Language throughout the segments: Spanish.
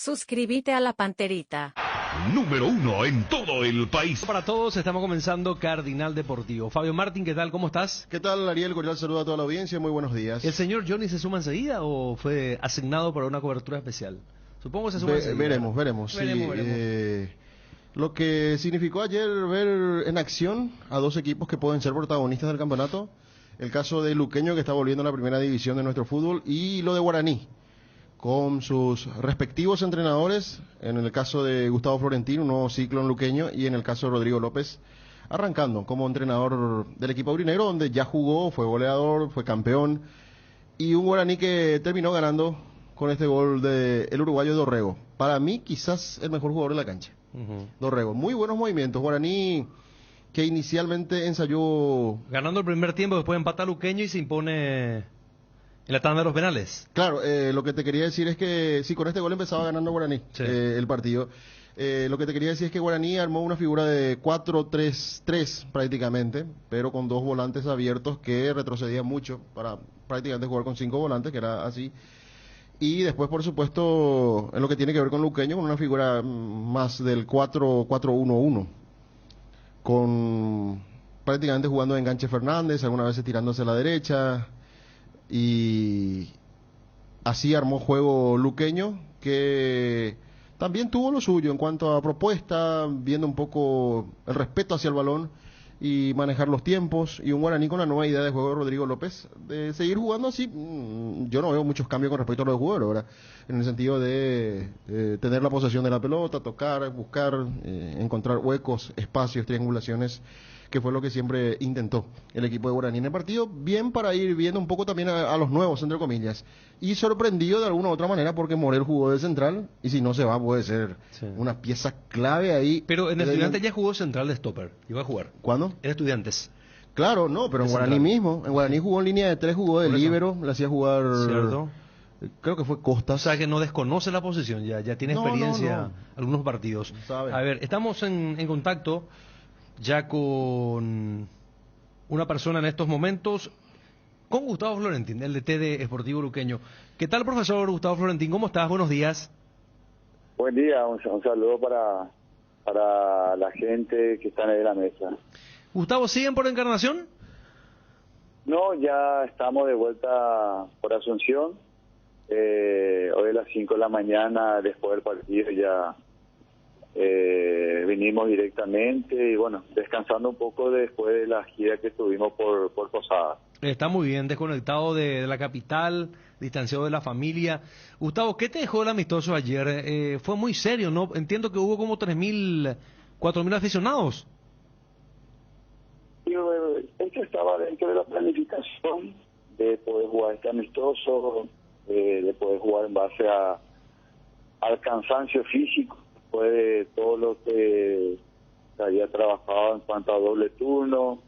Suscríbete a la Panterita. Número 1 en todo el país. Para todos, estamos comenzando Cardinal Deportivo. Fabio Martín, ¿qué tal? ¿Cómo estás? ¿Qué tal, Ariel? Cordial saludo a toda la audiencia, muy buenos días. ¿El señor Johnny se suma enseguida o fue asignado para una cobertura especial? Supongo que se suma enseguida. Veremos. Lo que significó ayer ver en acción a dos equipos que pueden ser protagonistas del campeonato. El caso de Luqueño, que está volviendo a la primera división de nuestro fútbol, y lo de Guaraní, con sus respectivos entrenadores, en el caso de Gustavo Florentín, un nuevo ciclo en Luqueño, y en el caso de Rodrigo López, arrancando como entrenador del equipo aurinegro, donde ya jugó, fue goleador, fue campeón, y un Guaraní que terminó ganando con este gol del uruguayo Dorrego. Para mí, quizás el mejor jugador de la cancha. Dorrego, muy buenos movimientos. Guaraní, que inicialmente ensayó... Ganando el primer tiempo, después empata Luqueño y se impone en la tanda de los penales. Claro, lo que te quería decir es que sí, con este gol empezaba ganando Guaraní el partido. Lo que te quería decir es que Guaraní armó una figura de 4-3-3 prácticamente, pero con dos volantes abiertos que retrocedían mucho para prácticamente jugar con 5 volantes, que era así. Y después, por supuesto, en lo que tiene que ver con Luqueño, con una figura más del 4-4-1-1, con prácticamente jugando de enganche Fernández, algunas veces tirándose a la derecha, y así armó juego Luqueño, que también tuvo lo suyo en cuanto a propuesta, viendo un poco el respeto hacia el balón y manejar los tiempos, y un Guaraní con la nueva idea de juego de Rodrigo López, de seguir jugando así. Yo no veo muchos cambios con respecto a los jugadores ahora, en el sentido de tener la posesión de la pelota, tocar, buscar, encontrar huecos, espacios, triangulaciones, que fue lo que siempre intentó el equipo de Guaraní en el partido, bien para ir viendo un poco también a los nuevos, entre comillas, y sorprendido de alguna u otra manera porque Morel jugó de central, y si no se va puede ser una pieza clave ahí. Pero en Estudiantes ya jugó central de stopper, iba a jugar. ¿Cuándo? En Estudiantes. Claro, no, pero en Guaraní mismo, en Guaraní jugó en línea de 3, jugó de líbero, le hacía jugar... ¿Cierto? Creo que fue Costas. O sea que no desconoce la posición, ya tiene experiencia algunos partidos. ¿Sabe? A ver, estamos en contacto ya con una persona en estos momentos, con Gustavo Florentín, el DT de Sportivo Luqueño. ¿Qué tal, profesor Gustavo Florentín? ¿Cómo estás? Buenos días. Buen día, un saludo para la gente que está ahí en la mesa. Gustavo, ¿siguen por Encarnación? No, ya estamos de vuelta por Asunción. Hoy a las 5 de la mañana, después del partido, ya vinimos directamente y bueno, descansando un poco después de la gira que tuvimos por Posadas. Está muy bien, desconectado de la capital, distanciado de la familia. Gustavo, ¿qué te dejó el amistoso ayer? Fue muy serio, ¿no? Entiendo que hubo como 3.000, 4.000 aficionados. Esto estaba dentro de la planificación de poder jugar este amistoso, de poder jugar en base al cansancio físico, después de todo lo que se había trabajado en cuanto a doble turno.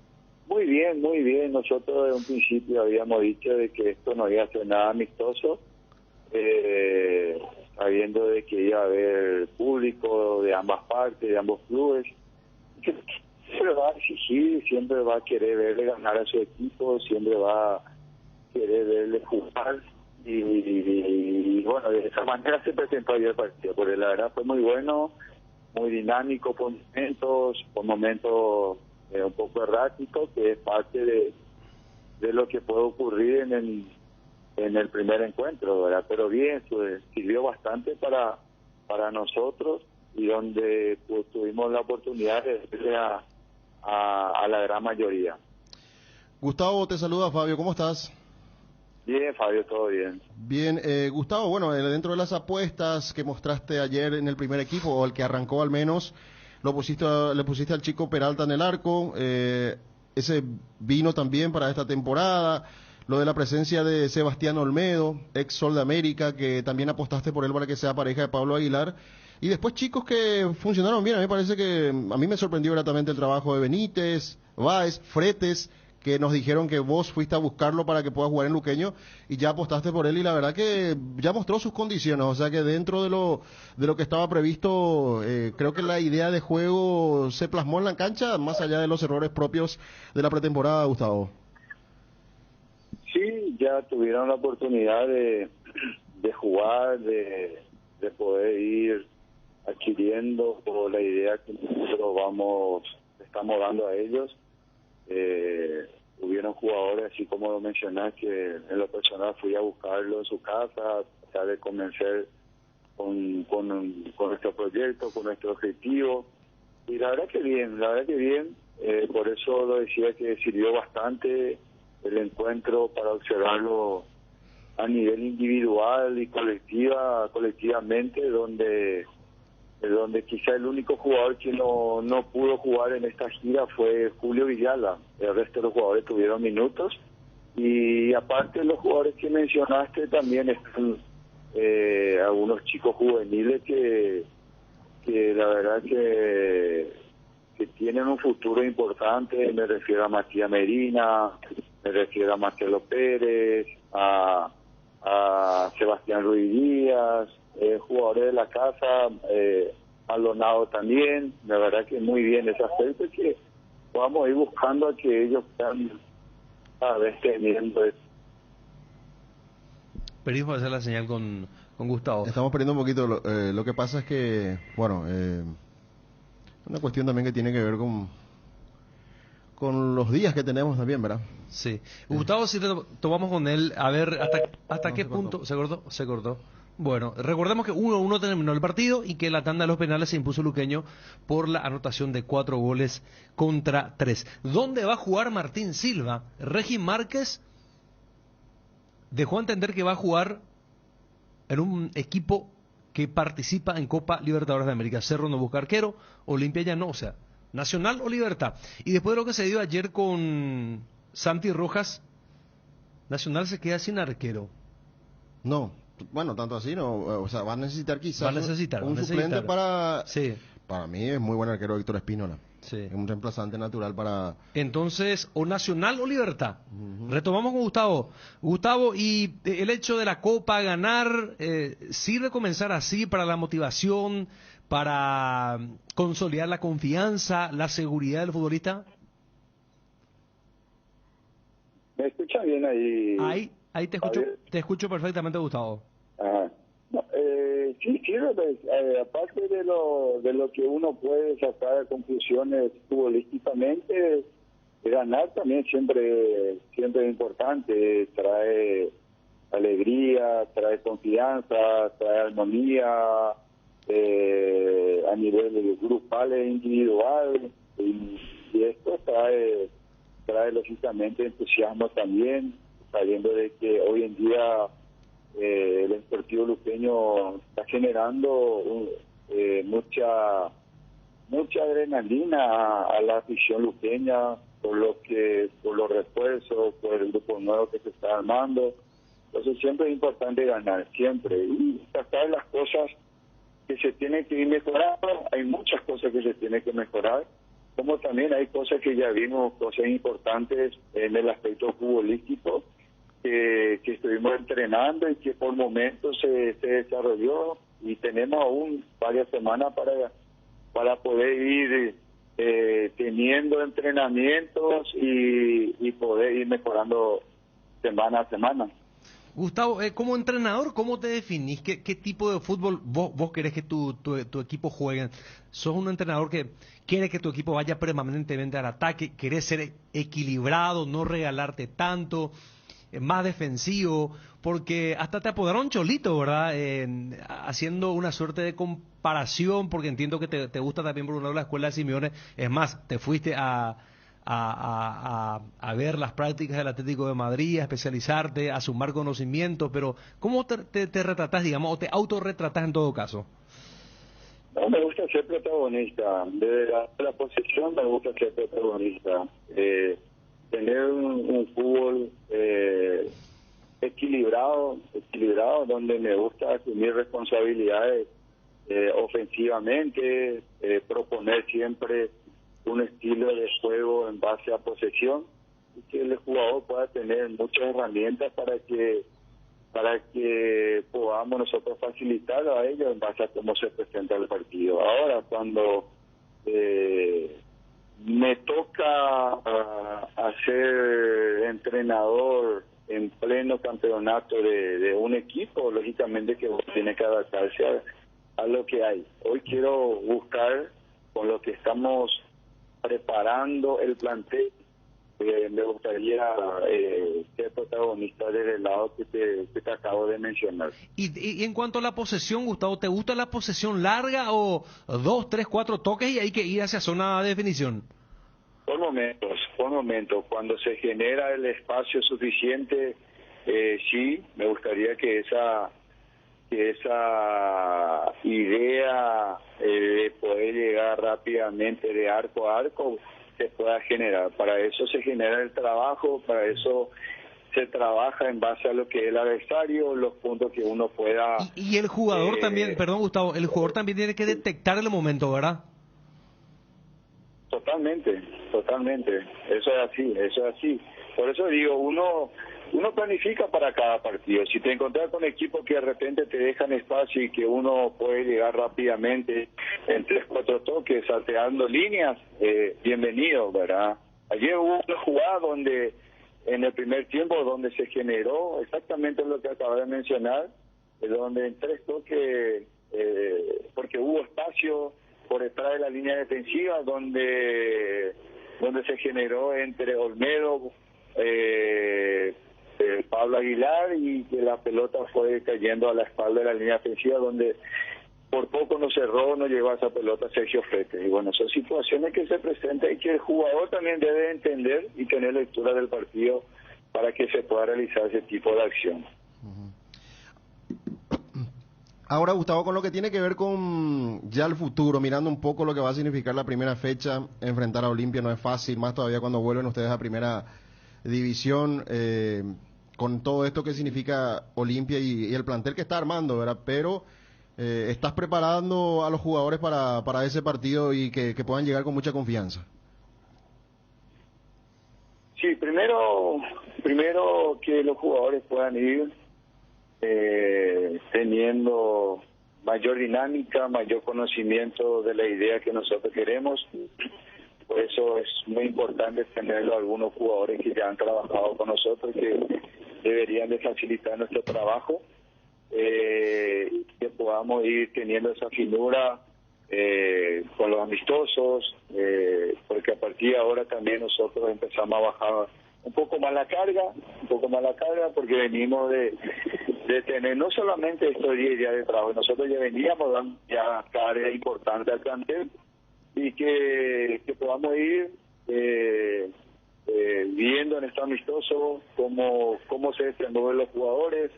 Muy bien. Nosotros desde un principio habíamos dicho de que esto no iba a ser nada amistoso, sabiendo de que iba a haber público de ambas partes, de ambos clubes. Siempre va a exigir, siempre va a querer verle ganar a su equipo, siempre va a querer verle jugar. Y bueno, de esa manera se presentó ayer el partido, porque la verdad fue muy bueno, muy dinámico por momentos un poco errático, que es parte de lo que puede ocurrir en el primer encuentro, ¿verdad? Pero bien, sirvió bastante para nosotros, y donde pues, tuvimos la oportunidad de verle a la gran mayoría. Gustavo, te saluda Fabio, ¿cómo estás? Bien, Fabio, todo bien. Bien, Gustavo, bueno, dentro de las apuestas que mostraste ayer en el primer equipo, o el que arrancó al menos, le pusiste al chico Peralta en el arco, ese vino también para esta temporada, lo de la presencia de Sebastián Olmedo, ex Sol de América, que también apostaste por él para que sea pareja de Pablo Aguilar, y después chicos que funcionaron bien. A mí me parece que, a mí me sorprendió gratamente el trabajo de Benítez, Báez, Fretes, que nos dijeron que vos fuiste a buscarlo para que pueda jugar en Luqueño y ya apostaste por él, y la verdad que ya mostró sus condiciones, o sea que dentro de lo que estaba previsto, creo que la idea de juego se plasmó en la cancha, más allá de los errores propios de la pretemporada, Gustavo. Sí, ya tuvieron la oportunidad de jugar, de poder ir adquiriendo por la idea que nosotros estamos dando a ellos. Hubieron jugadores, así como lo mencionás, que en lo personal fui a buscarlo en su casa, tratar de convencer con nuestro proyecto, con nuestro objetivo. Y la verdad que bien. Por eso lo decía que sirvió bastante el encuentro para observarlo a nivel individual y colectivamente, donde quizá el único jugador que no pudo jugar en esta gira fue Julio Villala. El resto de los jugadores tuvieron minutos, y aparte de los jugadores que mencionaste, también están algunos chicos juveniles que la verdad que tienen un futuro importante. Me refiero a Matías Medina, me refiero a Marcelo Pérez, a Sebastián Ruiz Díaz, jugadores de la casa, Alonado también. La verdad que muy bien ese aspecto, que vamos a ir buscando a que ellos puedan a vez teniendo. Pedimos hacer la señal con Gustavo. Estamos perdiendo un poquito. Lo que pasa es que, bueno, una cuestión también que tiene que ver con los días que tenemos también, ¿verdad? Sí. Gustavo, si tomamos con él, a ver hasta No, qué punto... ¿Se cortó? Se cortó. Bueno, recordemos que 1-1 terminó el partido y que la tanda de los penales se impuso Luqueño por la anotación de 4 goles contra 3. ¿Dónde va a jugar Martín Silva? Regi Márquez dejó a entender que va a jugar en un equipo que participa en Copa Libertadores de América. Cerro no busca arquero, Olimpia ya no, o sea, Nacional o Libertad. Y después de lo que se dio ayer con Santi Rojas, Nacional se queda sin arquero. No, bueno, tanto así no, o sea, va a necesitar quizás un va a suplente para... Sí. Para mí es muy buen arquero Víctor Espínola. Sí. Es un reemplazante natural para... Entonces, o Nacional o Libertad. Retomamos con Gustavo. Gustavo, y el hecho de la Copa, ganar, ¿sirve comenzar así para la motivación, para consolidar la confianza, la seguridad del futbolista? ¿Me escucha bien ahí? Ahí te escucho perfectamente, Gustavo. Ajá. No, sí, pues, aparte de lo que uno puede sacar de conclusiones futbolísticamente, ganar también siempre es importante. Trae alegría, trae confianza, trae armonía a nivel grupal e individual, y esto trae lógicamente entusiasmo también, sabiendo de que hoy en día el Deportivo Luqueño está generando mucha adrenalina a la afición luqueña, por los refuerzos, por el grupo nuevo que se está armando. Entonces siempre es importante ganar, siempre, y tratar las cosas que se tienen que ir mejorando. Hay muchas cosas que se tienen que mejorar, como también hay cosas que ya vimos, cosas importantes en el aspecto futbolístico, que estuvimos entrenando y que por momentos se desarrolló, y tenemos aún varias semanas para poder ir teniendo entrenamientos y poder ir mejorando semana a semana. Gustavo, como entrenador, ¿cómo te definís? ¿Qué tipo de fútbol vos querés que tu equipo juegue? ¿Sos un entrenador que quiere que tu equipo vaya permanentemente al ataque? ¿Querés ser equilibrado, no regalarte tanto, más defensivo? Porque hasta te apodaron Cholito, ¿verdad? Haciendo una suerte de comparación, porque entiendo que te gusta también por un lado la escuela de Simeone. Es más, te fuiste a ver las prácticas del Atlético de Madrid, a especializarte, a sumar conocimientos, pero ¿cómo te retratás, digamos, o te autorretratás en todo caso? No, me gusta ser protagonista. Desde la posición me gusta ser protagonista. Tener un fútbol equilibrado, donde me gusta asumir responsabilidades ofensivamente, proponer siempre un estilo de juego en base a posesión, y que el jugador pueda tener muchas herramientas para que podamos nosotros facilitar a ellos en base a cómo se presenta el partido. Ahora, cuando me toca a ser entrenador en pleno campeonato de un equipo, lógicamente que tiene que adaptarse a lo que hay. Hoy quiero buscar, con lo que estamos preparando el plantel, me gustaría ser protagonista del lado que te acabo de mencionar. Y en cuanto a la posesión, Gustavo, ¿te gusta la posesión larga o 2, 3, 4 toques y hay que ir hacia zona de definición? Por momentos, cuando se genera el espacio suficiente, sí, me gustaría que esa idea de poder llegar rápidamente de arco a arco se pueda generar. Para eso se genera el trabajo, para eso se trabaja en base a lo que es el adversario, los puntos que uno pueda... Y el jugador también, perdón Gustavo, el jugador también tiene que detectar el momento, ¿verdad? Totalmente, eso es así. Por eso digo, uno planifica para cada partido. Si te encuentras con equipos que de repente te dejan espacio y que uno puede llegar rápidamente en 3, 4 toques, salteando líneas, bienvenido, ¿verdad? Ayer hubo una jugada donde, en el primer tiempo, donde se generó exactamente lo que acabo de mencionar, donde en 3 toques, porque hubo espacio por detrás de la línea defensiva, donde se generó entre Olmedo, Pablo Aguilar, y que la pelota fue cayendo a la espalda de la línea defensiva, donde por poco no cerró, no llegó a esa pelota Sergio Fretes. Y bueno, son situaciones que se presentan y que el jugador también debe entender y tener lectura del partido para que se pueda realizar ese tipo de acción. Ahora, Gustavo, con lo que tiene que ver con ya el futuro, mirando un poco lo que va a significar la primera fecha, enfrentar a Olimpia no es fácil, más todavía cuando vuelven ustedes a primera división, con todo esto que significa Olimpia y el plantel que está armando, ¿verdad? Pero estás preparando a los jugadores para ese partido y que puedan llegar con mucha confianza. Sí, primero que los jugadores puedan ir teniendo mayor dinámica, mayor conocimiento de la idea que nosotros queremos. Por eso es muy importante tenerlo algunos jugadores que ya han trabajado con nosotros, que deberían de facilitar nuestro trabajo, que podamos ir teniendo esa finura con los amistosos, porque a partir de ahora también nosotros empezamos a bajar un poco más la carga, porque venimos de tener no solamente estos 10 días de trabajo, nosotros ya veníamos dando ya carga importante al plantel, y que podamos ir viendo en este amistoso cómo se desenvuelven los jugadores.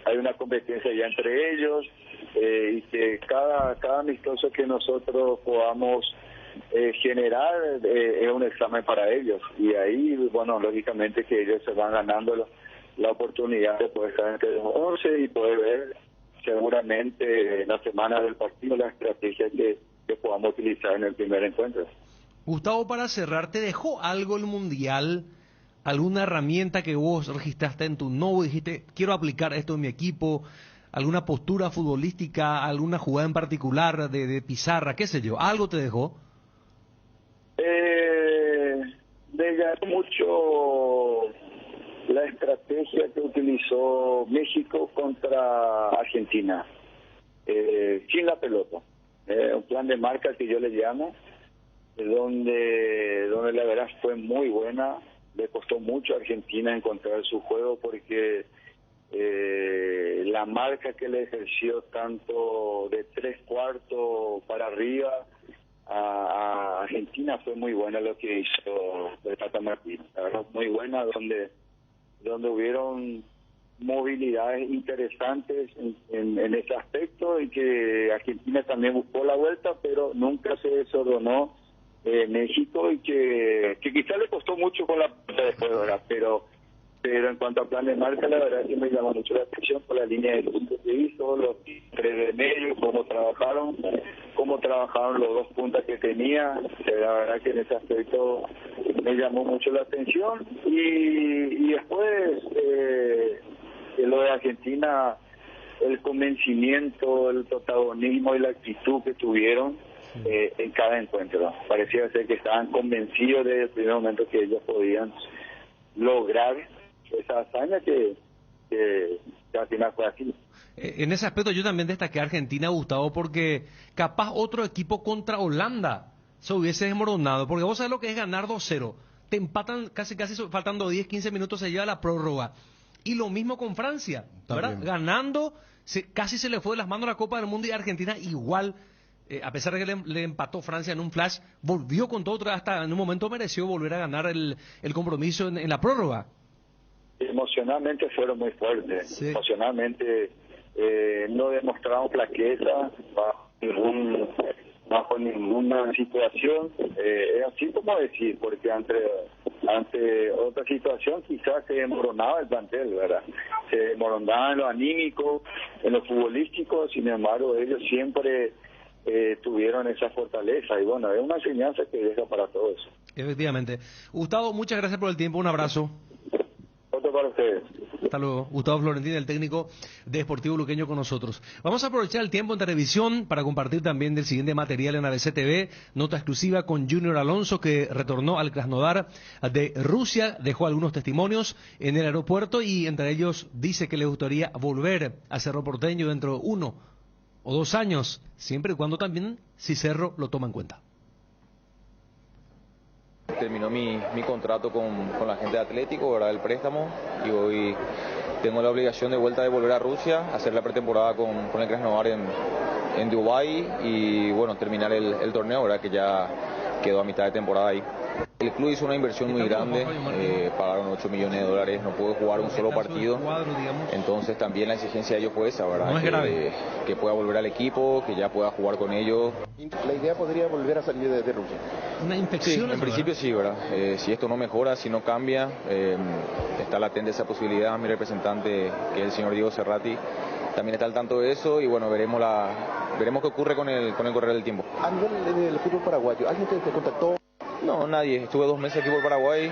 Hay una competencia ya entre ellos, y que cada amistoso que nosotros podamos generar es un examen para ellos, y ahí, bueno, lógicamente que ellos se van ganando la oportunidad de poder estar entre los 11 y poder ver seguramente en la semana del partido la estrategia que podamos utilizar en el primer encuentro. Gustavo, para cerrar, ¿te dejó algo el Mundial? ¿Alguna herramienta que vos registraste en tu nodo y dijiste, quiero aplicar esto en mi equipo? ¿Alguna postura futbolística, alguna jugada en particular de pizarra, qué sé yo? ¿Algo te dejó? Me llamó mucho la estrategia que utilizó México contra Argentina, sin la pelota. Un plan de marca que yo le llamo, donde la verdad fue muy buena. Le costó mucho a Argentina encontrar su juego, porque la marca que le ejerció tanto de 3/4 para arriba a Argentina fue muy buena. Lo que hizo el Tata Martino, la verdad, muy buena, donde hubieron movilidades interesantes en ese aspecto, y que Argentina también buscó la vuelta, pero nunca se desordenó México, y que quizás le costó mucho con la después, ¿verdad? Pero en cuanto a plan de marca, la verdad que me llamó mucho la atención por la línea de puntos que hizo, los 3 de medio, cómo trabajaron los 2 puntas que tenía. La verdad que en ese aspecto me llamó mucho la atención, y después lo de Argentina, el convencimiento, el protagonismo y la actitud que tuvieron en cada encuentro. Parecía ser que estaban convencidos desde el primer momento que ellos podían lograr esa hazaña que al final fue así. En ese aspecto yo también destaqué a Argentina, Gustavo, porque capaz otro equipo contra Holanda se hubiese desmoronado, porque vos sabés lo que es ganar 2-0, te empatan casi faltando 10, 15 minutos, se lleva la prórroga. Y lo mismo con Francia, ¿verdad? También. Ganando, casi se le fue de las manos la Copa del Mundo, y Argentina igual, a pesar de que le empató Francia en un flash, volvió con todo, hasta en un momento mereció volver a ganar el compromiso en la prórroga. Emocionalmente fueron muy fuertes, Sí. emocionalmente no demostraron flaqueza bajo ninguna situación, es así como decir, porque ante otra situación quizás se desmoronaba el plantel, ¿verdad? Se desmoronaba en lo anímico, en lo futbolístico, sin embargo ellos siempre tuvieron esa fortaleza, y bueno, es una enseñanza que deja para todos. Efectivamente. Gustavo, muchas gracias por el tiempo, un abrazo. Otro para ustedes. Hasta luego. Gustavo Florentín, el técnico de Sportivo Luqueño, con nosotros. Vamos a aprovechar el tiempo en televisión para compartir también del siguiente material en ABC TV, nota exclusiva con Junior Alonso, que retornó al Krasnodar de Rusia, dejó algunos testimonios en el aeropuerto y entre ellos dice que le gustaría volver a Cerro Porteño dentro de 1 o 2 años, siempre y cuando también si Cerro lo toma en cuenta. Terminó mi contrato con la gente de Atlético, ¿verdad? El préstamo, y hoy tengo la obligación de vuelta de volver a Rusia, hacer la pretemporada con el Krasnodar en Dubái y bueno, terminar el torneo, ¿verdad? Que ya quedó a mitad de temporada ahí. El club hizo una inversión muy grande, pagaron $8 millones, no pude jugar un solo partido, entonces también la exigencia de ellos fue esa, ¿verdad? No es grave. Que pueda volver al equipo, que ya pueda jugar con ellos. La idea podría volver a salir de Rusia. Una Sí, infección. en principio sí, ¿verdad? Si esto no mejora, si no cambia, está latente esa posibilidad. Mi representante, que es el señor Diego Cerrati, también está al tanto de eso y bueno, veremos qué ocurre con el correr del tiempo. A nivel del fútbol paraguayo, ¿alguien te contactó? No, nadie. Estuve 2 meses aquí por Paraguay,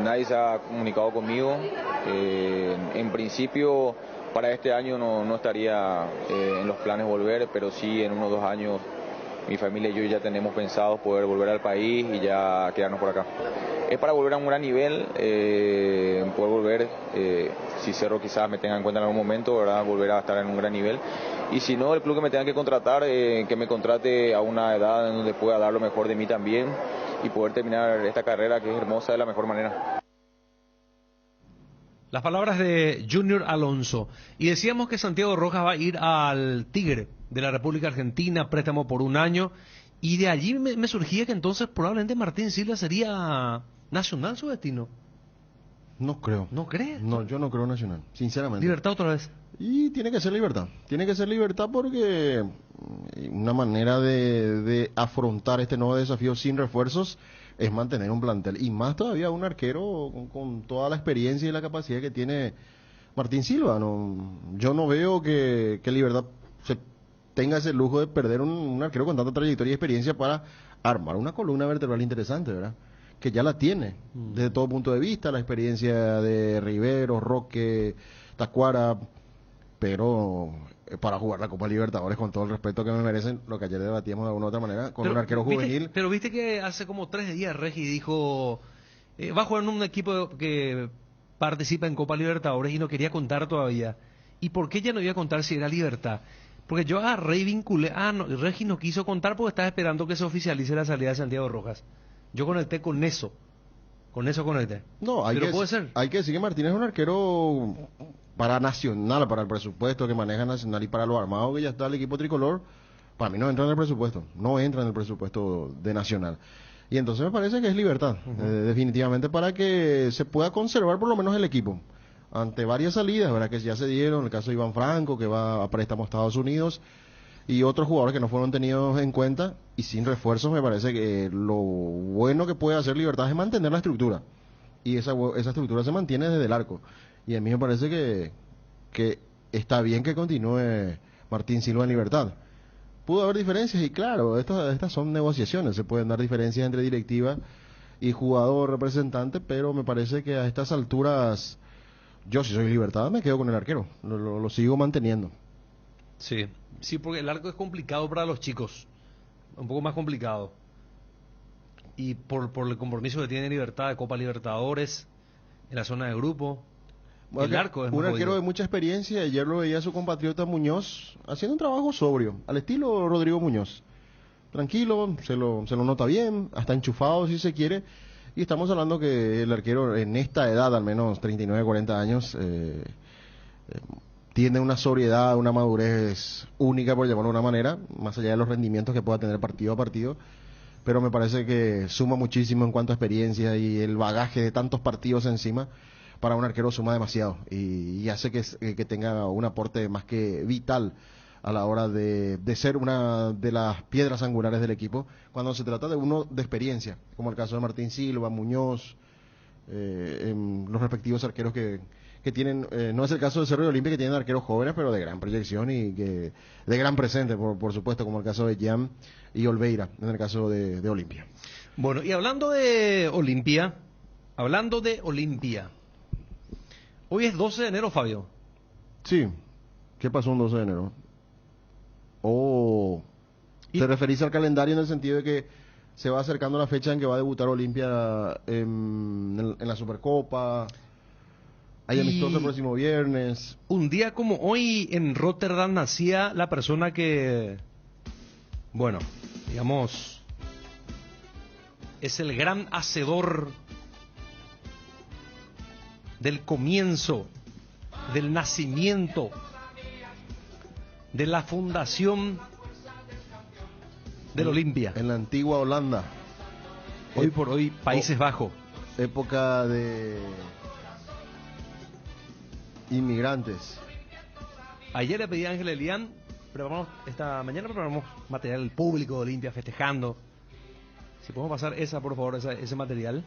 nadie se ha comunicado conmigo. En principio, para este año no estaría en los planes volver, pero sí en 1 o 2 años mi familia y yo ya tenemos pensado poder volver al país y ya quedarnos por acá. Es para volver a un gran nivel, poder volver, si Cerro quizás me tenga en cuenta en algún momento, ¿verdad? Volver a estar en un gran nivel. Y si no, el club que me tenga que contratar, que me contrate a una edad en donde pueda dar lo mejor de mí también y poder terminar esta carrera que es hermosa de la mejor manera. Las palabras de Junior Alonso. Y decíamos que Santiago Rojas va a ir al Tigre de la República Argentina, préstamo por 1 año. Y de allí me surgía que entonces probablemente Martín Silva sería Nacional su destino. No creo. ¿No crees? No, yo no creo Nacional, sinceramente. Libertad otra vez. Y tiene que ser libertad. Tiene que ser libertad porque una manera de afrontar este nuevo desafío sin refuerzos es mantener un plantel. Y más todavía un arquero con toda la experiencia y la capacidad que tiene Martín Silva. Yo no veo que Libertad se tenga ese lujo de perder un arquero con tanta trayectoria y experiencia para armar una columna vertebral interesante, ¿verdad? Que ya la tiene desde todo punto de vista, la experiencia de Rivero, Roque, Tacuara, pero para jugar la Copa Libertadores, con todo el respeto que me merecen, lo que ayer debatíamos de alguna u otra manera, con un arquero juvenil. Pero viste que hace como 3 días Regi dijo, va a jugar en un equipo que participa en Copa Libertadores y no quería contar todavía. ¿Y por qué ya no iba a contar si era Libertad? Porque yo a Rey vinculé, Regi no quiso contar porque estaba esperando que se oficialice la salida de Santiago Rojas. Yo conecté con eso. Conecté. No, pero puede ser. Hay que decir que Martínez es un arquero para Nacional, para el presupuesto que maneja Nacional y para lo armado que ya está el equipo tricolor. Para mí no entra en el presupuesto, de Nacional. Y entonces me parece que es libertad, definitivamente, para que se pueda conservar por lo menos el equipo. Ante varias salidas, ¿verdad? Que ya se dieron, el caso de Iván Franco, que va a préstamo a Estados Unidos, y otros jugadores que no fueron tenidos en cuenta, y sin refuerzos me parece que lo bueno que puede hacer Libertad es mantener la estructura, y esa estructura se mantiene desde el arco, y a mí me parece que está bien que continúe Martín Silva en Libertad. Pudo haber diferencias, y claro, estas son negociaciones, se pueden dar diferencias entre directiva y jugador representante, pero me parece que a estas alturas, yo si soy Libertad me quedo con el arquero, lo sigo manteniendo. Sí, porque el arco es complicado para los chicos, un poco más complicado. Y por el compromiso que tiene Libertad de Copa Libertadores, en la zona de grupo, El arco es un muy arquero jodido. de mucha experiencia. Ayer lo veía a su compatriota Muñoz haciendo un trabajo sobrio, al estilo Rodrigo Muñoz. Tranquilo, se lo nota bien, hasta enchufado si se quiere. Y estamos hablando que el arquero en esta edad, al menos 39, 40 años, tiene una sobriedad, una madurez única, por llamarlo de una manera, más allá de los rendimientos que pueda tener partido a partido. Pero me parece que suma muchísimo en cuanto a experiencia y el bagaje de tantos partidos encima. Para un arquero suma demasiado y hace que tenga un aporte más que vital a la hora de ser una de las piedras angulares del equipo cuando se trata de uno de experiencia, como el caso de Martín Silva, Muñoz, los respectivos arqueros que tienen, no es el caso de Cerro de Olimpia, que tienen arqueros jóvenes pero de gran proyección y que de gran presente, por supuesto, como el caso de Jan y Olveira en el caso de Olimpia. Bueno, y hablando de Olimpia, hoy es 12 de enero, Fabio. Sí, ¿qué pasó un 12 de enero? ¿Te referís al calendario en el sentido de que se va acercando la fecha en que va a debutar Olimpia en la Supercopa? Hay amistoso el próximo viernes. Un día como hoy en Rotterdam nacía la persona que, bueno, digamos, es el gran hacedor del comienzo, del nacimiento, de la fundación del Olimpia. En la antigua Holanda. Hoy por hoy, Países Bajos. Época de inmigrantes. Ayer le pedí a Ángel Elián, esta mañana preparamos material público de Olimpia festejando. Si podemos pasar por favor, ese material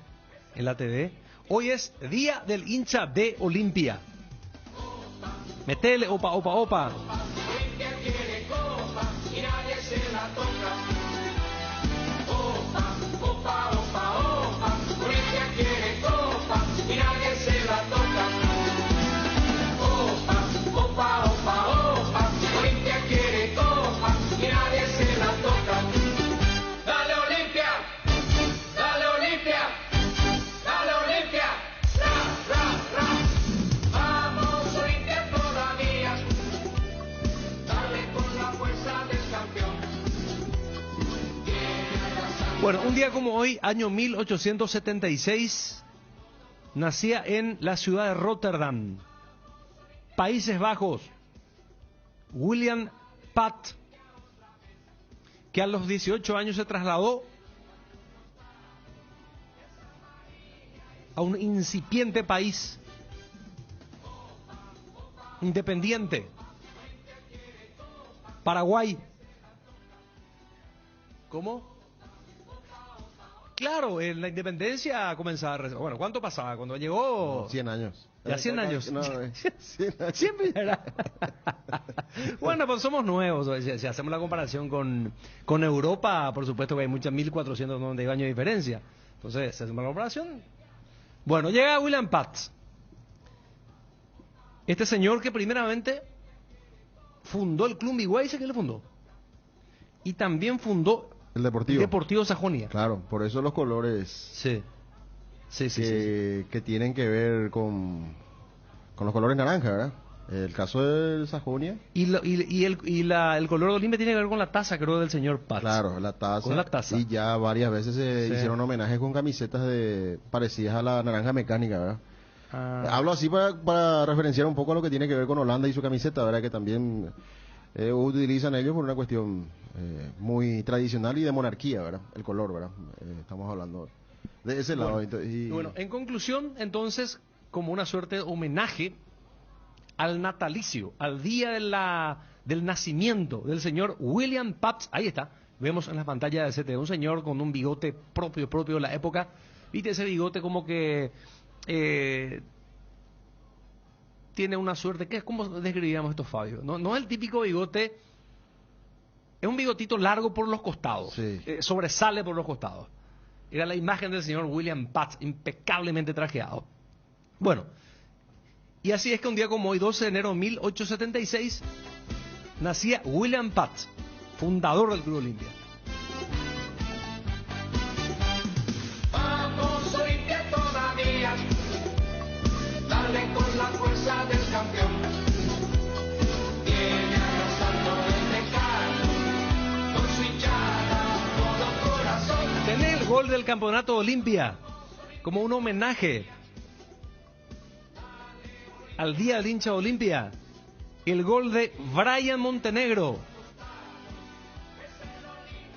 en la TV. Hoy es Día del Hincha de Olimpia. Metele, opa, opa, opa. Olimpia quiere copa y nadie se la toca. Opa, opa, opa, opa. Olimpia quiere copa y nadie se la toca. Opa, opa, opa, opa. Olimpia quiere copa y nadie se la toca. Dale Olimpia, dale Olimpia, dale Olimpia. Ra, ra, ra. Vamos Olimpia todavía. Dale con la fuerza del campeón. Bueno, un día como hoy, año 1876, nacía en la ciudad de Rotterdam, Países Bajos, William Pat, que a los 18 años se trasladó a un incipiente país independiente, Paraguay. ¿Cómo? Claro, en la independencia comenzaba. Bueno, ¿cuánto pasaba? Cuando llegó. 100 años. Ya 100 años. No, 100 años. Siempre era. Bueno, pues somos nuevos. Si hacemos la comparación con Europa, por supuesto que hay muchas 1490 años de diferencia. Entonces, si hacemos la comparación. Bueno, llega William Patz. Este señor que primeramente fundó el Club Biguayse, que le fundó. Y también fundó El Deportivo. Deportivo Sajonia. Claro, por eso los colores Sí. Sí, sí, sí. que tienen que ver con los colores naranja, ¿verdad? El caso del Sajonia. El color de Olimpia tiene que ver con la taza, creo, del señor Paz. Claro, la taza. Con la taza. Y ya varias veces se Sí. hicieron homenajes con camisetas parecidas a la naranja mecánica, ¿verdad? Hablo así para referenciar un poco a lo que tiene que ver con Holanda y su camiseta, ¿verdad? Que también utilizan ellos por una cuestión muy tradicional y de monarquía, ¿verdad? El color, ¿verdad? Estamos hablando de ese lado. Bueno, en conclusión, entonces, como una suerte de homenaje al natalicio, al día del nacimiento del señor William Pabst, ahí está, vemos en la pantalla de CT, un señor con un bigote propio de la época, viste ese bigote como que tiene una suerte, ¿cómo describiríamos esto, Fabio? No es el típico bigote, es un bigotito largo por los costados, Sí. Sobresale por los costados. Era la imagen del señor William Pabst, impecablemente trajeado. Bueno, y así es que un día como hoy, 12 de enero de 1876, nacía William Pabst, fundador del Club Olimpia. Vamos Olimpia todavía. Dale con la fuerza gol del campeonato Olimpia, como un homenaje al Día del Hincha de Olimpia, el gol de Brian Montenegro.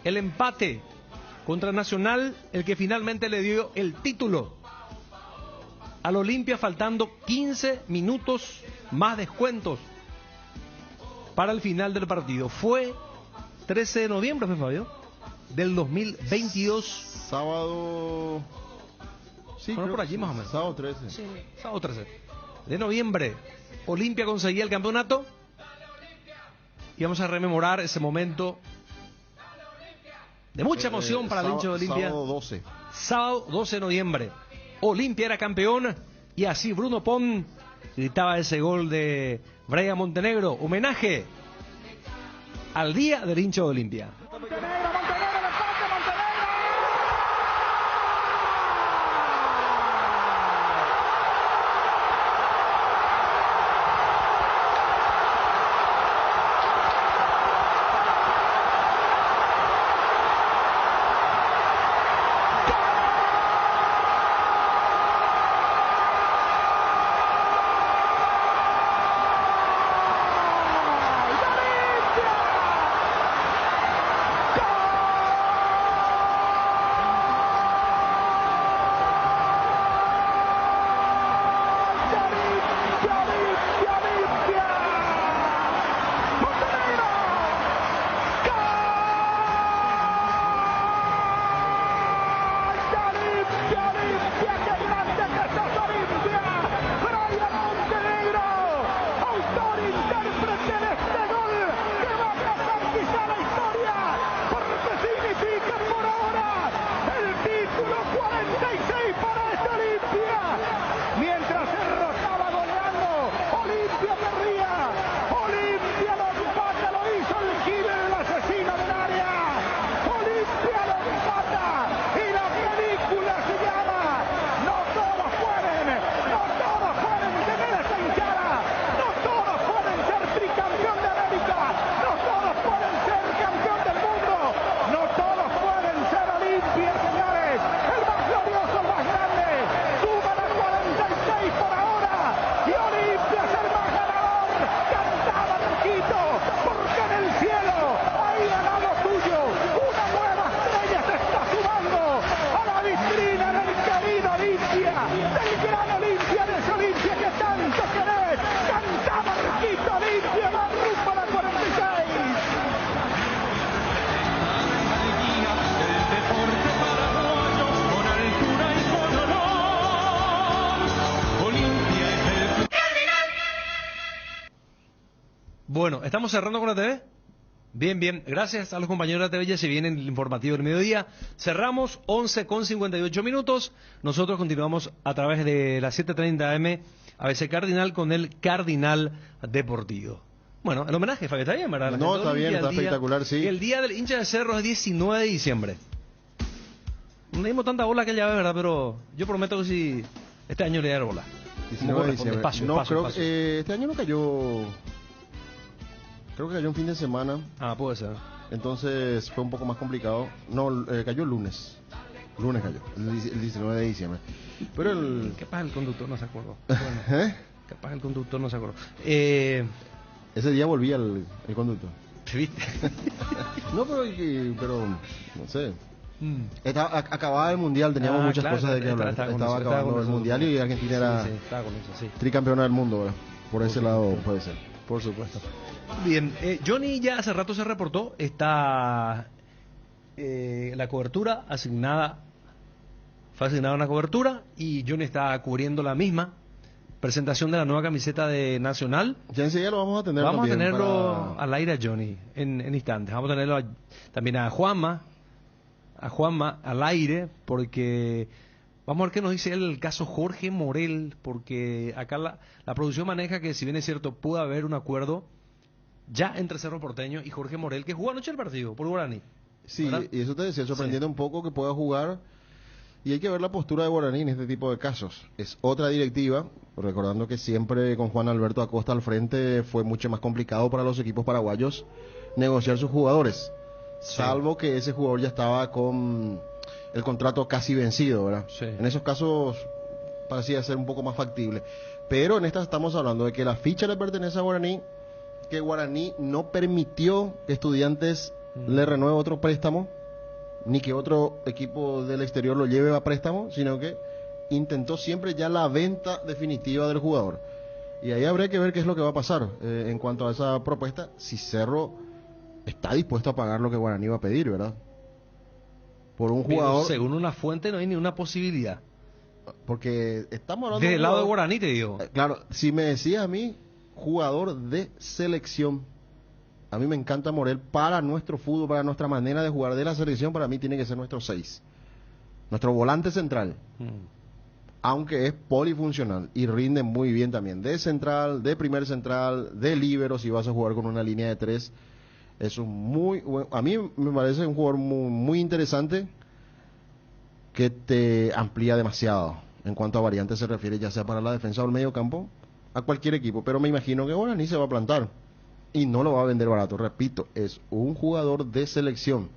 El empate contra Nacional, el que finalmente le dio el título al Olimpia, faltando 15 minutos más descuentos para el final del partido. Fue 13 de noviembre, Fabio, del 2022. Sábado... Sí, Bueno, creo por allí que más o menos. Sábado 13. Sí, sábado 13 de noviembre. Olimpia conseguía el campeonato. Y vamos a rememorar ese momento de mucha emoción para el hincha de Olimpia. Sábado 12. Sábado 12 de noviembre. Olimpia era campeón. Y así Bruno Pon gritaba ese gol de Brian Montenegro. Homenaje al Día del Hincha de Olimpia. Bueno, ¿estamos cerrando con la TV? Bien, bien. Gracias a los compañeros de la TV. Ya se viene el informativo del mediodía. Cerramos 11:58. Nosotros continuamos a través de las 7:30 AM ABC Cardinal con el Cardinal Deportivo. Bueno, el homenaje, Fabio, ¿está bien, verdad? No, está bien, está espectacular, sí. El día del hincha de Cerro es 19 de diciembre. No le dimos tanta bola que ya ve, ¿verdad? Pero yo prometo que si este año le daré bola. 19 de diciembre. Espacio, no, espacio, creo espacio. que este año no cayó. Creo que cayó un fin de semana. Ah, puede ser. Entonces fue un poco más complicado. No, cayó el lunes. Lunes cayó, el 19 de diciembre. Pero el... Capaz el conductor no se acordó. Bueno, ¿Eh? capaz el conductor no se acordó. Ese día volvía el conductor. ¿Viste? No, pero no sé. Acababa el mundial, teníamos muchas claro, cosas de que hablar. Estaba acabando el mundial y Argentina era estaba con eso, sí. tricampeona del mundo, ¿verdad? Por ese lado puede ser. Por supuesto. Bien, Johnny ya hace rato se reportó, está la cobertura asignada, fue asignada una cobertura y Johnny está cubriendo la misma presentación de la nueva camiseta de Nacional. Ya enseguida lo vamos a tener. Vamos a también tenerlo al aire a Johnny en instantes. Vamos a tenerlo también a Juanma al aire, porque vamos a ver qué nos dice él el caso Jorge Morel, porque acá la producción maneja que, si bien es cierto, pudo haber un acuerdo ya entre Cerro Porteño y Jorge Morel, que jugó anoche el partido por Guaraní. Sí, ¿verdad? y eso te decía, sorprendiendo un poco que pueda jugar. Y hay que ver la postura de Guaraní en este tipo de casos. Es otra directiva, recordando que siempre con Juan Alberto Acosta al frente fue mucho más complicado para los equipos paraguayos negociar sus jugadores. Sí. Salvo que ese jugador ya estaba el contrato casi vencido, ¿verdad? Sí. En esos casos parecía ser un poco más factible. Pero en esta estamos hablando de que la ficha le pertenece a Guaraní, que Guaraní no permitió que Estudiantes le renueve otro préstamo, ni que otro equipo del exterior lo lleve a préstamo, sino que intentó siempre ya la venta definitiva del jugador. Y ahí habría que ver qué es lo que va a pasar en cuanto a esa propuesta, si Cerro está dispuesto a pagar lo que Guaraní va a pedir, ¿verdad? Por un Pero jugador, según una fuente no hay ni una posibilidad. porque estamos hablando Desde el un lado de jugador- Guaraní te digo. Claro, si me decías a mí, jugador de selección, a mí me encanta Morel para nuestro fútbol, para nuestra manera de jugar de la selección, para mí tiene que ser nuestro 6, nuestro volante central, aunque es polifuncional y rinde muy bien también, de central, de primer central, de líbero, si vas a jugar con una línea de 3, es un muy buen, a mí me parece un jugador muy, muy interesante, que te amplía demasiado en cuanto a variantes se refiere, ya sea para la defensa o el medio campo, a cualquier equipo, pero me imagino que Guaraní se va a plantar y no lo va a vender barato. Repito, es un jugador de selección,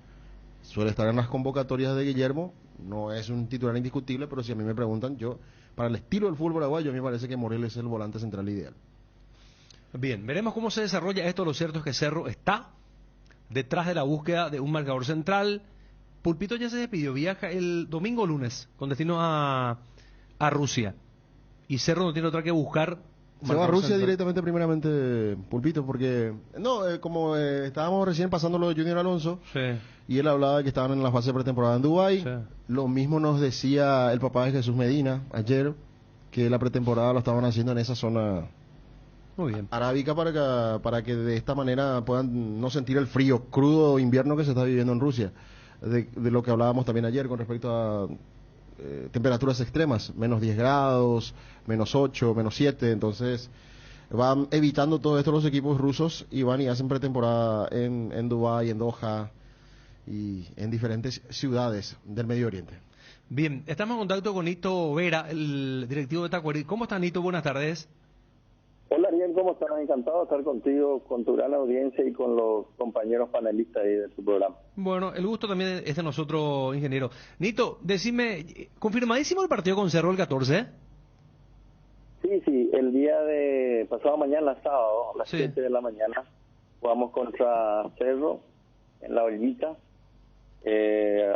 suele estar en las convocatorias de Guillermo, no es un titular indiscutible, pero si a mí me preguntan, yo, para el estilo del fútbol paraguayo, a mí me parece que Morel es el volante central ideal. Bien, veremos cómo se desarrolla esto. Lo cierto es que Cerro está detrás de la búsqueda de un marcador central. Pulpito ya se despidió, viaja el domingo o lunes con destino a Rusia. Y Cerro no tiene otra que buscar. Se va a marcador Rusia central. directamente primeramente, Pulpito, porque como estábamos recién pasando lo de Junior Alonso, Sí. y él hablaba de que estaban en la fase de pretemporada en Dubái. Sí. Lo mismo nos decía el papá de Jesús Medina ayer, que la pretemporada lo estaban haciendo en esa zona Muy bien. arábica para que de esta manera puedan no sentir el frío, crudo invierno que se está viviendo en Rusia. De lo que hablábamos también ayer con respecto a temperaturas extremas, menos 10 grados, menos 8, menos 7, entonces van evitando todo esto los equipos rusos y van y hacen pretemporada en Dubái, en Doha y en diferentes ciudades del Medio Oriente. Bien, estamos en contacto con Nito Vera, el directivo de Tacuarí. ¿Cómo está, Nito? Buenas tardes. Hola Ariel, ¿cómo estás? Encantado de estar contigo, con tu gran audiencia y con los compañeros panelistas ahí de tu programa. Bueno, el gusto también es de nosotros, ingeniero. Nito, decime, ¿confirmadísimo el partido con Cerro el 14? Sí, el día de pasado mañana, sábado, a las Sí. 7 de la mañana, jugamos contra Cerro en la Ollita,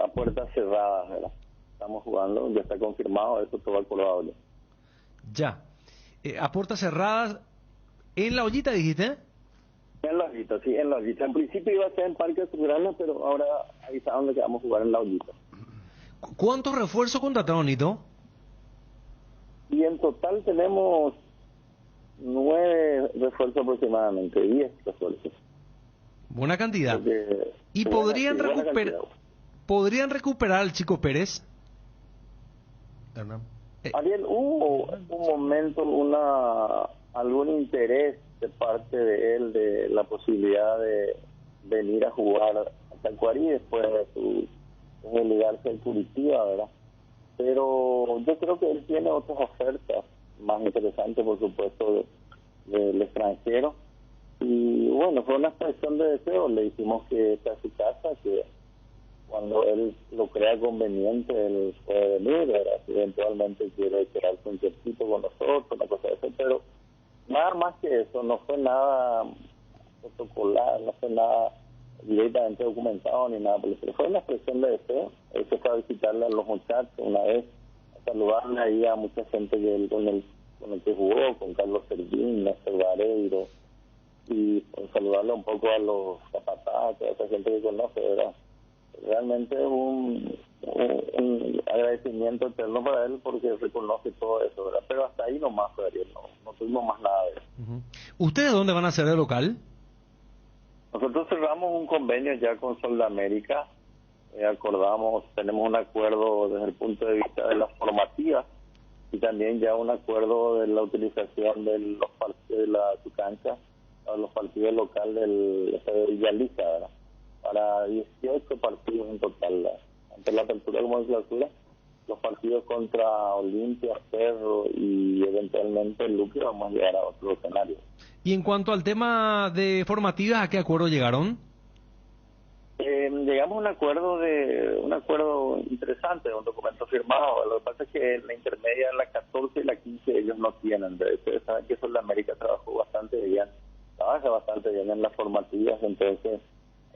a puertas cerradas, ¿verdad? Estamos jugando, ya está confirmado, eso todo al probable. Ya. A puertas cerradas, en la Ollita, dijiste. En la Ollita, sí, en la Ollita. En principio iba a ser en Parque Azulgrana, pero ahora ahí está donde vamos a jugar en la Ollita. ¿Cuántos refuerzos contrataron, Nito? Y en total tenemos 9 refuerzos aproximadamente, 10 refuerzos. Buena cantidad. Porque- ¿Y buena- podrían, sí, buena podrían recuperar al Chico Pérez? Hernán. Ariel, hubo un momento, algún interés de parte de él de la posibilidad de venir a jugar a Tacuarí después de su ligarse al Curitiba, ¿verdad? Pero yo creo que él tiene otras ofertas más interesantes, por supuesto, del extranjero. Y bueno, fue una expresión de deseo, le dijimos que está a su casa, que cuando él lo crea conveniente, él puede venir, ¿verdad? Si eventualmente quiere quedarse un tiempito con nosotros, una cosa de eso, pero nada más que eso, no fue nada protocolar, no fue nada directamente documentado ni nada, pero fue una expresión de deseo. Él se fue a visitarle a los muchachos una vez, a saludarle ahí a mucha gente que él, con el que jugó, con Carlos Servín, Néstor Vareiro, y saludarle un poco a los zapatadas, a esa gente que conoce, ¿verdad? Realmente un agradecimiento eterno para él porque reconoce todo eso, ¿verdad? Pero hasta ahí nomás, Ariel, no tuvimos más nada de eso. ¿Ustedes dónde van a ser de local? Nosotros cerramos un convenio ya con Sol de América, acordamos, tenemos un acuerdo desde el punto de vista de las formativas y también ya un acuerdo de la utilización de los partidos de su cancha, los partidos locales del estadio de Villaliza, ¿verdad? Para 18 partidos en total, ante la apertura como de clausura, los partidos contra Olimpia, Cerro y eventualmente Luque vamos a llegar a otro escenario. Y en cuanto al tema de formativas, ¿a qué acuerdo llegaron? Llegamos a un acuerdo interesante, un documento firmado. Lo que pasa es que la intermedia, la 14 y la 15, ellos no tienen. Ustedes saben que Sudamérica trabaja bastante bien en las formativas, entonces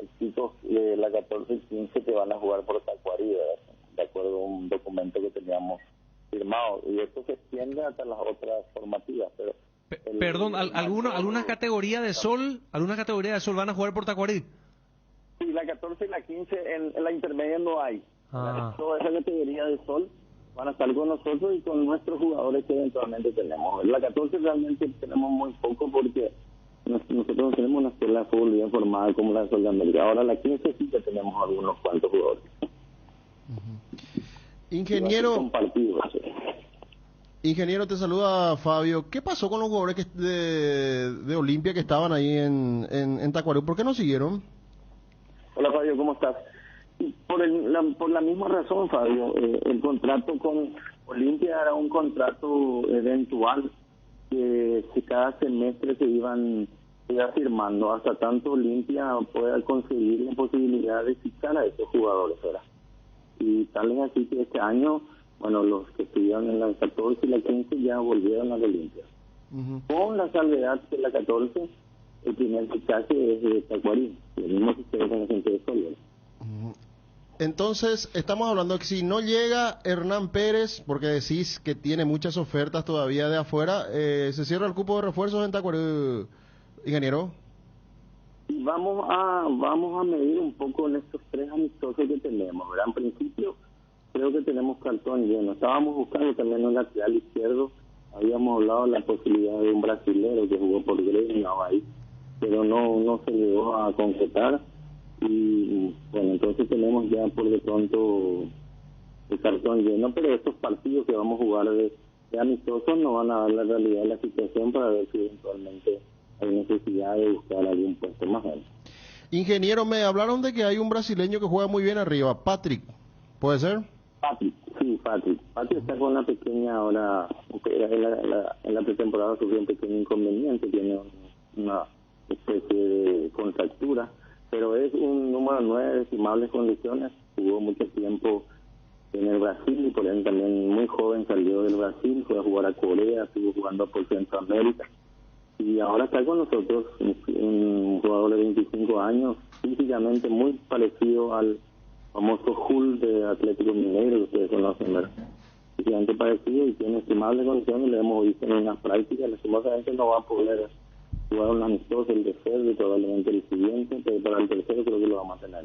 los chicos de la 14 y 15 que van a jugar por Tacuarí, de acuerdo a un documento que teníamos firmado, y esto se extiende hasta las otras formativas. Pero Perdón, ¿alguna categoría de sol van a jugar por Tacuarí? Sí, la 14 y la 15 en la intermedia no hay. Toda esa categoría de sol van a estar con nosotros y con nuestros jugadores que eventualmente tenemos. La 14 realmente tenemos muy poco porque nosotros tenemos una escuela de fútbol bien formada como la de Sol de América. Ahora la 15 sí que tenemos algunos cuantos jugadores. Ingeniero, te saluda Fabio. ¿Qué pasó con los jugadores de Olimpia que estaban ahí en Tacuarembó? ¿Por qué no siguieron? Hola Fabio, ¿cómo estás? Por la misma razón, Fabio, el contrato con Olimpia era un contrato eventual que cada semestre se iba firmando hasta tanto Olimpia pueda conseguir la posibilidad de fichar a esos jugadores, ¿verdad? Y tal es así que este año, bueno, los que estuvieron en la 14 y la 15 ya volvieron a la Olimpia. Con la salvedad que la 14, el primer fichaje es de Tacuarí, lo mismo que ustedes con la gente de Sol. Entonces, estamos hablando que si no llega Hernán Pérez, porque decís que tiene muchas ofertas todavía de afuera, ¿se cierra el cupo de refuerzos en Tacuarembó, ingeniero? Vamos a medir un poco en estos 3 amistosos que tenemos, ¿verdad? En principio, creo que tenemos cartón lleno. Estábamos buscando también un lateral izquierdo. Habíamos hablado de la posibilidad de un brasilero que jugó por Gremio ahí, pero no se llegó a concretar. Y bueno, entonces tenemos ya por de pronto el cartón lleno, pero estos partidos que vamos a jugar de amistosos nos van a dar la realidad de la situación para ver si eventualmente hay necesidad de buscar algún puesto más alto. Ingeniero, me hablaron de que hay un brasileño que juega muy bien arriba, Patrick, ¿puede ser? Patrick está con una pequeña ahora, en la pretemporada sufrió un pequeño inconveniente, tiene una especie de contractura, pero es un número 9 de estimables condiciones, jugó mucho tiempo en el Brasil y por él también muy joven salió del Brasil, fue a jugar a Corea, estuvo jugando por Centroamérica y ahora está con nosotros, un jugador de 25 años, físicamente muy parecido al famoso Hull de Atlético Mineiro, que ustedes conocen, ¿verdad? Físicamente parecido y tiene estimables condiciones, lo hemos visto en unas prácticas, lastimosamente no va a poder jugar un amistoso el tercero y probablemente el siguiente, pero para el tercero creo que lo vamos a tener.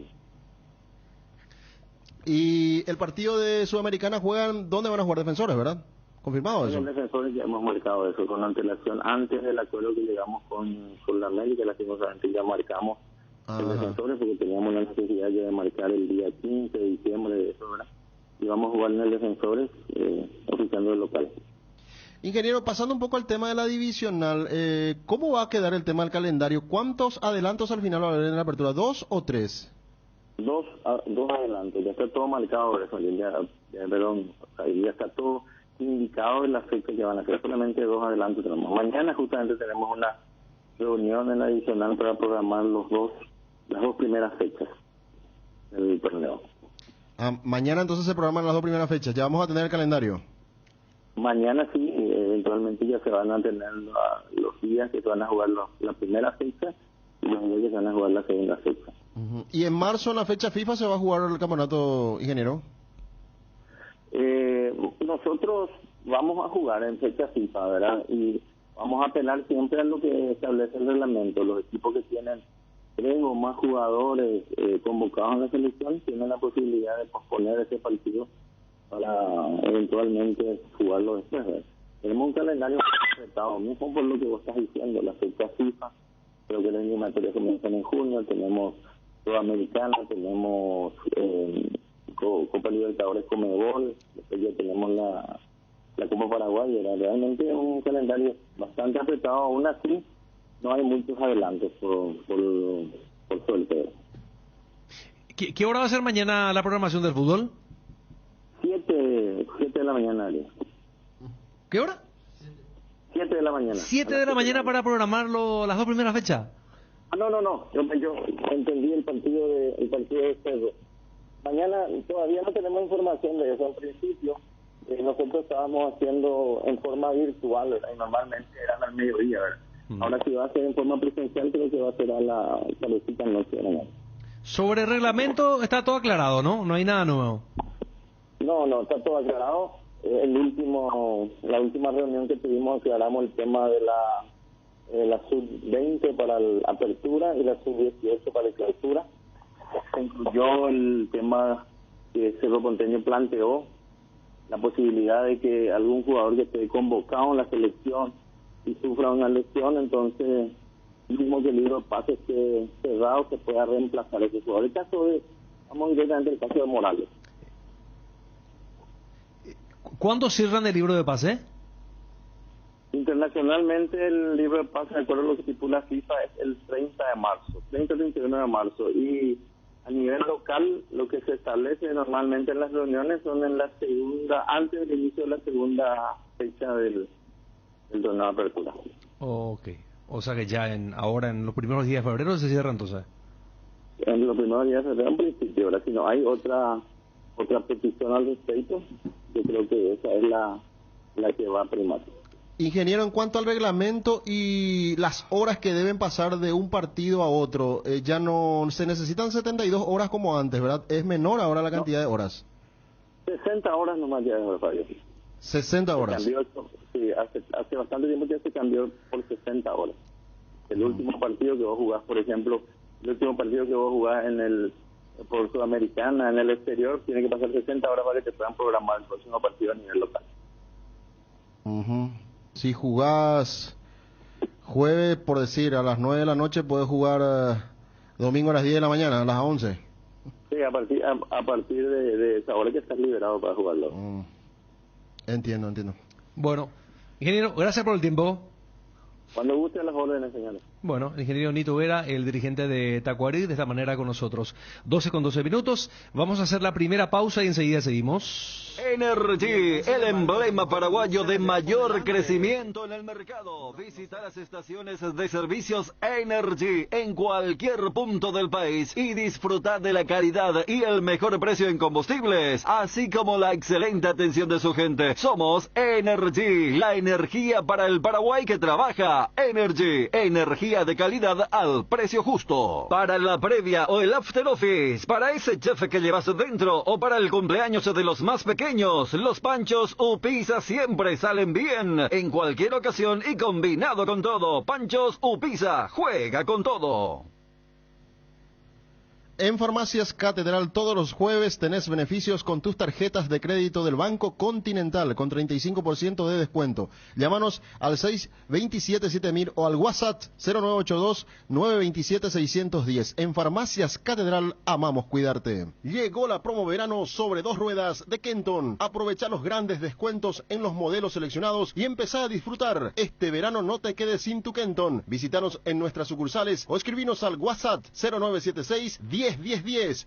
Y el partido de Sudamericana juegan, ¿dónde van a jugar? Defensores, ¿verdad? ¿Confirmado eso? En Defensores ya hemos marcado eso con antelación antes del acuerdo que llegamos con Sudamérica, lastimosamente ya marcamos el Defensores porque teníamos la necesidad ya de marcar el día 15 de diciembre de eso, ¿verdad? Y vamos a jugar en el Defensores oficiando el local. Ingeniero, pasando un poco al tema de la divisional, ¿cómo va a quedar el tema del calendario? ¿Cuántos adelantos al final va a haber en la apertura? ¿2 o 3? Dos adelantos, ya está todo marcado, ya está todo indicado en la fecha que van a ser, solamente 2 adelantos tenemos. Mañana justamente tenemos una reunión en la divisional para programar las dos primeras fechas del torneo. Mañana entonces se programan las 2 primeras fechas, ya vamos a tener el calendario. Mañana sí, eventualmente ya se van a tener los días que se van a jugar la primera fecha y los días que se van a jugar la segunda fecha. ¿Y en marzo, en la fecha FIFA, se va a jugar el campeonato, ingeniero? Nosotros vamos a jugar en fecha FIFA, ¿verdad? Y vamos a apelar siempre a lo que establece el reglamento. Los equipos que tienen 3 o más jugadores convocados en la selección tienen la posibilidad de posponer ese partido para eventualmente jugarlo después, ¿verdad? Tenemos un calendario apretado, mismo por lo que vos estás diciendo, la fecha FIFA, creo que las eliminatorias comienzan en junio, tenemos Sudamericana, tenemos Copa Libertadores Conmebol, después ya tenemos la Copa Paraguay, era realmente un calendario bastante apretado, aún así no hay muchos adelantos por suerte. ¿Qué hora va a ser mañana la programación del fútbol? 7 de la mañana. ¿Qué hora? 7 de la mañana. 7 de la mañana para programar las 2 primeras fechas. No. Yo entendí el partido de Cerro. Mañana todavía no tenemos información de eso. En principio, nosotros estábamos haciendo en forma virtual, ¿verdad? Y normalmente eran al mediodía, ¿verdad? Ahora si va a ser en forma presencial, creo que va a ser a la tardecita noche, ¿verdad? Sobre el reglamento está todo aclarado, ¿no? No hay nada nuevo. No, está todo aclarado. La última reunión que tuvimos, aclaramos el tema de la sub-20 para la apertura y la sub-18 para la clausura. Se incluyó el tema que Cerro Porteño planteó, la posibilidad de que algún jugador que esté convocado en la selección y sufra una lesión, entonces mismo que el libro de pases esté cerrado, se pueda reemplazar a ese jugador. El caso de, vamos directamente al caso de Morales. ¿Cuándo cierran el libro de pase? Internacionalmente el libro de pase, de acuerdo a lo que estipula FIFA, es el 30 de marzo, 30-31 de marzo, y a nivel local lo que se establece normalmente en las reuniones son en la segunda, antes del inicio de la segunda fecha del torneo de apertura. Ok, o sea que ya ahora en los primeros días de febrero se cierra entonces. En los primeros días de febrero en principio, ¿verdad? Si no hay otra petición al respecto, yo creo que esa es la que va a primar. Ingeniero, en cuanto al reglamento y las horas que deben pasar de un partido a otro, ya no se necesitan 72 horas como antes, ¿verdad? Es menor ahora la cantidad de horas. 60 horas nomás ya es, Fabio. 60 horas. Sí, hace bastante tiempo ya se cambió por 60 horas. El último partido que vos jugás, por ejemplo, por Sudamericana, en el exterior, tiene que pasar 60 horas para que te puedan programar el próximo partido a nivel local. Si jugás jueves, por decir, a las 9 de la noche, puedes jugar domingo a las 10 de la mañana, a las 11. Sí, a partir de esa hora que estás liberado para jugarlo. Entiendo. Bueno, ingeniero, gracias por el tiempo. Cuando guste las órdenes, señores. Bueno, el ingeniero Nito Vera, el dirigente de Tacuarí, de esta manera con nosotros. 12:12 minutos. Vamos a hacer la primera pausa y enseguida seguimos. Energy, el emblema paraguayo de mayor crecimiento en el mercado. Visita las estaciones de servicios Energy en cualquier punto del país y disfruta de la calidad y el mejor precio en combustibles, así como la excelente atención de su gente. Somos Energy, la energía para el Paraguay que trabaja. Energy, energía de calidad al precio justo. Para la previa o el after office, para ese chef que llevas dentro o para el cumpleaños de los más pequeños, los panchos Upisa siempre salen bien. En cualquier ocasión y combinado con todo. Panchos Upisa, juega con todo. En Farmacias Catedral todos los jueves tenés beneficios con tus tarjetas de crédito del Banco Continental con 35% de descuento. Llámanos al 627-7000 o al WhatsApp 0982-927-610. En Farmacias Catedral amamos cuidarte. Llegó la promo verano sobre 2 ruedas de Kenton. Aprovecha los grandes descuentos en los modelos seleccionados y empezá a disfrutar. Este verano no te quedes sin tu Kenton. Visítanos en nuestras sucursales o escribinos al WhatsApp 0976-101010.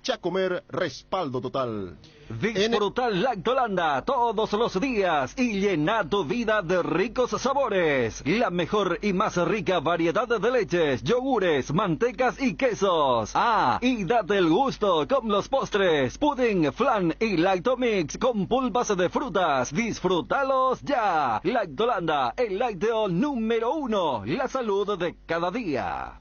Chacomer, respaldo total. Disfruta Lactolanda todos los días y llena tu vida de ricos sabores. La mejor y más rica variedad de leches, yogures, mantecas y quesos. Y date el gusto con los postres, pudding, flan y lactomix con pulpas de frutas. Disfrútalos ya. Lactolanda, el lácteo número 1, la salud de cada día.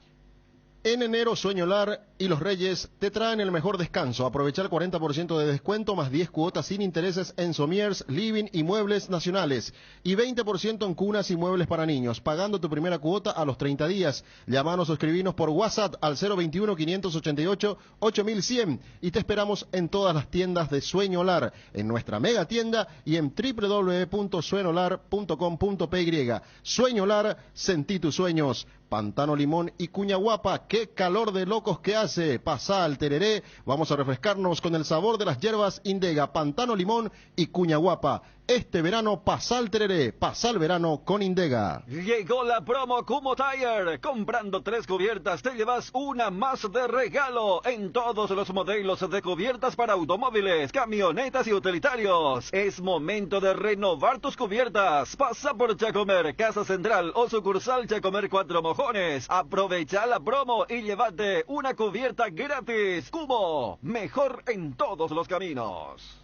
En enero, Sueñolar y Los Reyes te traen el mejor descanso. Aprovecha el 40% de descuento más 10 cuotas sin intereses en somiers, living y muebles nacionales. Y 20% en cunas y muebles para niños, pagando tu primera cuota a los 30 días. Llámanos o escribinos por WhatsApp al 021-588-8100 y te esperamos en todas las tiendas de Sueñolar, en nuestra mega tienda y en www.sueñolar.com.py. Sueñolar, sentí tus sueños. Pantano Limón y Cuñaguapa, qué calor de locos que hace. refrescarse, pasá al Tereré, vamos a refrescarnos con el sabor de las hierbas Indega, Pantano Limón y Cuña Guapa. Este verano pasá al Tereré, pasá el verano con Indega. Llegó la promo Kumo Tire. Comprando 3 cubiertas te llevas una más de regalo en todos los modelos de cubiertas para automóviles, camionetas y utilitarios. Es momento de renovar tus cubiertas. Pasa por Chacomer, Casa Central o sucursal Chacomer Cuatro Mojones. Aprovecha la promo y llévate una cubierta gratis. Kumo, mejor en todos los caminos.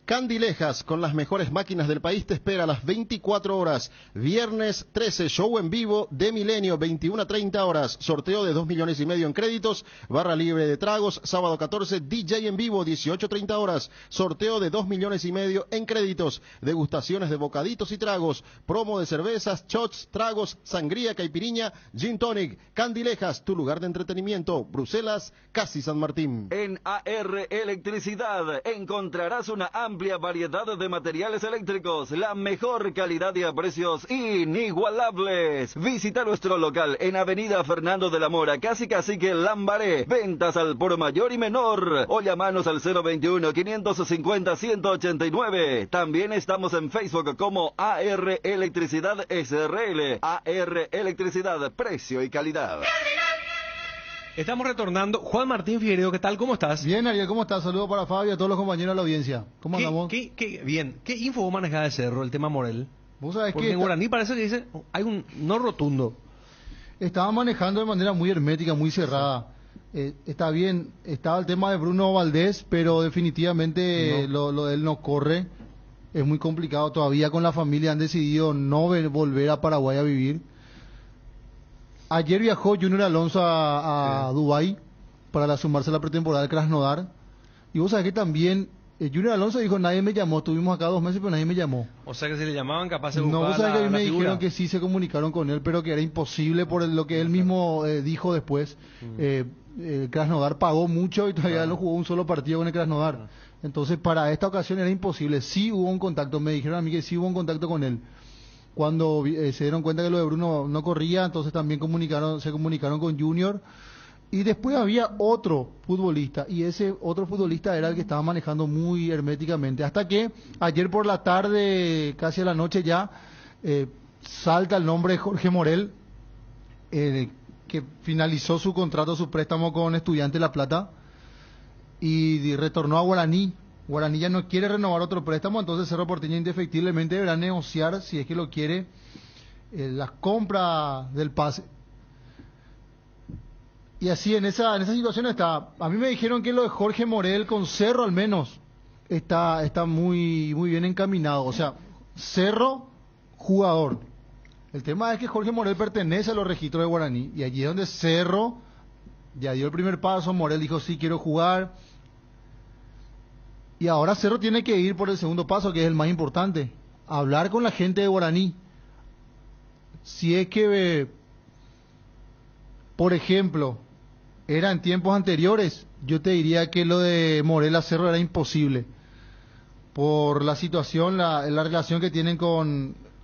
Candilejas, con las mejores máquinas del país, te espera a las 24 horas. Viernes 13, show en vivo de Milenio, 21 a 30 horas. Sorteo de 2,5 millones en créditos, barra libre de tragos. Sábado 14, DJ en vivo, 18:30 horas. Sorteo de 2,5 millones en créditos. Degustaciones de bocaditos y tragos. Promo de cervezas, shots, tragos, sangría, caipiriña, gin tonic. Candilejas, tu lugar de entretenimiento. Bruselas, casi San Martín. En AR Electricidad encontrarás una amplia variedad de materiales eléctricos, la mejor calidad y a precios inigualables. Visita nuestro local en Avenida Fernando de la Mora, casi Cacique Lambaré. Ventas al por mayor y menor. O llamanos al 021-550-189. También estamos en Facebook como AR Electricidad SRL. AR Electricidad, precio y calidad. Estamos retornando. Juan Martín Figueiredo, ¿qué tal? ¿Cómo estás? Bien, Ariel, ¿cómo estás? Saludos para Fabio y a todos los compañeros de la audiencia. ¿Cómo andamos? Bien. ¿Qué info vos manejás de Cerro, el tema Morel? Vos sabés Porque que en guaraní parece que dice, hay un no rotundo. estaba manejando de manera muy hermética, muy cerrada. Está bien, estaba el tema de Bruno Valdés, pero definitivamente lo de él no corre. Es muy complicado todavía con la familia, han decidido no volver a Paraguay a vivir. Ayer viajó Junior Alonso a Dubái para sumarse a la pretemporada del Krasnodar. Y vos sabés que también Junior Alonso dijo, nadie me llamó, estuvimos acá 2 meses pero nadie me llamó. O sea que si le llamaban capaz de No, buscar vos sabés que a mí me figura. dijeron que sí se comunicaron con él, pero que era imposible por lo que él mismo dijo después. El Krasnodar pagó mucho y todavía no jugó un solo partido con el Krasnodar. Entonces para esta ocasión era imposible. Sí hubo un contacto, me dijeron a mí que sí hubo un contacto con él. Cuando se dieron cuenta que lo de Bruno no corría, entonces también se comunicaron con Junior. Y después había otro futbolista, y ese otro futbolista era el que estaba manejando muy herméticamente. Hasta que ayer por la tarde, casi a la noche ya, salta el nombre de Jorge Morel, que finalizó su contrato, su préstamo con Estudiantes La Plata, y retornó a Guaraní. Guaraní ya no quiere renovar otro préstamo, entonces Cerro Porteño indefectiblemente deberá negociar, si es que lo quiere, la compra del pase. Y así en esa situación está. A mí me dijeron que lo de Jorge Morel con Cerro al menos está muy bien encaminado. O sea, Cerro, jugador. El tema es que Jorge Morel pertenece a los registros de Guaraní. Y allí es donde Cerro ya dio el primer paso. Morel dijo, sí, quiero jugar. Y ahora Cerro tiene que ir por el segundo paso, que es el más importante. Hablar con la gente de Guaraní. Si es que, por ejemplo, era en tiempos anteriores, yo te diría que lo de Morel a Cerro era imposible. Por la situación, la relación que tienen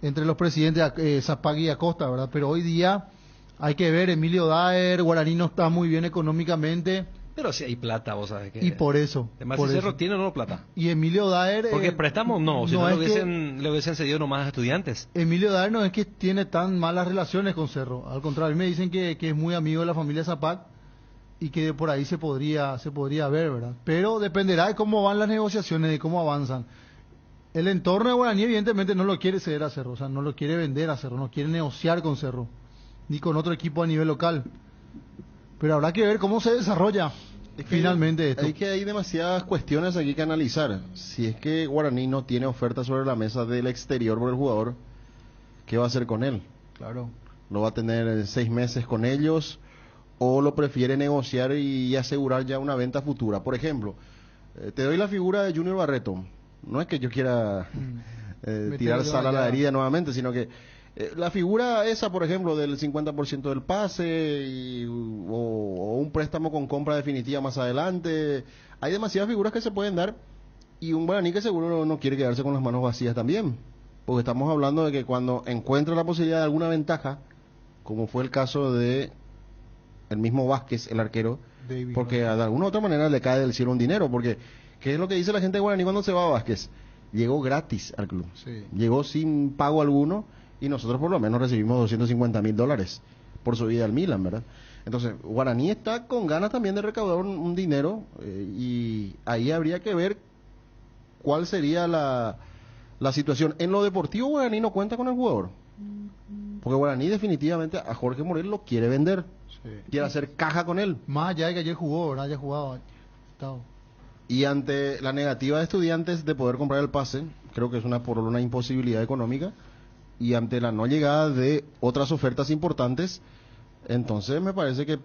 entre los presidentes Zapag y Acosta, ¿verdad? Pero hoy día hay que ver, Emilio Daer, Guaraní no está muy bien económicamente. Pero si hay plata, vos sabés que... Y por eso. Además, si Cerro tiene o no plata. Y Emilio Daer... Porque préstamos no, si no le hubiesen cedido nomás a Estudiantes. Emilio Daer no es que tiene tan malas relaciones con Cerro. Al contrario, me dicen que es muy amigo de la familia Zapag y que por ahí se podría ver, ¿verdad? Pero dependerá de cómo van las negociaciones, de cómo avanzan. El entorno de Guaraní evidentemente no lo quiere ceder a Cerro, o sea, no lo quiere vender a Cerro, no quiere negociar con Cerro, ni con otro equipo a nivel local. Pero habrá que ver cómo se desarrolla finalmente esto. Hay demasiadas cuestiones aquí que analizar. Si es que Guaraní no tiene oferta sobre la mesa del exterior por el jugador, ¿qué va a hacer con él? Claro. ¿Lo va a tener 6 meses con ellos o lo prefiere negociar y asegurar ya una venta futura? Por ejemplo, te doy la figura de Junior Barreto. No es que yo quiera tirar sal a la herida nuevamente, sino que la figura esa, por ejemplo, del 50% del pase o un préstamo con compra definitiva más adelante, hay demasiadas figuras que se pueden dar y un Guaraní que seguro no quiere quedarse con las manos vacías también, porque estamos hablando de que cuando encuentra la posibilidad de alguna ventaja, como fue el caso de el mismo Vázquez, el arquero, David porque Vázquez. de alguna u otra manera le cae del cielo un dinero, porque ¿qué es lo que dice la gente de Guaraní cuando se va a Vázquez? Llegó gratis al club, Sí. llegó sin pago alguno y nosotros por lo menos recibimos $250,000 por su vida al Milan, ¿verdad? Entonces, Guaraní está con ganas también de recaudar un dinero y ahí habría que ver cuál sería la situación. En lo deportivo, Guaraní no cuenta con el jugador. Porque Guaraní definitivamente a Jorge Morel lo quiere vender. Sí. Quiere hacer caja con él. Más allá de que ayer jugó, ¿verdad? Ya jugaba. Estaba. Y ante la negativa de Estudiantes de poder comprar el pase, creo que es por una imposibilidad económica, y ante la no llegada de otras ofertas importantes, entonces me parece que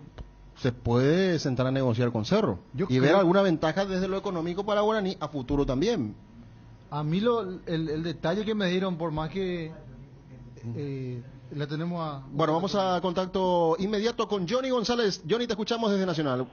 se puede sentar a negociar con Cerro Yo y ver creo- alguna ventaja desde lo económico para Guaraní a futuro también. A mí el detalle que me dieron, por más que la tenemos a... Bueno, vamos a contacto inmediato con Johnny González. Johnny, te escuchamos desde Nacional.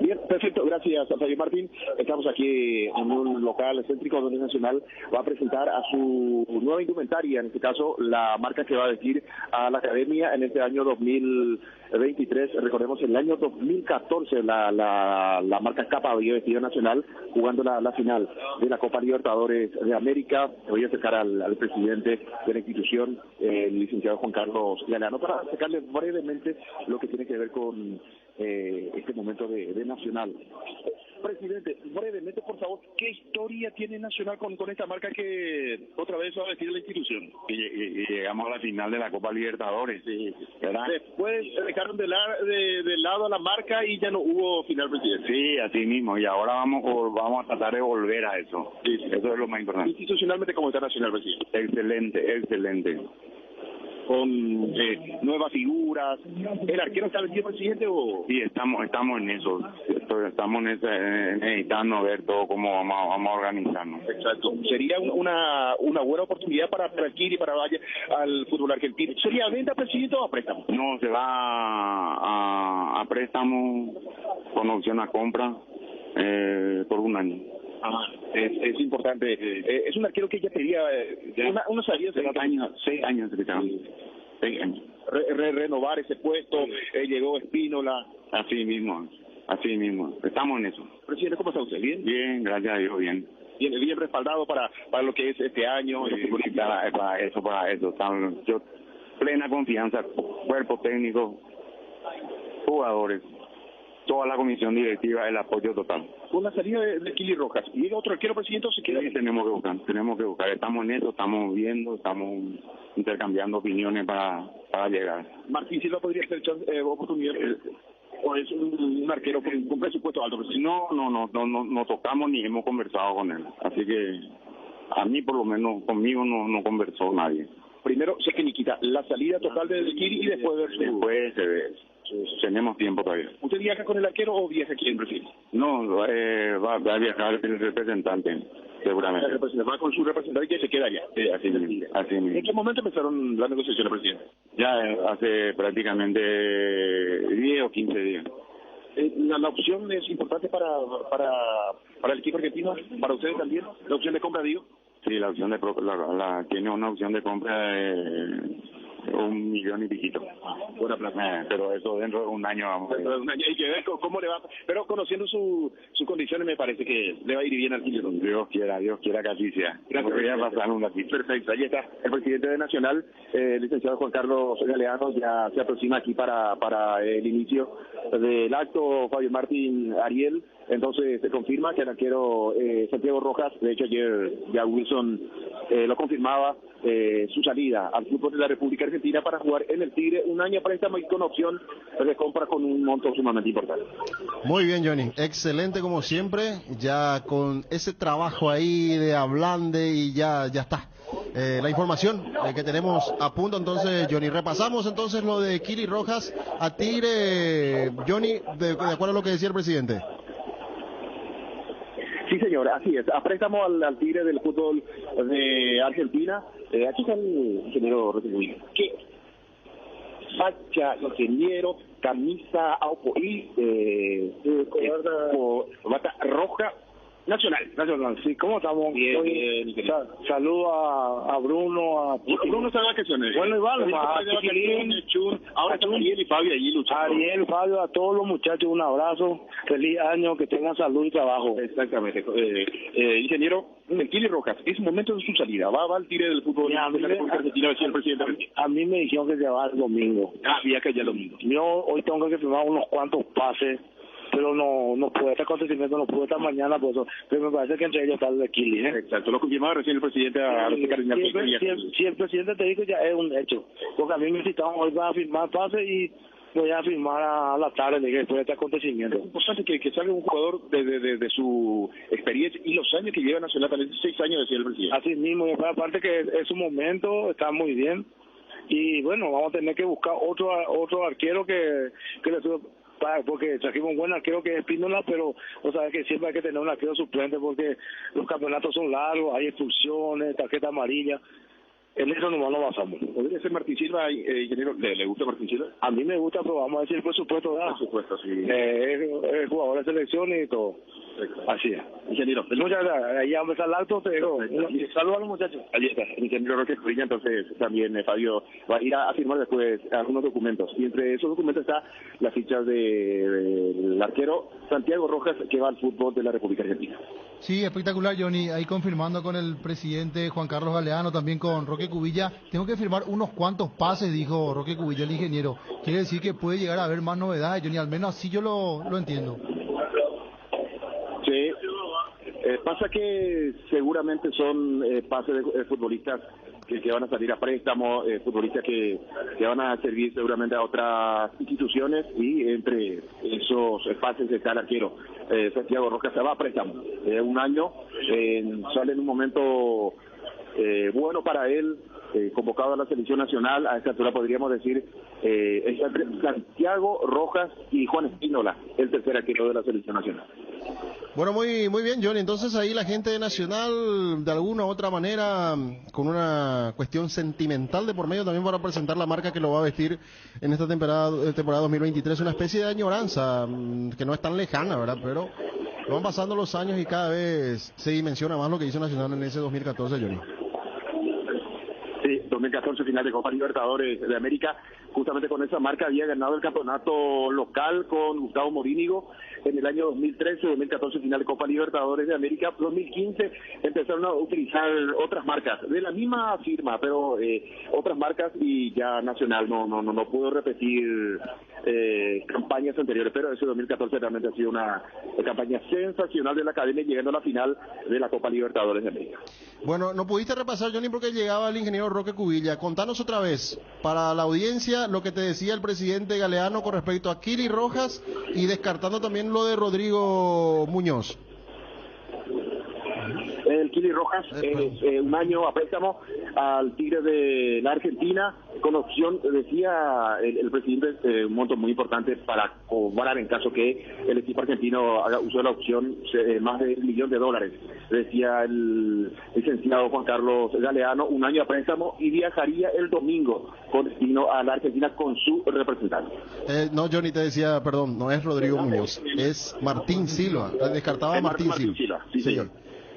Bien, perfecto, gracias a Fabio Martín. Estamos aquí en un local céntrico donde Nacional va a presentar a su nueva indumentaria, en este caso la marca que va a vestir a la academia en este año 2023. Recordemos, en el año 2014 la marca Capa había vestido Nacional jugando la final de la Copa Libertadores de América. Voy a acercar al presidente de la institución, el licenciado Juan Carlos Galeano, para acercarle brevemente lo que tiene que ver con este momento de Nacional. Presidente, brevemente, por favor, ¿qué historia tiene Nacional con esta marca que otra vez va a vestir la institución? Y llegamos a la final de la Copa Libertadores, ¿verdad? Después dejaron de lado a la marca y ya no hubo final, presidente. Sí, así mismo, y ahora vamos a tratar de volver a eso. Sí. Eso es lo más importante. Institucionalmente, ¿cómo está Nacional, presidente? Excelente, excelente. Con nuevas figuras. ¿El arquero está vestido, presidente, o...? Sí, estamos en eso. Estamos necesitando ver todo cómo vamos a organizarnos. Exacto. Sería una buena oportunidad para Kiri, para Valle, al fútbol argentino. ¿Sería venta, presidente, o a préstamo? No, se va a préstamo con opción a compra por un año. Es importante. Es un arquero que ya pedía unos años. 6 años. 6 años. Renovar ese puesto. Llegó Espínola. Así mismo. Estamos en eso. Presidente, ¿cómo está usted? ¿Bien? Bien, gracias a Dios, bien. Bien respaldado para lo que es este año. Para eso. Yo plena confianza, cuerpo técnico, jugadores, toda la comisión directiva, el apoyo total. Con la salida de Kili Rojas, ¿llega otro arquero, presidente, o se queda? Sí, tenemos que buscar. Estamos en eso, estamos viendo, estamos intercambiando opiniones para llegar. Martín Silva podría ser oportunidad, o es un arquero con presupuesto alto, presidente. No tocamos ni hemos conversado con él, así que a mí por lo menos conmigo no conversó nadie. Primero se quita la salida total de Kili y después ver Después se ve. Tenemos tiempo todavía. ¿Usted viaja con el arquero o viaja aquí en Brasil? No, va a viajar el representante, seguramente. Va con su representante que se queda allá. Así mismo. ¿En qué momento empezaron las negociaciones, presidente? Ya hace prácticamente 10 o 15 días. La opción es importante para el equipo argentino, para ustedes también, la opción de compra, digo. Sí, la opción de tiene una opción de compra de 1 millón y piquito. Buena plata. Pero eso dentro de un año vamos a ver. Dentro de un año hay que ver cómo le va. Pero conociendo sus condiciones me parece que le va a ir bien al Quillo. Dios quiera que así sea. Gracias. Voy a pasar un ratito. Perfecto, ahí está el presidente de Nacional, el licenciado Juan Carlos Galeano, ya se aproxima aquí para el inicio del acto. Fabio Martín Ariel. Entonces se confirma que el arquero Santiago Rojas, de hecho ayer ya Wilson lo confirmaba, su salida al fútbol de la República Argentina para jugar en el Tigre, un año préstamo y con opción de compra con un monto sumamente importante. Muy bien, Johnny, excelente como siempre, ya con ese trabajo ahí de hablande y ya está. La información que tenemos a punto, entonces, Johnny, repasamos entonces lo de Kili Rojas a Tigre, Johnny, de acuerdo a lo que decía el presidente. Sí, señor, así es. A préstamo al Tigre del fútbol de Argentina. Aquí está el ingeniero Rosenwig. ¿Qué? Facha, ingeniero, camisa, bata roja, Nacional, sí, ¿cómo estamos? Bien, Hoy, bien. Saludo a Bruno, Bruno está de vacaciones. Bueno, igual, Está de vacaciones, Chun. Ahora están Ariel y Fabio allí luchando. Ariel, Fabio, a todos los muchachos, un abrazo, feliz año, que tengan salud y trabajo. Exactamente. Ingeniero, el Kili Rojas, es momento de su salida. Va al tire del fútbol de la República Argentina, decía el presidente. A mí me dijeron que se va el domingo. Viaja ya el domingo. Yo hoy tengo que firmar unos cuantos pases, pero no puede, este acontecimiento no puede estar mañana, por eso, pero me parece que entre ellos está el de Kili, Exacto, lo confirmaba recién el presidente a los cardinales. Si el presidente te dijo, ya es un hecho, porque a mí me citaron hoy para firmar pases y voy a firmar a la tarde después de este acontecimiento. Es importante que salga un jugador de su experiencia y los años que lleva Nacional, también 6 años, decía el presidente. Así mismo, y aparte que es un momento, está muy bien, y bueno, vamos a tener que buscar otro arquero que le suba, porque trajimos un buen arquero que es Espínola, pero o sea que siempre hay que tener un arquero suplente porque los campeonatos son largos, hay expulsiones, tarjeta amarilla. En eso nomás no basamos. ¿Podría ser Martín Silva, ingeniero? ¿Le gusta Martín Silva? A mí me gusta, pero vamos a decir el presupuesto, ¿verdad? Por supuesto, sí. Es jugador de selección y todo. Así es. Ingeniero, muchas gracias. Ahí ya empezar el alto, pero saludos a los muchachos. Allí está, el ingeniero Roque Escoviña, entonces también Fabio va a ir a firmar después algunos documentos. Y entre esos documentos está la ficha del arquero Santiago Rojas, que va al fútbol de la República Argentina. Sí, espectacular, Johnny. Ahí confirmando con el presidente Juan Carlos Galeano, también con Roque Cubilla. Tengo que firmar unos cuantos pases, dijo Roque Cubilla, el ingeniero. Quiere decir que puede llegar a haber más novedades, Johnny. Al menos así yo lo entiendo. Sí. Pasa que seguramente son pases de futbolistas que van a salir a préstamo, futbolistas que van a servir seguramente a otras instituciones, y entre esos pases está el arquero Santiago Rojas. Se va a préstamo un año, sale en un momento bueno para él, convocado a la selección nacional. A esta altura podríamos decir está entre Santiago Rojas y Juan Espínola, el tercer arquero de la selección nacional. Bueno, muy bien, Johnny. Entonces ahí la gente de Nacional, de alguna u otra manera, con una cuestión sentimental de por medio, también para presentar la marca que lo va a vestir en esta temporada 2023, una especie de añoranza que no es tan lejana, ¿verdad? Pero van pasando los años y cada vez se dimensiona más lo que hizo Nacional en ese 2014, Johnny. Sí, 2014 final de Copa Libertadores de América. Justamente con esa marca había ganado el campeonato local con Gustavo Morínigo en el año 2013, 2014 final de Copa Libertadores de América. 2015 empezaron a utilizar otras marcas de la misma firma, pero otras marcas, y ya Nacional no pudo repetir campañas anteriores, pero ese 2014 realmente ha sido una campaña sensacional de la academia, llegando a la final de la Copa Libertadores de América. Bueno, no pudiste repasar, Johnny, porque llegaba el ingeniero Roque Cubilla. Contanos otra vez, para la audiencia, lo que te decía el presidente Galeano con respecto a Kili Rojas y descartando también lo de Rodrigo Muñoz. El Kili Rojas, un año a préstamo al Tigre de la Argentina, con opción, decía el presidente, un monto muy importante para cobrar en caso que el equipo argentino haga uso de la opción, más de $1 millón. Decía el licenciado Juan Carlos Galeano, un año a préstamo, y viajaría el domingo con destino a la Argentina con su representante. No, Johnny, te decía, perdón, no es Rodrigo Muñoz, es Martín Silva. Descartaba a Martín Silva. Sí, señor.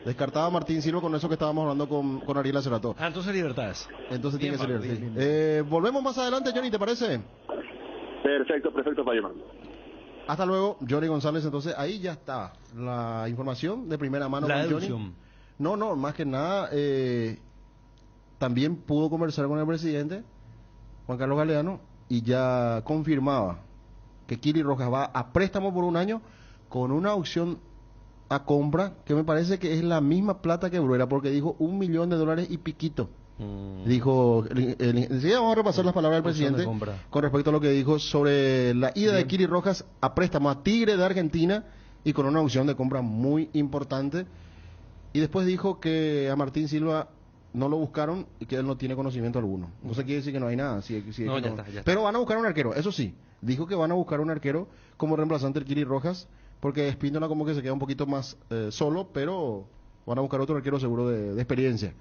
Descartaba a Martín Silva con eso que estábamos hablando con Ariel Acerato. Entonces libertades. Entonces tiene que ser bien, sí. bien. Volvemos más adelante, Johnny, ¿te parece? Perfecto, Fabio. Hasta luego, Johnny González. Entonces ahí ya está la información de primera mano La con deducción. Johnny. No, más que nada, también pudo conversar con el presidente Juan Carlos Galeano y ya confirmaba que Kili Rojas va a préstamo por un año con una opción a compra que me parece que es la misma plata que Bruera, porque dijo $1 millón y piquito. Dijo, enseguida vamos a repasar las palabras del presidente con respecto a lo que dijo sobre la ida de Kili Rojas a préstamo a Tigre de Argentina y con una opción de compra muy importante. Y después dijo que a Martín Silva no lo buscaron y que él no tiene conocimiento alguno. No se quiere decir que no hay nada. Ya está. Pero van a buscar un arquero, eso sí. Dijo que van a buscar un arquero como reemplazante del Kili Rojas, porque Espínola como que se queda un poquito más solo, pero van a buscar otro arquero seguro de experiencia.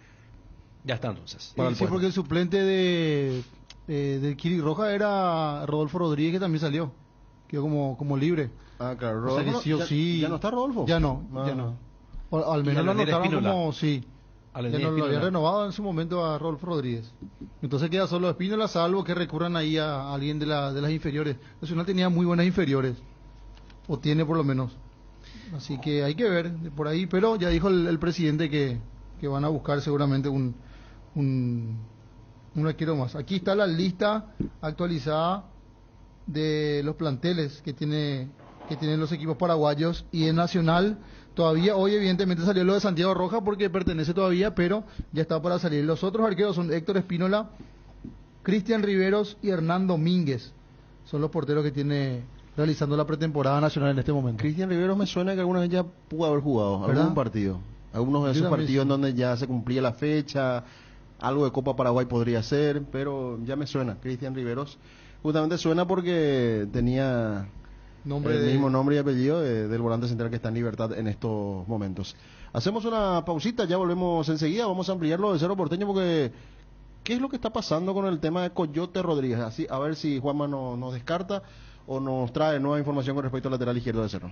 Ya está entonces. Sí, porque el suplente del Kili Rojas era Rodolfo Rodríguez, que también salió. Quedó como libre. Ah, claro. Rodolfo, ¿Ya no está Rodolfo? Ya no. O al Y menos a lo Lenier anotaron Espínola. como, sí. A Ya Lenier no lo había Espínola. renovado en su momento a Rodolfo Rodríguez. Entonces queda solo Espínola, salvo que recurran ahí a alguien de las inferiores. Nacional tenía muy buenas inferiores, o tiene por lo menos. Así que hay que ver por ahí, pero ya dijo el presidente que van a buscar seguramente un arquero más. Aquí está la lista actualizada de los planteles que tienen los equipos paraguayos, y en Nacional todavía hoy evidentemente salió lo de Santiago Rojas porque pertenece todavía, pero ya está para salir. Los otros arqueros son Héctor Espínola, Cristian Riveros y Hernán Domínguez. Son los porteros que tiene realizando la pretemporada nacional en este momento. Cristian Riveros me suena que alguna vez ya pudo haber jugado ¿Verdad? algún partido. Algunos de Yo esos también partidos en sí. donde ya se cumplía la fecha, algo de Copa Paraguay podría ser, pero ya me suena. Cristian Riveros justamente suena porque tenía el mismo nombre y apellido del volante central que está en libertad en estos momentos. Hacemos una pausita, ya volvemos enseguida. Vamos a ampliarlo de Cerro Porteño porque ¿qué es lo que está pasando con el tema de Coyote Rodríguez? Así, a ver si Juanma nos descarta o nos trae nueva información con respecto al lateral izquierdo de Cerro.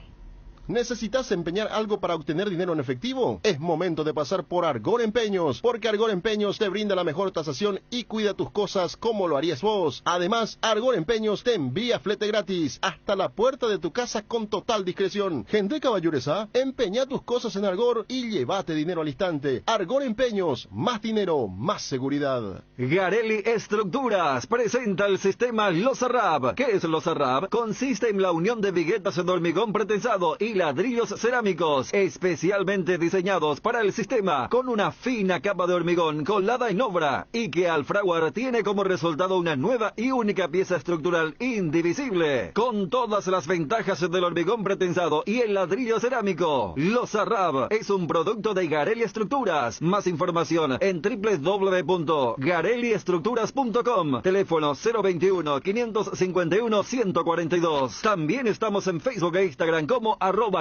¿Necesitas empeñar algo para obtener dinero en efectivo? Es momento de pasar por Argor Empeños, porque Argor Empeños te brinda la mejor tasación y cuida tus cosas como lo harías vos. Además, Argor Empeños te envía flete gratis hasta la puerta de tu casa con total discreción. Gente caballeresa, empeña tus cosas en Argor y llévate dinero al instante. Argor Empeños, más dinero, más seguridad. Garelli Estructuras presenta el sistema Losarrab. ¿Qué es Losarrab? Consiste en la unión de viguetas de hormigón pretensado y ladrillos cerámicos, especialmente diseñados para el sistema, con una fina capa de hormigón colada en obra, y que al fraguar tiene como resultado una nueva y única pieza estructural indivisible, con todas las ventajas del hormigón pretensado y el ladrillo cerámico. Losarrab es un producto de Garelli Estructuras. Más información en www.garelliestructuras.com. Teléfono 021-551-142. También estamos en Facebook e Instagram como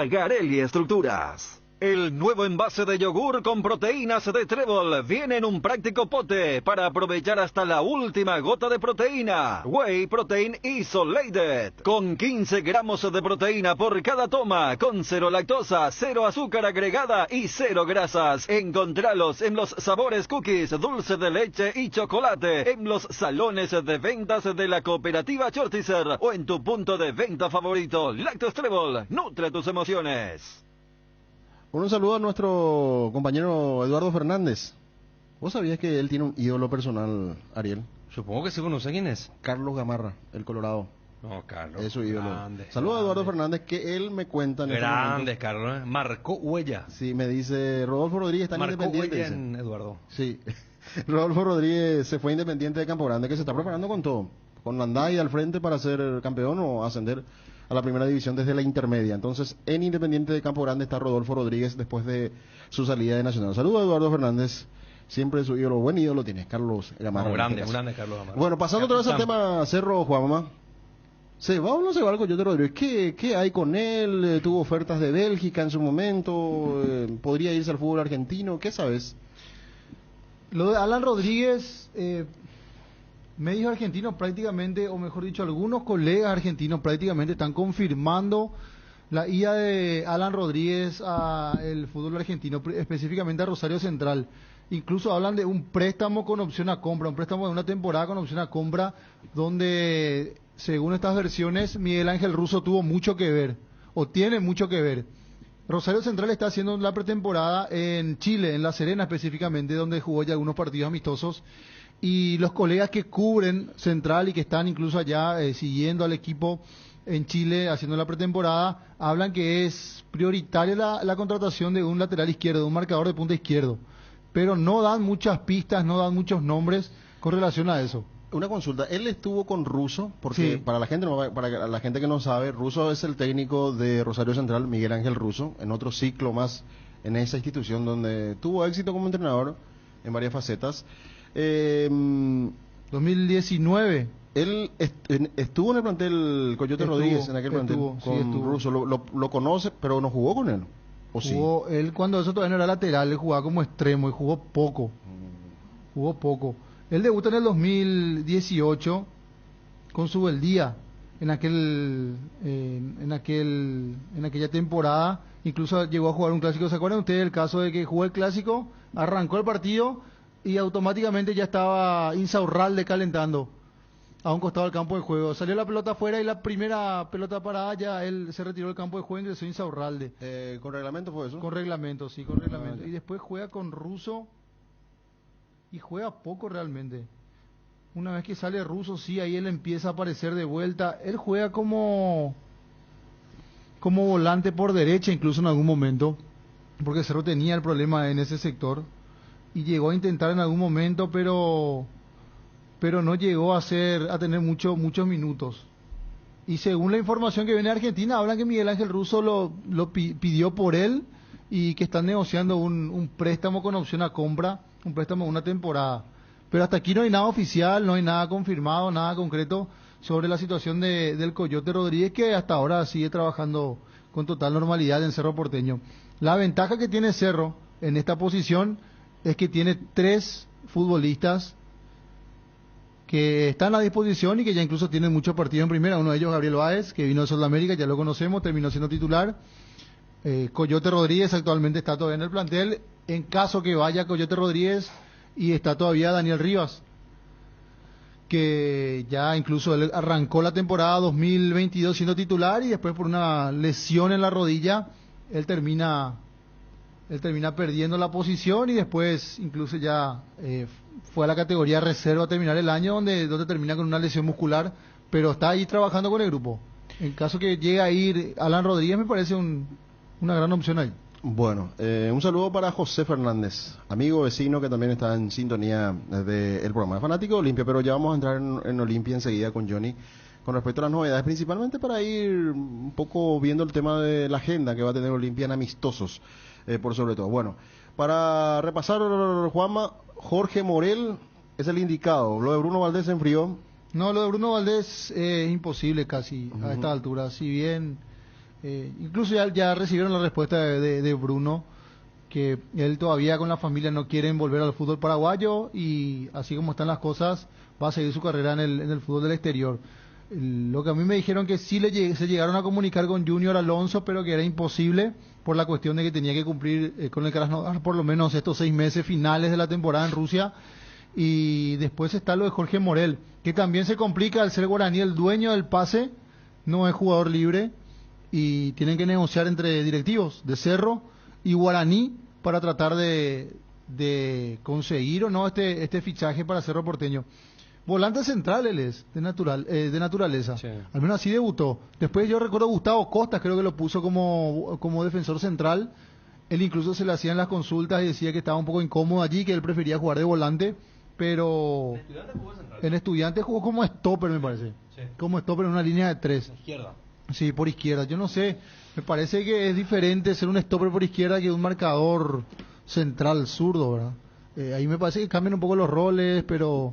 @Garelli Estructuras. El nuevo envase de yogur con proteínas de Trébol viene en un práctico pote para aprovechar hasta la última gota de proteína. Whey Protein Isolated, con 15 gramos de proteína por cada toma, con 0 lactosa, 0 azúcar agregada y 0 grasas. Encontralos en los sabores cookies, dulce de leche y chocolate, en los salones de ventas de la cooperativa Chortizer o en tu punto de venta favorito. Lácteos Trébol, nutre tus emociones. Un saludo a nuestro compañero Eduardo Fernández. ¿Vos sabías que él tiene un ídolo personal, Ariel? Supongo que se conoce quién es. Carlos Gamarra, el Colorado. No, Carlos. Es su ídolo. Grande, Saludos a Eduardo grande. Fernández, que él me cuenta en este Grande, momento. Carlos. Marcó huella. Sí, me dice Rodolfo Rodríguez está en Marcó Independiente. huella dice. en Eduardo. Sí. Rodolfo Rodríguez se fue a Independiente de Campo Grande, que se está preparando con todo. Con Landay al frente para ser campeón o ascender a la primera división desde la intermedia. Entonces, en Independiente de Campo Grande está Rodolfo Rodríguez después de su salida de Nacional. Saludos a Eduardo Fernández. Siempre su ídolo, buen ídolo tiene, Carlos Gamarra. No, en grande, este caso. grande Carlos Gamarra. Bueno, pasando otra vez al Capitán. tema Cerro, Juanma. ¿Se va o no se va el Coyote Rodríguez? ¿Qué hay con él? ¿Tuvo ofertas de Bélgica en su momento? ¿Podría irse al fútbol argentino? ¿Qué sabes? Lo de Alan Rodríguez, medios argentinos prácticamente, o mejor dicho, algunos colegas argentinos prácticamente están confirmando la ida de Alan Rodríguez al fútbol argentino, específicamente a Rosario Central. Incluso hablan de un préstamo con opción a compra, un préstamo de una temporada con opción a compra, donde, según estas versiones, Miguel Ángel Russo tuvo mucho que ver, o tiene mucho que ver. Rosario Central está haciendo la pretemporada en Chile, en La Serena específicamente, donde jugó ya algunos partidos amistosos, y los colegas que cubren Central y que están incluso allá siguiendo al equipo en Chile haciendo la pretemporada, hablan que es prioritaria la contratación de un lateral izquierdo, de un marcador de punta izquierdo, pero no dan muchas pistas, no dan muchos nombres con relación a eso. Una consulta, él estuvo con Russo, porque Sí. para la gente que no sabe, Russo es el técnico de Rosario Central, Miguel Ángel Russo, en otro ciclo más en esa institución donde tuvo éxito como entrenador en varias facetas. 2019. Él estuvo en el plantel Coyote Rodríguez, en aquel plantel con estuvo. Russo, lo conoce, pero no jugó con él. ¿O sí? Jugó, él cuando eso todavía no era lateral, él jugaba como extremo y jugó poco. Jugó poco. Él debutó en el 2018 con Subeldía en aquella temporada incluso llegó a jugar un clásico. ¿Se acuerdan ustedes del caso de que jugó el clásico, arrancó el partido y automáticamente ya estaba Insaurralde calentando a un costado del campo de juego? Salió la pelota afuera y la primera pelota parada ya él se retiró del campo de juego y ingresó Insaurralde. ¿Con reglamento fue eso? Con reglamento, sí, con reglamento. Y después juega con Russo y juega poco realmente. Una vez que sale Russo, sí, ahí él empieza a aparecer de vuelta. Él juega como volante por derecha incluso en algún momento, porque Cerro tenía el problema en ese sector y llegó a intentar en algún momento, pero no llegó a tener muchos minutos. Y según la información que viene de Argentina, hablan que Miguel Ángel Russo lo pidió por él y que están negociando un préstamo con opción a compra, un préstamo de una temporada. Pero hasta aquí no hay nada oficial, no hay nada confirmado, nada concreto sobre la situación del Coyote Rodríguez, que hasta ahora sigue trabajando con total normalidad en Cerro Porteño. La ventaja que tiene Cerro en esta posición es que tiene 3 futbolistas que están a disposición y que ya incluso tienen muchos partidos en primera. Uno de ellos, Gabriel Báez, que vino de Sudamérica, ya lo conocemos, terminó siendo titular. Coyote Rodríguez actualmente está todavía en el plantel. En caso que vaya Coyote Rodríguez, y está todavía Daniel Rivas, que ya incluso él arrancó la temporada 2022 siendo titular y después por una lesión en la rodilla él termina perdiendo la posición y después incluso ya fue a la categoría reserva a terminar el año donde termina con una lesión muscular, pero está ahí trabajando con el grupo. En caso que llegue a ir Alan Rodríguez, me parece una gran opción ahí. Bueno, un saludo para José Fernández, amigo vecino que también está en sintonía del programa de Fanático Olimpia, pero ya vamos a entrar en Olimpia enseguida con Johnny con respecto a las novedades, principalmente para ir un poco viendo el tema de la agenda que va a tener Olimpia en amistosos, por sobre todo. Bueno, para repasar, Juanma, Jorge Morel es el indicado. Lo de Bruno Valdés se enfrió. No, lo de Bruno Valdés es imposible casi a esta altura, si bien... incluso ya recibieron la respuesta de Bruno, que él todavía con la familia no quieren volver al fútbol paraguayo y así como están las cosas va a seguir su carrera en el fútbol del exterior. Lo que a mí me dijeron que sí se llegaron a comunicar con Junior Alonso, pero que era imposible por la cuestión de que tenía que cumplir con el Krasnodar por lo menos estos 6 meses finales de la temporada en Rusia. Y después está lo de Jorge Morel, que también se complica al ser guaraní el dueño del pase, no es jugador libre, y tienen que negociar entre directivos de Cerro y Guaraní para tratar de conseguir o no este fichaje para Cerro Porteño. Volante central él es, de naturaleza. Sí. Al menos así debutó. Después yo recuerdo Gustavo Costas, creo que lo puso como defensor central. Él incluso se le hacían las consultas y decía que estaba un poco incómodo allí, que él prefería jugar de volante, pero en Estudiantes jugó como stopper, me parece. Sí. Como stopper en una línea de 3. Izquierda. Sí, por izquierda. Yo no sé, me parece que es diferente ser un stopper por izquierda que un marcador central zurdo, ¿verdad? Ahí me parece que cambian un poco los roles, pero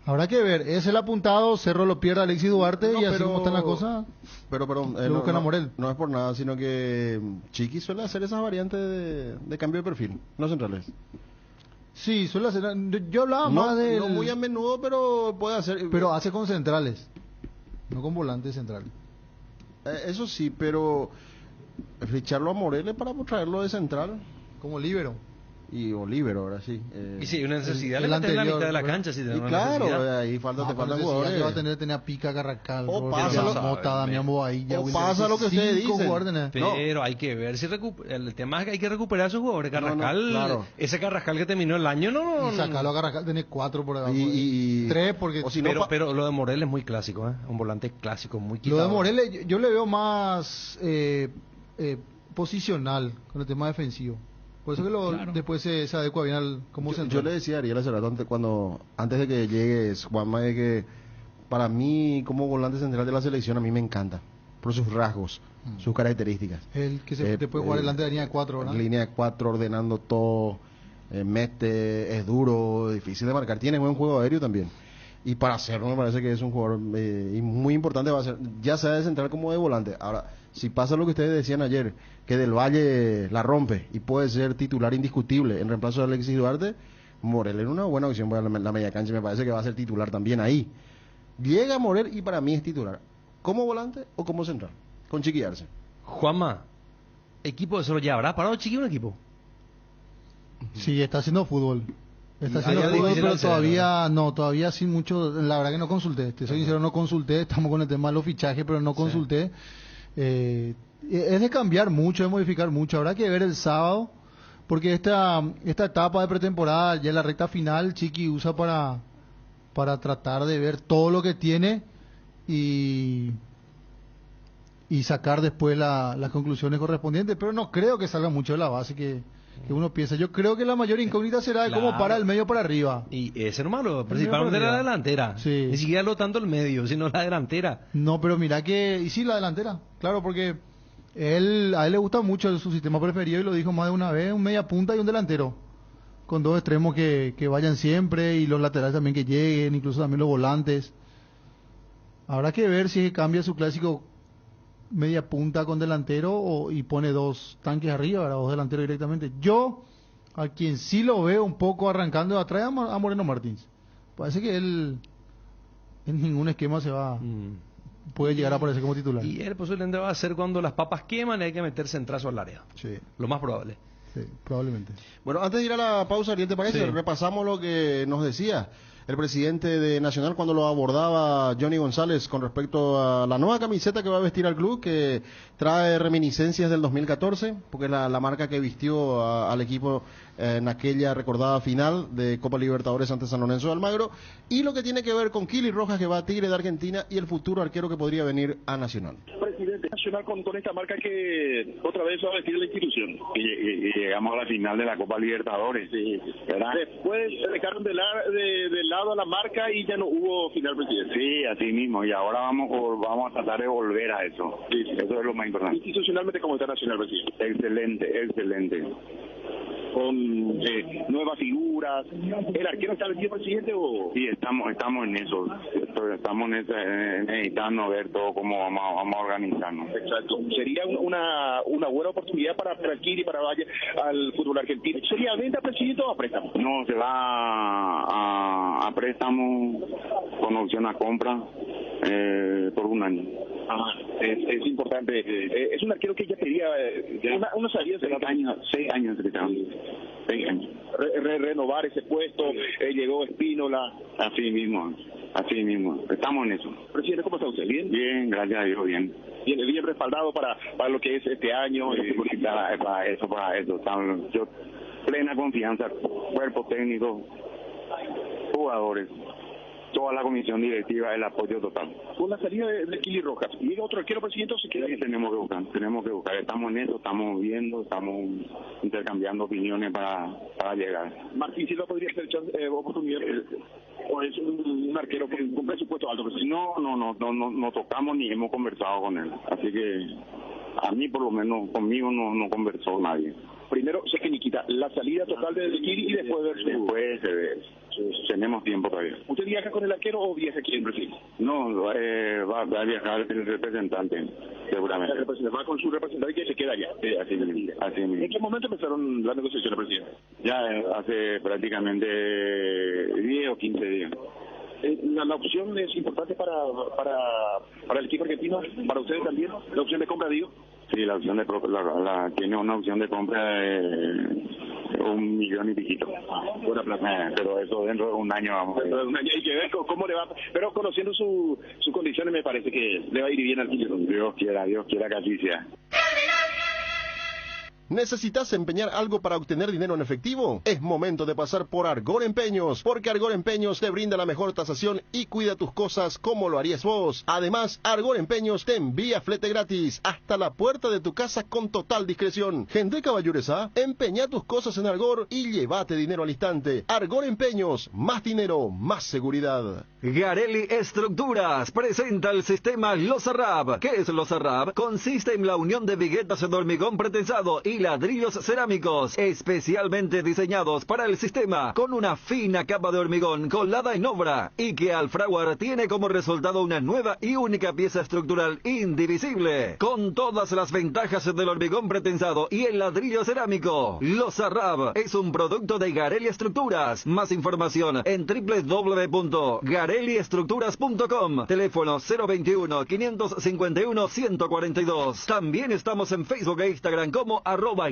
habrá que ver. Es el apuntado, Cerro lo pierde a Alexis Duarte y así como están las cosas. Pero lo buscan a Morel. No es por nada, sino que Chiqui suele hacer esas variantes de cambio de perfil, no centrales. Sí, suele hacer. Yo hablaba más de. No muy a menudo, pero puede hacer. Pero hace con centrales, no con volantes centrales. Eso sí, pero ficharlo a Morel para traerlo de central. Como líbero. O líbero, ahora sí. Y si una necesidad le meten en la mitad de la cancha. Si y claro, ahí te faltan jugadores. Que va a tener Pica, Carracal, o pasa Mota, Damián Boailla. O pasa lo que ustedes dicen. Pero hay que ver si el tema es que hay que recuperar a esos jugadores. Carrascal, claro. Ese Carrascal que terminó el año, y sacarlo a Carrascal, tiene 4 por debajo. Y 3 porque... Si no, pero lo de Morel es muy clásico, un volante clásico, muy quitado. Lo de Morel yo le veo más posicional con el tema defensivo. Por eso que claro. Después se adecua bien como central. Yo le decía a Ariel hace rato, antes de que llegues, Juanma, de que para mí, como volante central de la selección, a mí me encanta. Por sus rasgos, sus características. El que te puede jugar delante de la línea de 4, ¿verdad? Línea de 4, ordenando todo, mete, es duro, difícil de marcar. Tiene buen juego aéreo también. Y para hacerlo me parece que es un jugador muy importante, va a ser, ya sea de central como de volante. Ahora, si pasa lo que ustedes decían ayer, que Del Valle la rompe y puede ser titular indiscutible en reemplazo de Alexis Duarte, Morel es una buena opción para la media cancha, me parece que va a ser titular también ahí. Llega Morel y para mí es titular, ¿como volante o como central? Con Chiqui Arce. Juanma, equipo de solo ya habrá parado Chiqui un equipo. Sí, está haciendo fútbol. Está Y haciendo allá fútbol, difícil pero hacer, todavía no, todavía sin mucho. La verdad que no consulté. Te soy sincero, no consulté. Estamos con el tema de los fichajes, pero no consulté. Es de cambiar mucho, de modificar mucho. Habrá que ver el sábado, porque esta etapa de pretemporada, ya en la recta final, Chiqui usa para tratar de ver todo lo que tiene y sacar después las conclusiones correspondientes, pero no creo que salga mucho de la base que uno piensa. Yo creo que la mayor incógnita será de cómo para el medio para arriba. Y ese es malo, principalmente la delantera. Sí. Ni siquiera lo tanto el medio, sino la delantera. No, pero mira que... Y sí, la delantera, claro, porque a él le gusta mucho su sistema preferido y lo dijo más de una vez, un media punta y un delantero. Con dos extremos que vayan siempre y los laterales también que lleguen, incluso también los volantes. Habrá que ver si cambia su clásico media punta con delantero y pone dos tanques arriba, ¿verdad? Dos delanteros directamente. Yo, a quien sí lo veo un poco arrancando de atrás, a Moreno Martins. Parece que él en ningún esquema puede llegar a aparecer como titular. Y él posiblemente va a ser cuando las papas queman y hay que meterse en trazo al área. Sí. Lo más probable. Sí, probablemente. Bueno, antes de ir a la pausa, Ariel, ¿te parece? Sí. Repasamos lo que nos decía el presidente de Nacional cuando lo abordaba Johnny González con respecto a la nueva camiseta que va a vestir al club, que trae reminiscencias del 2014, porque es la marca que vistió al equipo en aquella recordada final de Copa Libertadores ante San Lorenzo de Almagro, y lo que tiene que ver con Kili Rojas, que va a Tigre de Argentina, y el futuro arquero que podría venir a Nacional. Presidente Nacional con esta marca que otra vez va a vestir la institución. Y llegamos a la final de la Copa Libertadores, sí, ¿verdad? Después se dejaron de lado a la marca y ya no hubo final, presidente. Sí, así mismo, y ahora vamos a tratar de volver a eso. Sí. Eso es lo más importante. Institucionalmente, ¿cómo está Nacional, presidente? Excelente. Con nuevas figuras. ¿El arquero está vendido, presidente? O... Sí, estamos en eso. Estamos necesitando ver todo cómo vamos a organizarnos. Exacto. Sería una buena oportunidad para Kiri, para Valle, al fútbol argentino. ¿Sería venta, presidente, o a préstamo? No, se va a préstamo con opción a compra por un año. Es importante. Es un arquero que ya quería una salida de 6 años. Renovar ese puesto. Llegó Espínola. Así mismo. Estamos en eso. Presidente, ¿cómo está usted? ¿Bien? Bien, gracias a Dios, bien. Bien respaldado para lo que es este año. Para eso. Yo plena confianza, cuerpo técnico, jugadores, toda la comisión directiva, el apoyo total. Con la salida de Kili Rojas, ¿llega otro arquero, presidente, o se queda? Sí, tenemos que buscar, estamos en eso, estamos viendo, estamos intercambiando opiniones para llegar. Martín Silva podría ser oportunidad, o es un arquero con presupuesto alto, presidente. No tocamos ni hemos conversado con él, así que a mí por lo menos conmigo no conversó nadie. Primero se finiquita la salida total de Kiri y después tenemos tiempo todavía. ¿Usted viaja con el arquero o viaja aquí en Brasil? No, va a viajar el representante, seguramente. Va con su representante y que se queda allá. Así mismo. ¿En qué momento empezaron las negociaciones, presidente? Ya hace prácticamente 10 o 15 días. La opción es importante para el equipo argentino, para ustedes también, la opción de compra, digo. Sí, la opción de tiene una opción de compra de 1 millón y piquito. Buena plata. Pero eso dentro de un año vamos a ver. Dentro de un año hay que ver cómo le va. Pero conociendo sus condiciones me parece que le va a ir bien al Kili. Dios quiera que así sea. ¿Necesitas empeñar algo para obtener dinero en efectivo? Es momento de pasar por Argor Empeños, porque Argor Empeños te brinda la mejor tasación y cuida tus cosas como lo harías vos. Además, Argor Empeños te envía flete gratis hasta la puerta de tu casa con total discreción. Gente Caballuresa, empeña tus cosas en Argor y llévate dinero al instante. Argor Empeños, más dinero, más seguridad. Garelli Estructuras presenta el sistema Losarrab. ¿Qué es Losarrab? Consiste en la unión de viguetas de hormigón pretensado y y ladrillos cerámicos, especialmente diseñados para el sistema, con una fina capa de hormigón colada en obra, y que Alfrauer tiene como resultado una nueva y única pieza estructural indivisible, con todas las ventajas del hormigón pretensado y el ladrillo cerámico. Los Arrab es un producto de Garelli Estructuras. Más información en www.garelliestructuras.com. Teléfono 021-551-142. También estamos en Facebook e Instagram como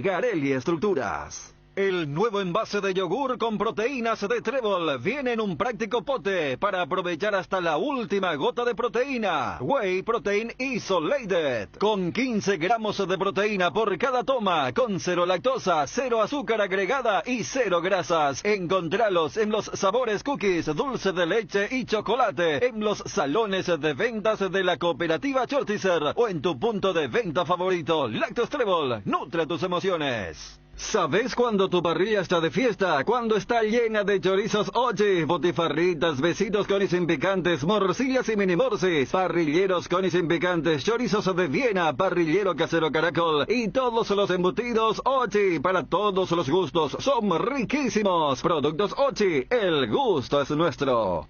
@Garelli Estructuras. El nuevo envase de yogur con proteínas de Trébol viene en un práctico pote para aprovechar hasta la última gota de proteína. Whey Protein Isolated, con 15 gramos de proteína por cada toma, con 0 lactosa, 0 azúcar agregada y 0 grasas. Encontralos en los sabores cookies, dulce de leche y chocolate, en los salones de ventas de la cooperativa Chortizer o en tu punto de venta favorito. Lácteos Trébol, nutre tus emociones. ¿Sabes cuándo tu parrilla está de fiesta? Cuando está llena de chorizos Ochi, botifarritas, besitos con y sin picantes, morcillas y mini morsis, parrilleros con y sin picantes, chorizos de Viena, parrillero casero Caracol y todos los embutidos Ochi para todos los gustos. Son riquísimos. Productos Ochi, el gusto es nuestro.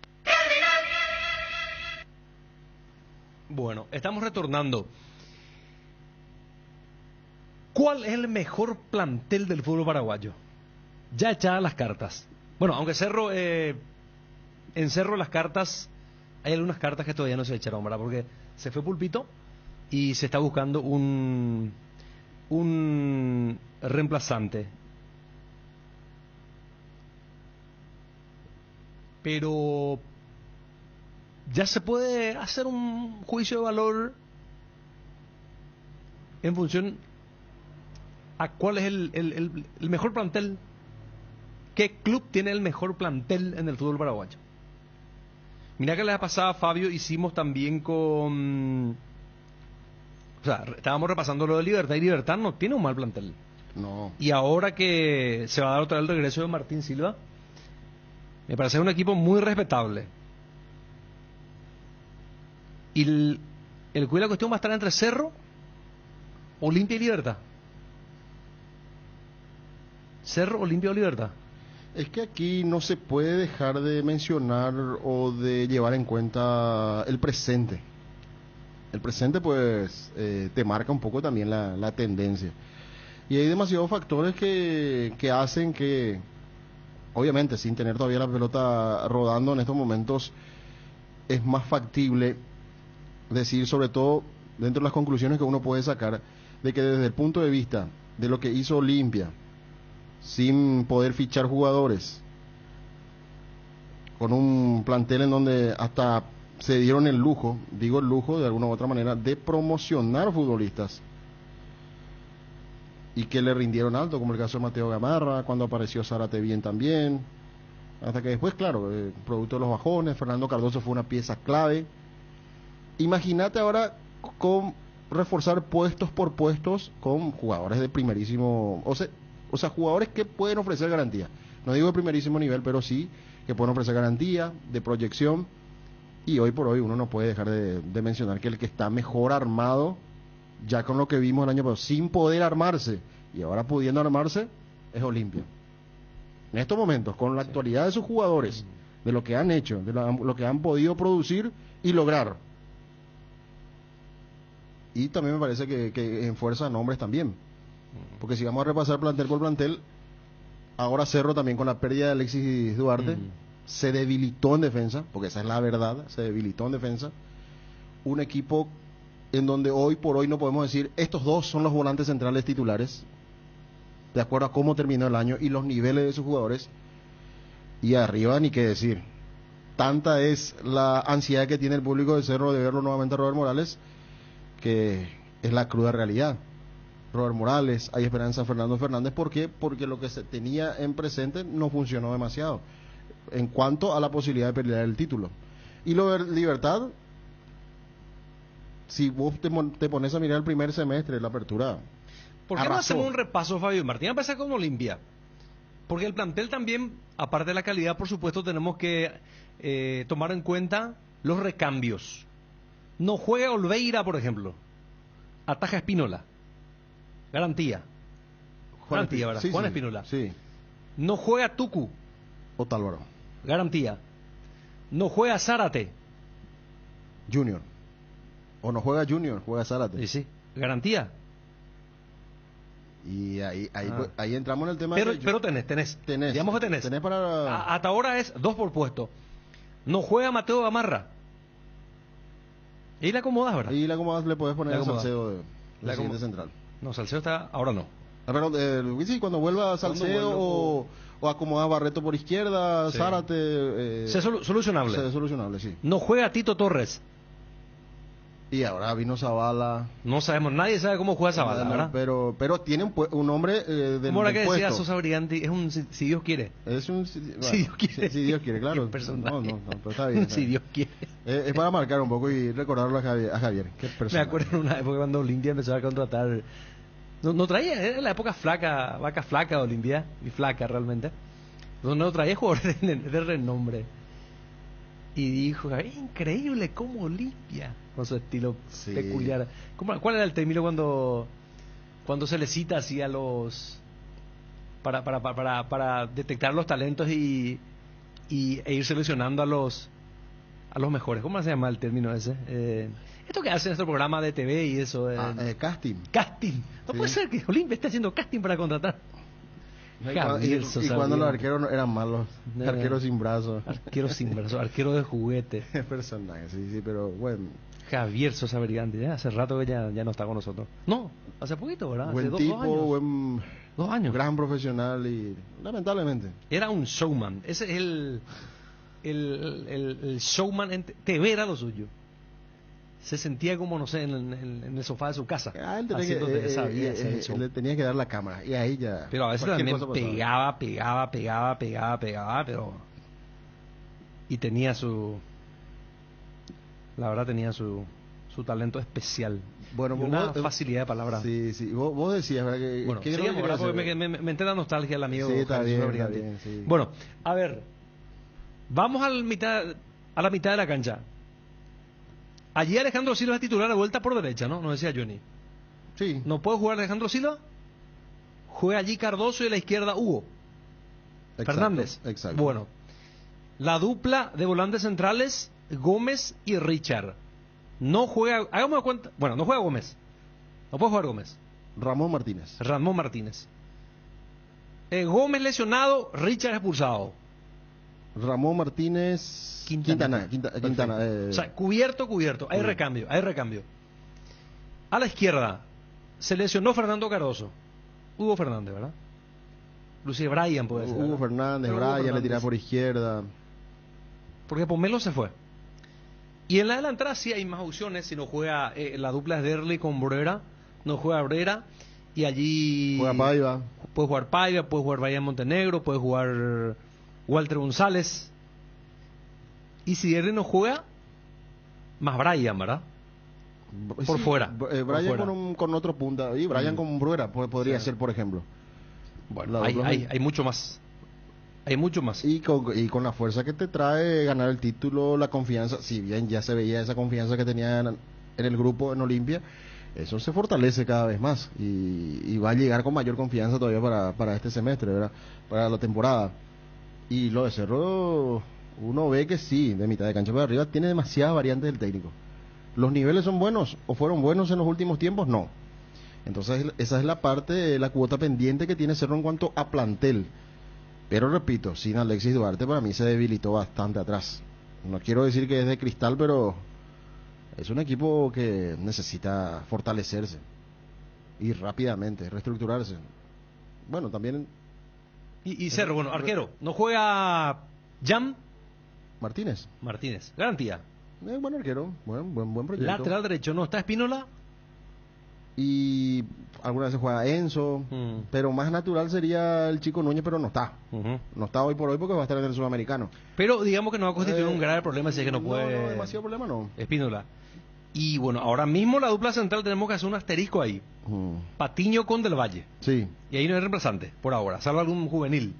Bueno, estamos retornando. ¿Cuál es el mejor plantel del fútbol paraguayo? Ya echadas las cartas. Bueno, aunque Cerro, en Cerro las cartas, hay algunas cartas que todavía no se echaron, ¿verdad? Porque se fue Pulpito y se está buscando un reemplazante. Pero ya se puede hacer un juicio de valor en función a cuál es el mejor plantel. ¿Qué club tiene el mejor plantel en el fútbol paraguayo? Mira que la pasada, Fabio, hicimos también con... O sea, estábamos repasando lo de Libertad, y Libertad no tiene un mal plantel. No. Y ahora que se va a dar otra vez el regreso de Martín Silva, me parece un equipo muy respetable. Y el cual la cuestión va a estar entre Cerro, Olimpia y Libertad. Cerro, Olimpia o Libertad. Es que aquí no se puede dejar de mencionar o de llevar en cuenta el presente. El presente, pues, te marca un poco también la tendencia. Y hay demasiados factores que hacen que, obviamente, sin tener todavía la pelota rodando en estos momentos, es más factible decir, sobre todo dentro de las conclusiones que uno puede sacar, de que desde el punto de vista de lo que hizo Olimpia, sin poder fichar jugadores, con un plantel en donde hasta se dieron el lujo, digo el lujo de alguna u otra manera, de promocionar futbolistas y que le rindieron alto, como el caso de Mateo Gamarra, cuando apareció Zárate bien también, hasta que después, claro, producto de los bajones, Fernando Cardoso fue una pieza clave. Imagínate ahora con reforzar puestos por puestos con jugadores de primerísimo, o sea, jugadores que pueden ofrecer garantía. No digo de primerísimo nivel, pero sí que pueden ofrecer garantía, de proyección. Y hoy por hoy uno no puede dejar de mencionar que el que está mejor armado, ya con lo que vimos el año pasado, sin poder armarse, y ahora pudiendo armarse, es Olimpia. En estos momentos, con la actualidad de sus jugadores, de lo que han hecho, de lo que han podido producir y lograr. Y también me parece que en fuerza de nombres también. Porque si vamos a repasar plantel por plantel, ahora Cerro también con la pérdida de Alexis Duarte, se debilitó en defensa, porque esa es la verdad, se debilitó en defensa. Un equipo en donde hoy por hoy no podemos decir, estos dos son los volantes centrales titulares, de acuerdo a cómo terminó el año y los niveles de sus jugadores. Y arriba ni qué decir. Tanta es la ansiedad que tiene el público de Cerro de verlo nuevamente a Robert Morales, que es la cruda realidad. Robert Morales, hay esperanza en Fernando Fernández. ¿Por qué? Porque lo que se tenía en presente no funcionó demasiado en cuanto a la posibilidad de pelear el título. Y lo de Libertad, si vos te pones a mirar el primer semestre, la apertura, ¿por qué no hacemos un repaso, Fabio Martín? A empezar con Olimpia. Porque el plantel también, aparte de la calidad, por supuesto, tenemos que tomar en cuenta los recambios. No juega Olveira, por ejemplo. Ataja Espínola. Garantía. Garantía, ¿verdad? Sí, Juan sí, Espínola. Sí. No juega Tucu. Otálvaro. Garantía. No juega Zárate. Junior. O no juega Junior, juega Zárate. Sí, sí. Garantía. Y ahí entramos en el tema Pero tenés. Digamos que tenés. Tenés para... Hasta ahora es 2 por puesto. No juega Mateo Gamarra. Y le acomodás, ¿verdad? Y le acomodás, le podés poner Le a acomodás. Salcedo de Le siguiente acomodás. central. No, Salcedo está... Ahora no. Pero sí, cuando vuelva Salcedo o acomodar Barreto por izquierda, Sí. Zárate... Solucionable. Solucionable, sí. No juega Tito Torres. Y ahora vino Zavala. No sabemos, nadie sabe cómo juega Zavala, ¿verdad? Pero tiene un nombre del Como la que decía puesto. Sosa Briganti, es un si Dios quiere. Es un... Si Dios quiere. Si Dios quiere, claro. Qué personaje. No, pero está bien. está Si bien. Dios quiere. Es para marcar un poco y recordarlo a Javier. Qué Me personaje. acuerdo en una época cuando Olimpia empezó a contratar. No traía, era la época flaca, vaca flaca de Olimpia, y flaca realmente. No traía jugadores de renombre. Y dijo, es increíble cómo Olimpia, con su estilo Sí. peculiar. ¿Cuál era el término cuando se le cita así a los... para detectar los talentos e ir seleccionando a los mejores? ¿Cómo se llama el término ese? Esto que hace nuestro programa de TV y eso. Casting. Casting. No Sí. puede ser que Olimpia esté haciendo casting para contratar. Y cuando los arqueros no eran malos, No, arqueros sin brazos. Arquero sin brazo, arquero de juguete. Personaje, sí, pero bueno. Javier Sosa Briganti, hace rato que ya no está con nosotros. No, hace poquito, ¿verdad? Hace Buen dos tipo, años. buen... 2 años. Gran profesional y lamentablemente. Era un showman. Ese es el showman en TV, era lo suyo. Se sentía como, no sé, en el sofá de su casa. Él tenía haciéndote que sabía hacer el show. le tenía que dar la cámara y ahí ya. Pero a veces cualquier también cosa pasaba. pegaba, pero... Y tenía su... La verdad tenía su talento especial. Bueno, y una facilidad de palabra. Sí, sí. Vos decías, ¿verdad? Bueno, ¿qué sigamos, es lo que ¿verdad? querías Porque hacer? me entra la nostalgia el amigo. Sí, está Javier Sosa bien, está Briganti. bien, sí. Bueno, a ver, vamos a la mitad de la cancha. Allí Alejandro Silva es titular de vuelta por derecha, ¿no? Nos decía Johnny. Sí. ¿No puede jugar Alejandro Silva? Juega allí Cardoso y a la izquierda Hugo Exacto, Fernández. Exacto. Bueno, la dupla de volantes centrales, Gómez y Richard. No juega, hagamos de cuenta, bueno, no juega Gómez. No puede jugar Gómez. Ramón Martínez. Ramón Martínez. Gómez lesionado, Richard expulsado. Ramón Martínez. Quintana. O sea, cubierto. Hay recambio. A la izquierda se lesionó Fernando Cardoso. Hugo Fernández, ¿verdad? Inclusive Brian puede ser. Hugo Fernández, Pero Hugo Brian le Fernández. tiraba por izquierda. Porque Pomelo se fue. Y en la delantera sí hay más opciones. Si no juega la dupla es Derli con Brera. No juega Brera. Y allí... Juega Paiva. Puede jugar Paiva, puede jugar Brian Montenegro, puede jugar Walter González. Y si Derli no juega, más Brian, ¿verdad? Por fuera. Brian por fuera. con otro punta. Y Brian con Bruera podría Sí. ser, por ejemplo. Bueno, La dupla- hay mucho más. Hay mucho más. Y con la fuerza que te trae ganar el título, la confianza, si bien ya se veía esa confianza que tenían en el grupo en Olimpia, eso se fortalece cada vez más y va a llegar con mayor confianza todavía para este semestre, ¿verdad? Para la temporada. Y lo de Cerro, uno ve que sí, de mitad de cancha para arriba, tiene demasiadas variantes del técnico. ¿Los niveles son buenos o fueron buenos en los últimos tiempos? No. Entonces esa es la parte, la cuota pendiente que tiene Cerro en cuanto a plantel. Pero repito, sin Alexis Duarte para mí se debilitó bastante atrás. No quiero decir que es de cristal, pero es un equipo que necesita fortalecerse y rápidamente, reestructurarse. Bueno, también... Y Cerro, bueno, arquero. ¿No juega Jan? Martínez. Garantía. Buen arquero, buen proyecto. Lateral derecho, ¿no está Espínola? Y algunas veces juega Enzo, pero más natural sería el chico Núñez, pero no está. No está hoy por hoy porque va a estar en el Sudamericano. Pero digamos que no va a constituir un grave problema si es que no puede... No, demasiado problema no. Espínola. Y bueno, ahora mismo la dupla central tenemos que hacer un asterisco ahí. Patiño con Del Valle. Sí. Y ahí no hay reemplazante, por ahora, salvo algún juvenil.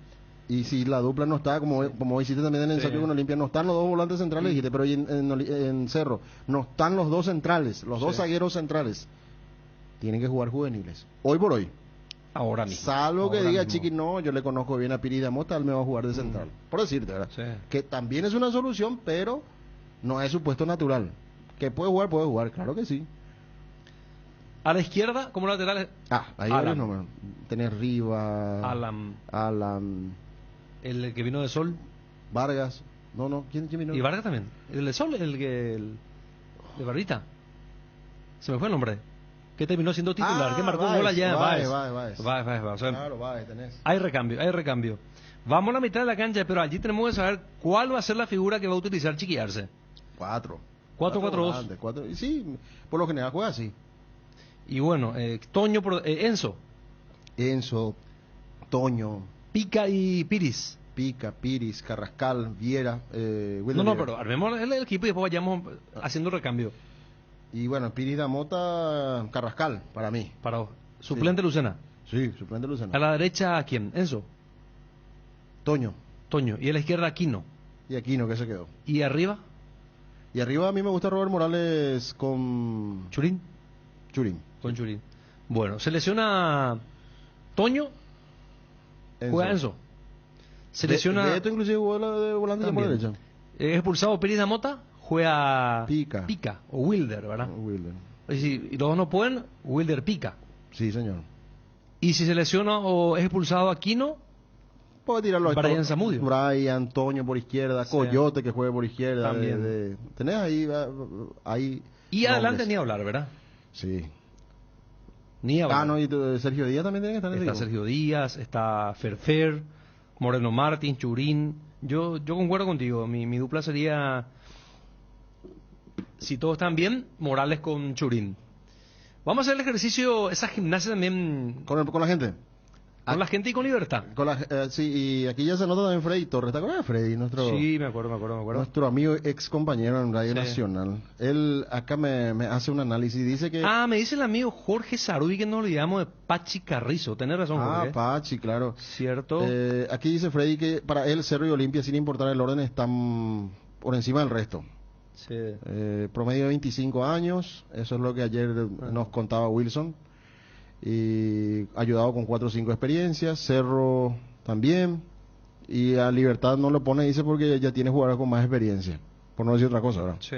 Y si la dupla no está, como hiciste también en el ensayo con Olimpia, no están los dos volantes centrales, dijiste, pero hoy en Cerro no están los dos centrales, los dos zagueros centrales. Tienen que jugar juveniles. Hoy por hoy. Ahora mismo. Salvo que Ahora diga mismo. Chiqui, no, yo le conozco bien a Piri Damota, él me va a jugar de central. Por decirte, ¿verdad? Sí. Que también es una solución, pero no es su puesto natural. Que puede jugar, claro que sí. A la izquierda, como lateral, Ahí Alan. varios nombres. Tenés Riva, Alan, el que vino de Sol. Vargas. No, ¿quién vino? Y Vargas también. El de Sol, el de Barbita. Se me fue el nombre. Que terminó siendo titular, que marcó un gol allá. Baez. Baez. O sea, Claro, Baez tenés. hay recambio. Vamos a la mitad de la cancha, pero allí tenemos que saber cuál va a ser la figura que va a utilizar Chiqui Arce. 4. 4-4-2. 4. Y sí, por lo general juega así. Y bueno, Toño, Enzo, Toño, Pica y Piris. Piris, Carrascal, Viera, Wilder No, Viera. pero armemos el equipo y después vayamos haciendo recambio. Y bueno, Piri Damota, Carrascal, para mí. Para suplente Lucena. Sí, suplente Lucena. A la derecha, ¿quién? Enzo. Toño. Y a la izquierda, Aquino. Y Aquino, que se quedó. ¿Y arriba? Y arriba a mí me gusta Robert Morales con Churín. Con Churín. Bueno, se lesiona Toño, juega Enzo. Se lesiona... Beto inclusive jugó de volante por derecha. Es expulsado Pérez Damota, juega Pica o Wilder, ¿verdad? Wilder. Y si los dos no pueden, Wilder Pica. Sí, señor. Y si se lesiona o es expulsado Aquino, puede tirarlo a Brian Zamudio. Brian, Toño por izquierda, Coyote que juegue por izquierda. También. Tenés ahí y adelante nombres. ni hablar, ¿verdad? Sí. Ni hablar. No, y Sergio Díaz también tiene que estar en ese Está equipo. Sergio Díaz, está Ferfer, Moreno Martín, Churín. Yo concuerdo contigo. Mi dupla sería, si todos están bien, Morales con Churín. Vamos a hacer el ejercicio, esa gimnasia también. ¿Con la gente? Con la gente y con libertad. Sí, y aquí ya se nota también Freddy Torres. ¿Te acuerdas de Freddy? Sí, me acuerdo. Nuestro amigo ex compañero en Radio Sí. Nacional. Él acá me hace un análisis. Dice que... Me dice el amigo Jorge Saruy que nos olvidamos de Pachi Carrizo. Tenés razón, Jorge. Pachi, claro. Cierto. Aquí dice Freddy que para él Cerro y Olimpia, sin importar el orden, están por encima del resto. Sí. Promedio de 25 años. Eso es lo que ayer nos contaba Wilson. Y ayudado con 4 o 5 experiencias. Cerro también. Y a Libertad no lo pone, dice, porque ya tiene jugadores con más experiencia. Por no decir otra cosa, ¿verdad? Sí.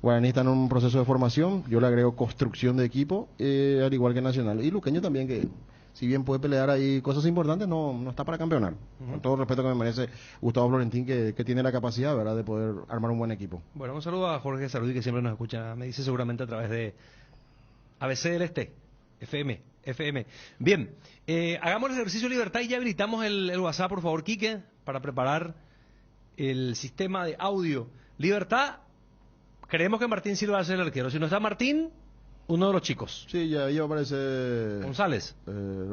Guaraní está en un proceso de formación. Yo le agrego construcción de equipo, al igual que Nacional. Y Luqueño también, que si bien puede pelear ahí cosas importantes, no está para campeonar. Con todo el respeto que me merece Gustavo Florentín, que tiene la capacidad, ¿verdad?, de poder armar un buen equipo. Bueno, un saludo a Jorge Saruy, que siempre nos escucha. Me dice seguramente a través de ABC del Este. FM. Bien, hagamos el ejercicio de libertad y ya habilitamos el WhatsApp, por favor, Quique, para preparar el sistema de audio. Libertad, creemos que Martín Silva va a ser el arquero. Si no está Martín, uno de los chicos. Sí, ya va a aparecer González.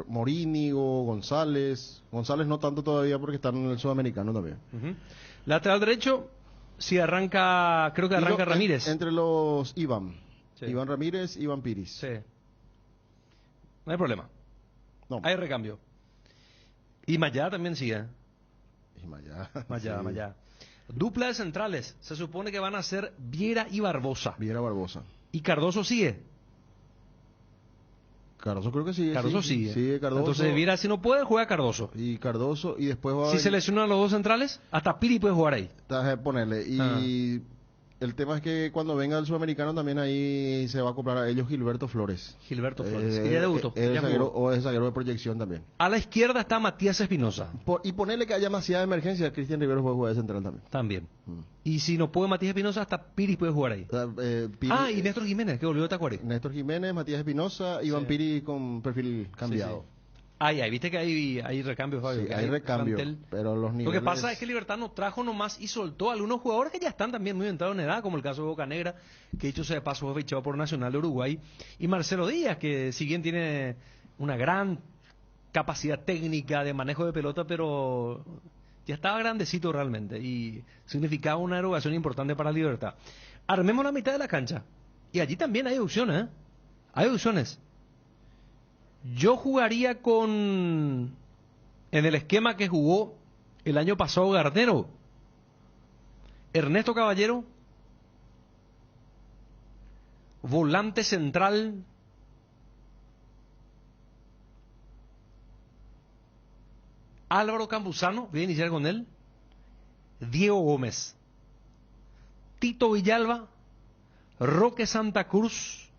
Morínigo, González no tanto todavía porque están en el Sudamericano también. Lateral derecho, si arranca, creo que arranca Ramírez. Entre los Iván. Sí. Iván Ramírez, Iván Piris. Sí. No hay problema. No. Hay recambio. Y Mayá también sigue. Y Mayá. Mayá. Dupla de centrales. Se supone que van a ser Viera y Barbosa. ¿Y Cardoso sigue? Cardoso creo que sigue. Cardoso sigue. Sigue Cardoso. Entonces Viera, si no puede, juega Cardoso. Y después va Si se lesionan los dos centrales, hasta Piri puede jugar ahí. Ponerle. Y el tema es que cuando venga el Sudamericano también ahí se va a acoplar a ellos Gilberto Flores. Que ya debutó. Es zaguero de proyección también. A la izquierda está Matías Espinosa. Y ponerle que haya demasiada emergencia, Cristian Rivero puede jugar de central también. Y si no puede Matías Espinosa, hasta Piri puede jugar ahí. Y Néstor Jiménez, que volvió de Tacuari. Néstor Jiménez, Matías Espinosa, Iván Piri con perfil cambiado. Sí. Viste que hay recambios, Fabio. Sí, hay recambio, pero los niveles... Lo que pasa es que Libertad no trajo nomás y soltó a algunos jugadores que ya están también muy entrados en edad, como el caso de Boca Negra, que dicho sea de paso fue fichado por Nacional de Uruguay, y Marcelo Díaz, que si bien tiene una gran capacidad técnica de manejo de pelota, pero ya estaba grandecito realmente, y significaba una erogación importante para Libertad. Armemos la mitad de la cancha, y allí también hay opciones, Hay opciones. Yo jugaría en el esquema que jugó el año pasado Garnero. Ernesto Caballero, volante central, Álvaro Campuzano, voy a iniciar con él. Diego Gómez, Tito Villalba, Roque Santa Cruz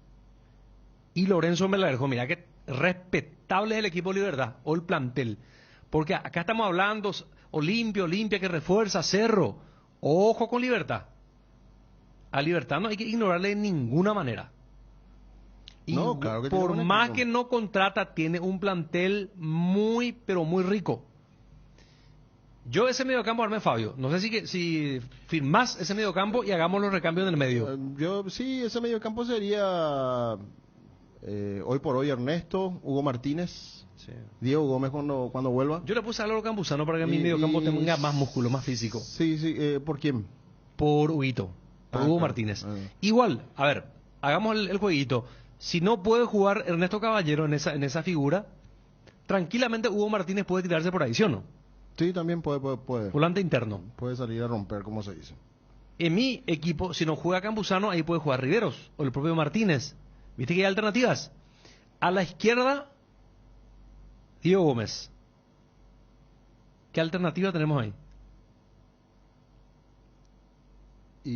y Lorenzo Melgarejo. Mira que respetable es el equipo Libertad o el plantel. Porque acá estamos hablando Olimpia que refuerza, Cerro. Ojo con Libertad. A Libertad no hay que ignorarle de ninguna manera. Y No, claro que por tiene buen más equipo. que no contrata, tiene un plantel muy, pero muy rico. Yo ese mediocampo armé, Fabio. No sé si firmás ese mediocampo y hagamos los recambios en el medio. Yo sí, ese mediocampo sería hoy por hoy Ernesto, Hugo Martínez, Diego Gómez cuando vuelva. Yo le puse a Álvaro Campuzano para que mi mediocampo tenga más músculo, más físico. Sí, ¿por quién? Por Huguito, por Hugo claro. Martínez. Igual, a ver, hagamos el jueguito. Si no puede jugar Ernesto Caballero en esa figura, tranquilamente Hugo Martínez puede tirarse por ahí, ¿sí o no? Sí, también puede. Volante interno. Puede salir a romper, como se dice. En mi equipo, si no juega Campuzano, ahí puede jugar Riveros o el propio Martínez. ¿Viste que hay alternativas? A la izquierda, Diego Gómez. ¿Qué alternativa tenemos ahí?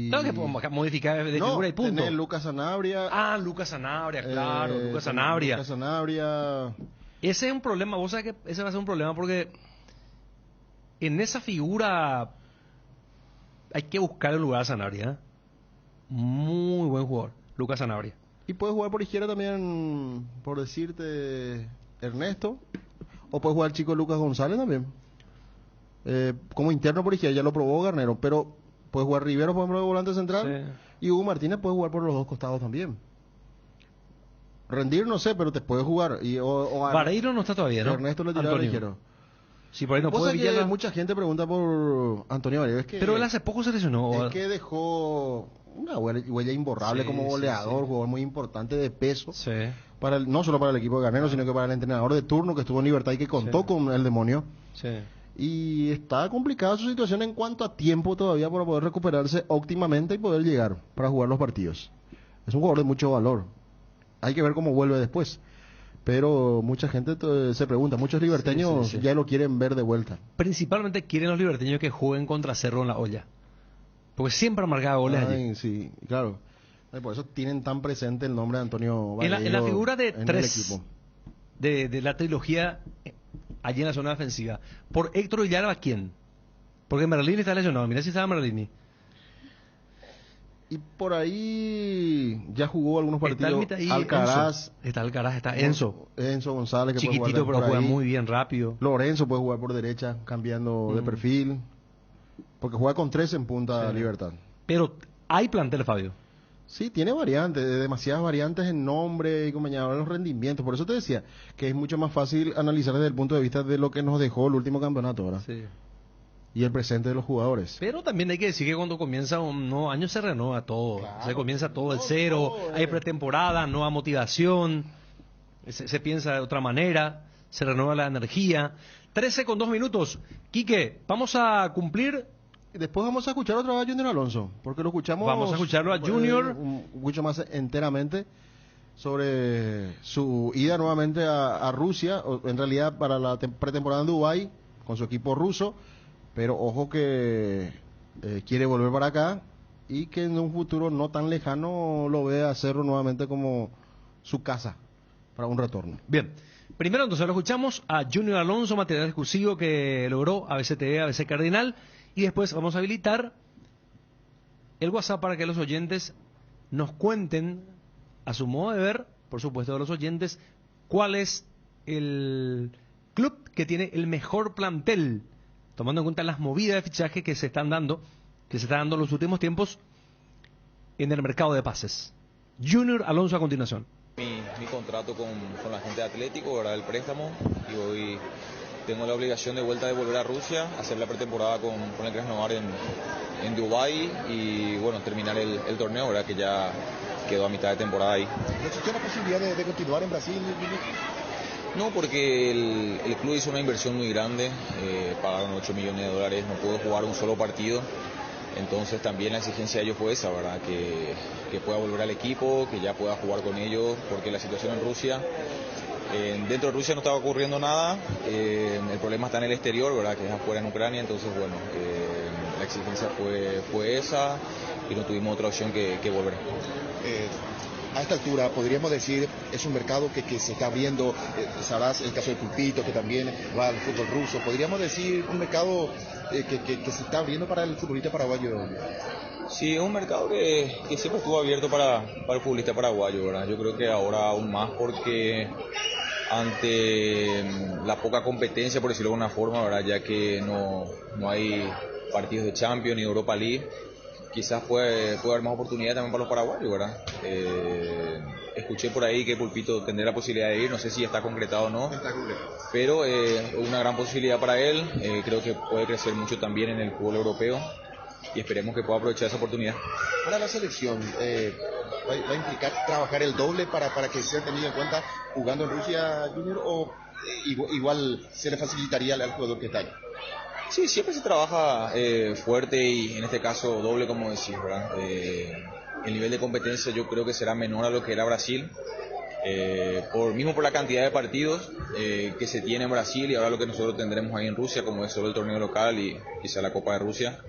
Claro que podemos modificar de figura y punto. Tener Lucas Sanabria. Lucas Sanabria, claro, Lucas Sanabria. Lucas Sanabria. Ese es un problema, vos sabés que ese va a ser un problema porque en esa figura hay que buscar el lugar a Sanabria. Muy buen jugador, Lucas Sanabria. Y puede jugar por izquierda también, por decirte, Ernesto. O puede jugar el chico Lucas González también. Como interno por izquierda, ya lo probó Garnero, pero puede jugar Rivero, por ejemplo, de volante central. Sí. Y Hugo Martínez puede jugar por los dos costados también. Rendir no sé, pero te puede jugar. Vareiro no está todavía, ¿no? Ernesto le tiraba al izquierdo. Sí, por ahí no puede Villalba. Mucha gente pregunta por Antonio Vareiro. Pero él hace poco se lesionó. Es que dejó una huella imborrable como goleador, jugador muy importante de peso. Sí. No solo para el equipo de Garnero, sino que para el entrenador de turno que estuvo en Libertad y que contó con el demonio. Sí. Y está complicada su situación en cuanto a tiempo todavía para poder recuperarse óptimamente y poder llegar para jugar los partidos. Es un jugador de mucho valor. Hay que ver cómo vuelve después. Pero mucha gente se pregunta, muchos liberteños ya lo quieren ver de vuelta. Principalmente quieren los liberteños que jueguen contra Cerro en la olla. Porque siempre han marcado goles allí. Sí, claro. Por eso tienen tan presente el nombre de Antonio Vareiro en la figura de en tres el equipo. De la trilogía allí en la zona defensiva. ¿Por Héctor Villalba quién? Porque Merlini está lesionado. Mira si estaba Merlini. Y por ahí ya jugó algunos partidos. Alcaraz. Está Alcaraz, está Enzo. Enzo González, que chiquitito, puede jugar pero juega muy bien, rápido. Lorenzo puede jugar por derecha, cambiando de perfil. Porque juega con 3 en punta Libertad. Pero hay plantel, Fabio. Sí, tiene variantes, demasiadas variantes en nombre y compañía, en los rendimientos. Por eso te decía que es mucho más fácil analizar desde el punto de vista de lo que nos dejó el último campeonato, ¿verdad? Sí. Y el presente de los jugadores. Pero también hay que decir que cuando comienza un nuevo año se renueva todo. Claro, se comienza todo el cero, hay pretemporada, nueva motivación, se piensa de otra manera, se renueva la energía. 13:02. Quique, vamos a cumplir. Después vamos a escuchar otra vez a Junior Alonso, porque lo escuchamos. Vamos a escucharlo a Junior. Mucho más enteramente sobre su ida nuevamente a Rusia, o en realidad para la pretemporada en Dubái, con su equipo ruso. Pero ojo que quiere volver para acá y que en un futuro no tan lejano lo ve a Cerro nuevamente como su casa para un retorno. Bien, primero entonces lo escuchamos a Junior Alonso, material exclusivo que logró ABC TV, ABC Cardinal, y después vamos a habilitar el WhatsApp para que los oyentes nos cuenten, a su modo de ver, por supuesto de los oyentes, cuál es el club que tiene el mejor plantel, tomando en cuenta las movidas de fichaje que se están dando en los últimos tiempos en el mercado de pases. Junior Alonso a continuación. Mi contrato con la gente de Atlético, ¿verdad? El préstamo, y hoy tengo la obligación de vuelta de volver a Rusia, hacer la pretemporada con el Krasnodar en Dubái y bueno, terminar el torneo, ¿verdad? Que ya quedó a mitad de temporada ahí. ¿No existió la posibilidad de continuar en Brasil? No, porque el club hizo una inversión muy grande, pagaron $8 millones, no pudo jugar un solo partido, entonces también la exigencia de ellos fue esa, ¿verdad? Que pueda volver al equipo, que ya pueda jugar con ellos, porque la situación en Rusia Dentro de Rusia no estaba ocurriendo nada, el problema está en el exterior, ¿verdad? Que es afuera en Ucrania, entonces bueno, la exigencia fue esa y no tuvimos otra opción que volver. A esta altura, podríamos decir, es un mercado que se está abriendo, sabrás el caso de Pulpito, que también va al fútbol ruso, podríamos decir un mercado que se está abriendo para el futbolista paraguayo. Sí, es un mercado que siempre estuvo abierto para el futbolista paraguayo, ¿verdad? Yo creo que ahora aún más porque ante la poca competencia, por decirlo de alguna forma, ¿verdad? Ya que no hay partidos de Champions ni Europa League, quizás puede haber más oportunidad también para los paraguayos, ¿verdad? Escuché por ahí que Pulpito tendrá la posibilidad de ir, no sé si está concretado o no, pero una gran posibilidad para él, creo que puede crecer mucho también en el fútbol europeo y esperemos que pueda aprovechar esa oportunidad. Para la selección, ¿va a implicar trabajar el doble para que sea tenido en cuenta jugando en Rusia Junior o igual se le facilitaría al jugador que está ahí? Sí, siempre se trabaja fuerte y en este caso doble, como decís, ¿verdad? El nivel de competencia yo creo que será menor a lo que era Brasil, por la cantidad de partidos que se tiene en Brasil y ahora lo que nosotros tendremos ahí en Rusia, como es solo el torneo local y quizá la Copa de Rusia.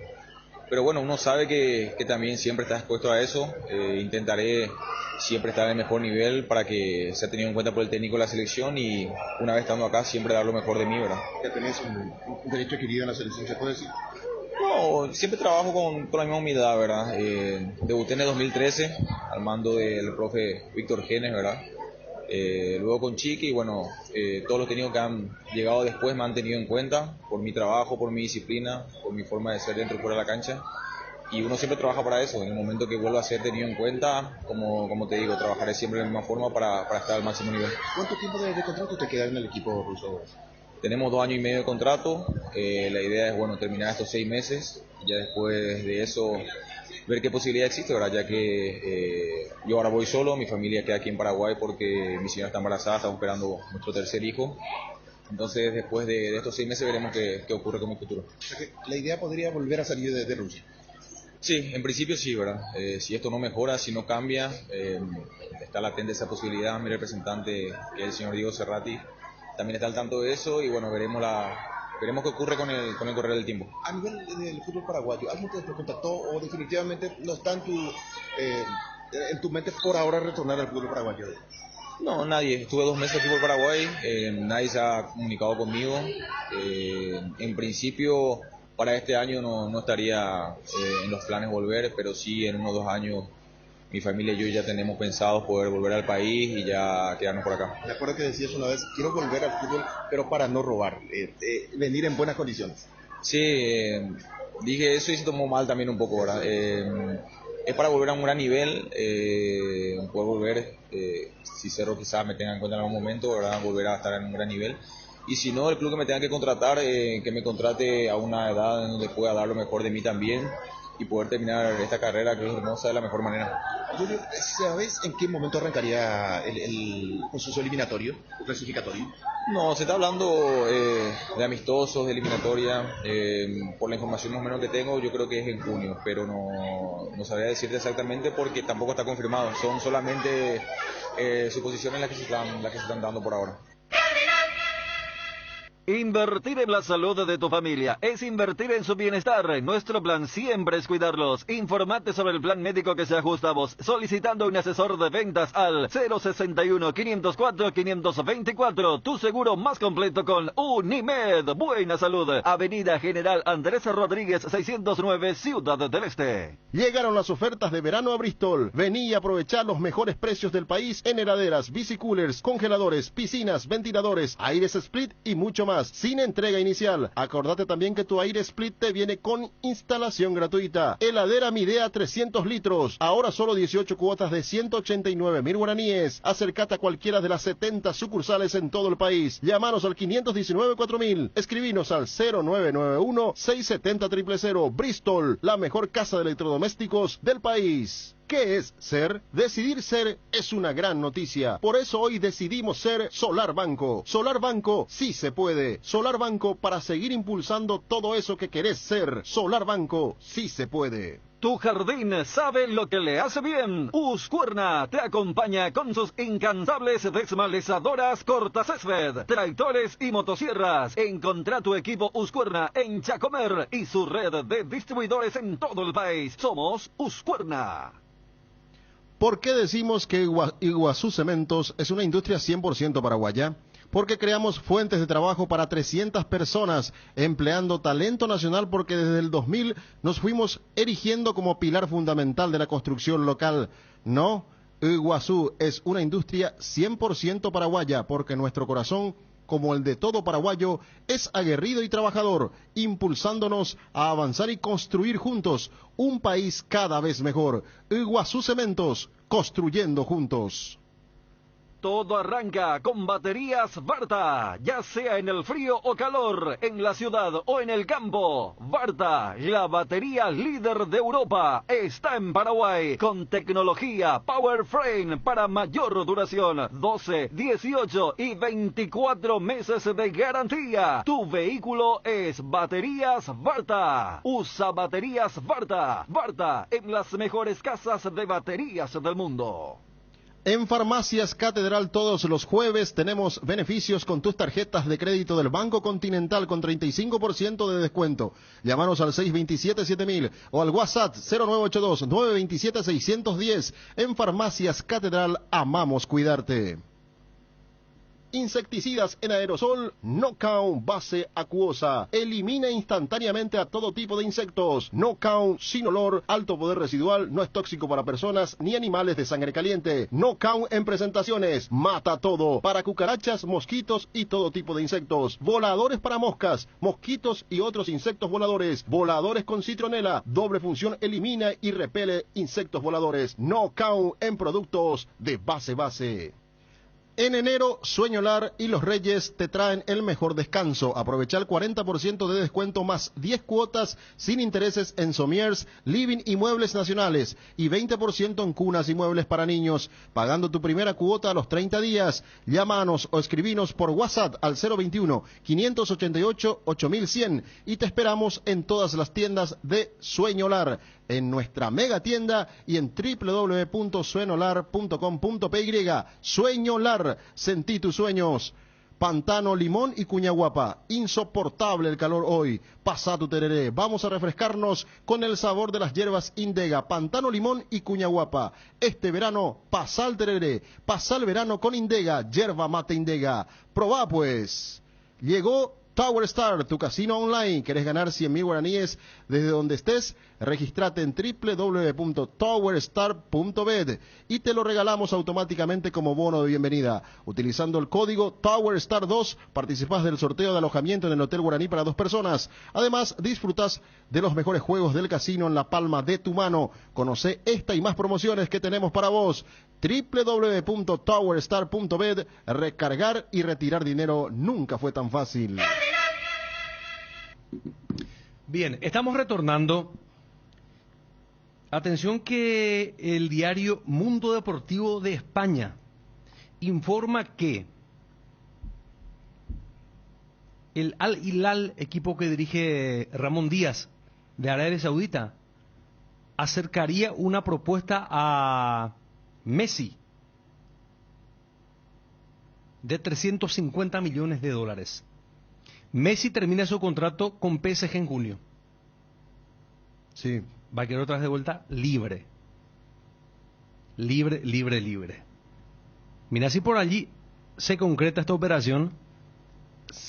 Pero bueno, uno sabe que también siempre está expuesto a eso. Intentaré siempre estar en el mejor nivel para que sea tenido en cuenta por el técnico de la selección y una vez estando acá siempre dar lo mejor de mí, ¿verdad? ¿Ya tenés un derecho adquirido en la selección, se puede decir? No, siempre trabajo con la misma humildad, ¿verdad? Debuté en el 2013 al mando del profe Víctor Genes, ¿verdad? Luego con Chiqui y bueno, todos los técnicos que han llegado después me han tenido en cuenta por mi trabajo, por mi disciplina, por mi forma de ser dentro y fuera de la cancha y uno siempre trabaja para eso. En el momento que vuelva a ser tenido en cuenta, como te digo, trabajaré siempre de la misma forma para estar al máximo nivel. ¿Cuánto tiempo de contrato te queda en el equipo ruso? Tenemos 2 años y medio de contrato, la idea es bueno terminar estos 6 meses y ya después de eso ver qué posibilidad existe, ¿verdad? Ya que yo ahora voy solo, mi familia queda aquí en Paraguay porque mi señora está embarazada, estamos esperando nuestro tercer hijo. Entonces, después de estos 6 meses veremos qué ocurre con mi futuro. O sea que la idea podría volver a salir de Rusia. Sí, en principio sí, ¿verdad? Si esto no mejora, si no cambia, está latente esa posibilidad. Mi representante, que es el señor Diego Cerrati, también está al tanto de eso y bueno, veremos qué ocurre con el correr del tiempo. A nivel del fútbol paraguayo, ¿alguien te contactó o definitivamente no está en tu mente por ahora retornar al fútbol paraguayo? No, nadie. Estuve 2 meses aquí por Paraguay, nadie se ha comunicado conmigo. En principio, para este año no estaría en los planes volver, pero sí en 1 o 2 años mi familia y yo ya tenemos pensado poder volver al país y ya quedarnos por acá. Me acuerdo que decías una vez, quiero volver al fútbol, pero para no robar, venir en buenas condiciones. Sí, dije eso y se tomó mal también un poco, ¿verdad? Es para volver a un gran nivel, poder volver, si Cerro quizás me tenga en cuenta en algún momento, ¿verdad? Volver a estar en un gran nivel. Y si no, el club que me tenga que contratar, que me contrate a una edad en donde pueda dar lo mejor de mí también y poder terminar esta carrera que es hermosa de la mejor manera. Julio, ¿sabes en qué momento arrancaría el proceso eliminatorio, clasificatorio? No, se está hablando de amistosos, de eliminatoria. Por la información más o menos que tengo, yo creo que es en junio, pero no sabría decirte exactamente porque tampoco está confirmado. Son solamente suposiciones las que se están dando por ahora. Invertir en la salud de tu familia es invertir en su bienestar. Nuestro plan siempre es cuidarlos. Informate sobre el plan médico que se ajusta a vos solicitando un asesor de ventas al 061-504-524. Tu seguro más completo con Unimed. Buena salud. Avenida General Andrés Rodríguez 609, Ciudad del Este. Llegaron las ofertas de verano a Bristol. Vení y aprovechar los mejores precios del país en heladeras, bicicoolers, congeladores, piscinas, ventiladores, aires split y mucho más, sin entrega inicial. Acordate también que tu aire split te viene con instalación gratuita. Heladera Midea 300 litros, ahora solo 18 cuotas de 189.000 guaraníes. Acercate a cualquiera de las 70 sucursales en todo el país. Llámanos al 519-4000. Escribinos al 0991-670-000. Bristol, la mejor casa de electrodomésticos del país. ¿Qué es ser? Decidir ser es una gran noticia. Por eso hoy decidimos ser Solar Banco. Solar Banco sí se puede. Solar Banco para seguir impulsando todo eso que querés ser. Solar Banco sí se puede. Tu jardín sabe lo que le hace bien. Husqvarna te acompaña con sus incansables desmalezadoras cortacésped, tractores y motosierras. Encontrá tu equipo Husqvarna en Chacomer y su red de distribuidores en todo el país. Somos Husqvarna. ¿Por qué decimos que Iguazú Cementos es una industria 100% paraguaya? Porque creamos fuentes de trabajo para 300 personas, empleando talento nacional, porque desde el 2000 nos fuimos erigiendo como pilar fundamental de la construcción local. No, Iguazú es una industria 100% paraguaya, porque nuestro corazón, como el de todo paraguayo, es aguerrido y trabajador, impulsándonos a avanzar y construir juntos un país cada vez mejor. Iguazú Cementos, construyendo juntos. Todo arranca con baterías Varta, ya sea en el frío o calor, en la ciudad o en el campo. Varta, la batería líder de Europa, está en Paraguay con tecnología Power Frame para mayor duración, 12, 18 y 24 meses de garantía. Tu vehículo es baterías Varta. Usa baterías Varta. Varta en las mejores casas de baterías del mundo. En Farmacias Catedral todos los jueves tenemos beneficios con tus tarjetas de crédito del Banco Continental con 35% de descuento. Llámanos al 627-7000 o al WhatsApp 0982-927-610. En Farmacias Catedral amamos cuidarte. Insecticidas en aerosol Knockout base acuosa. Elimina instantáneamente a todo tipo de insectos. Knockout sin olor, alto poder residual, no es tóxico para personas ni animales de sangre caliente. Knockout en presentaciones. Mata todo. Para cucarachas, mosquitos y todo tipo de insectos. Voladores para moscas, mosquitos y otros insectos voladores. Voladores con citronela. Doble función, elimina y repele insectos voladores. Knockout en productos de base. En enero, Sueñolar y Los Reyes te traen el mejor descanso. Aprovecha el 40% de descuento más 10 cuotas sin intereses en somiers, living y muebles nacionales y 20% en cunas y muebles para niños, pagando tu primera cuota a los 30 días. Llámanos o escribinos por WhatsApp al 021-588-8100 y te esperamos en todas las tiendas de Sueñolar, en nuestra mega tienda y en www.suenolar.com.py. Sueñolar, sentí tus sueños. Pantano, Limón y Cuñaguapa. Insoportable el calor hoy. Pasá tu tereré. Vamos a refrescarnos con el sabor de las hierbas Indega. Pantano, Limón y Cuñaguapa. Este verano, pasá el tereré. Pasá el verano con Indega. Yerba mate Indega. Probá pues. Llegó Tower Star, tu casino online. ¿Querés ganar 100.000 guaraníes desde donde estés? Regístrate en www.towerstar.bet y te lo regalamos automáticamente como bono de bienvenida. Utilizando el código TowerStar2 participás del sorteo de alojamiento en el Hotel Guaraní para 2 personas. Además, disfrutás de los mejores juegos del casino en la palma de tu mano. Conocé esta y más promociones que tenemos para vos. www.towerstar.bet. Recargar y retirar dinero nunca fue tan fácil. Bien, estamos retornando. Atención que el diario Mundo Deportivo de España informa que el Al Hilal, equipo que dirige Ramón Díaz de Arabia Saudita, acercaría una propuesta a Messi de 350 millones de dólares. Messi termina su contrato con PSG en junio. Sí. Va a quedar otra vez de vuelta libre. Libre. Mira si por allí se concreta esta operación.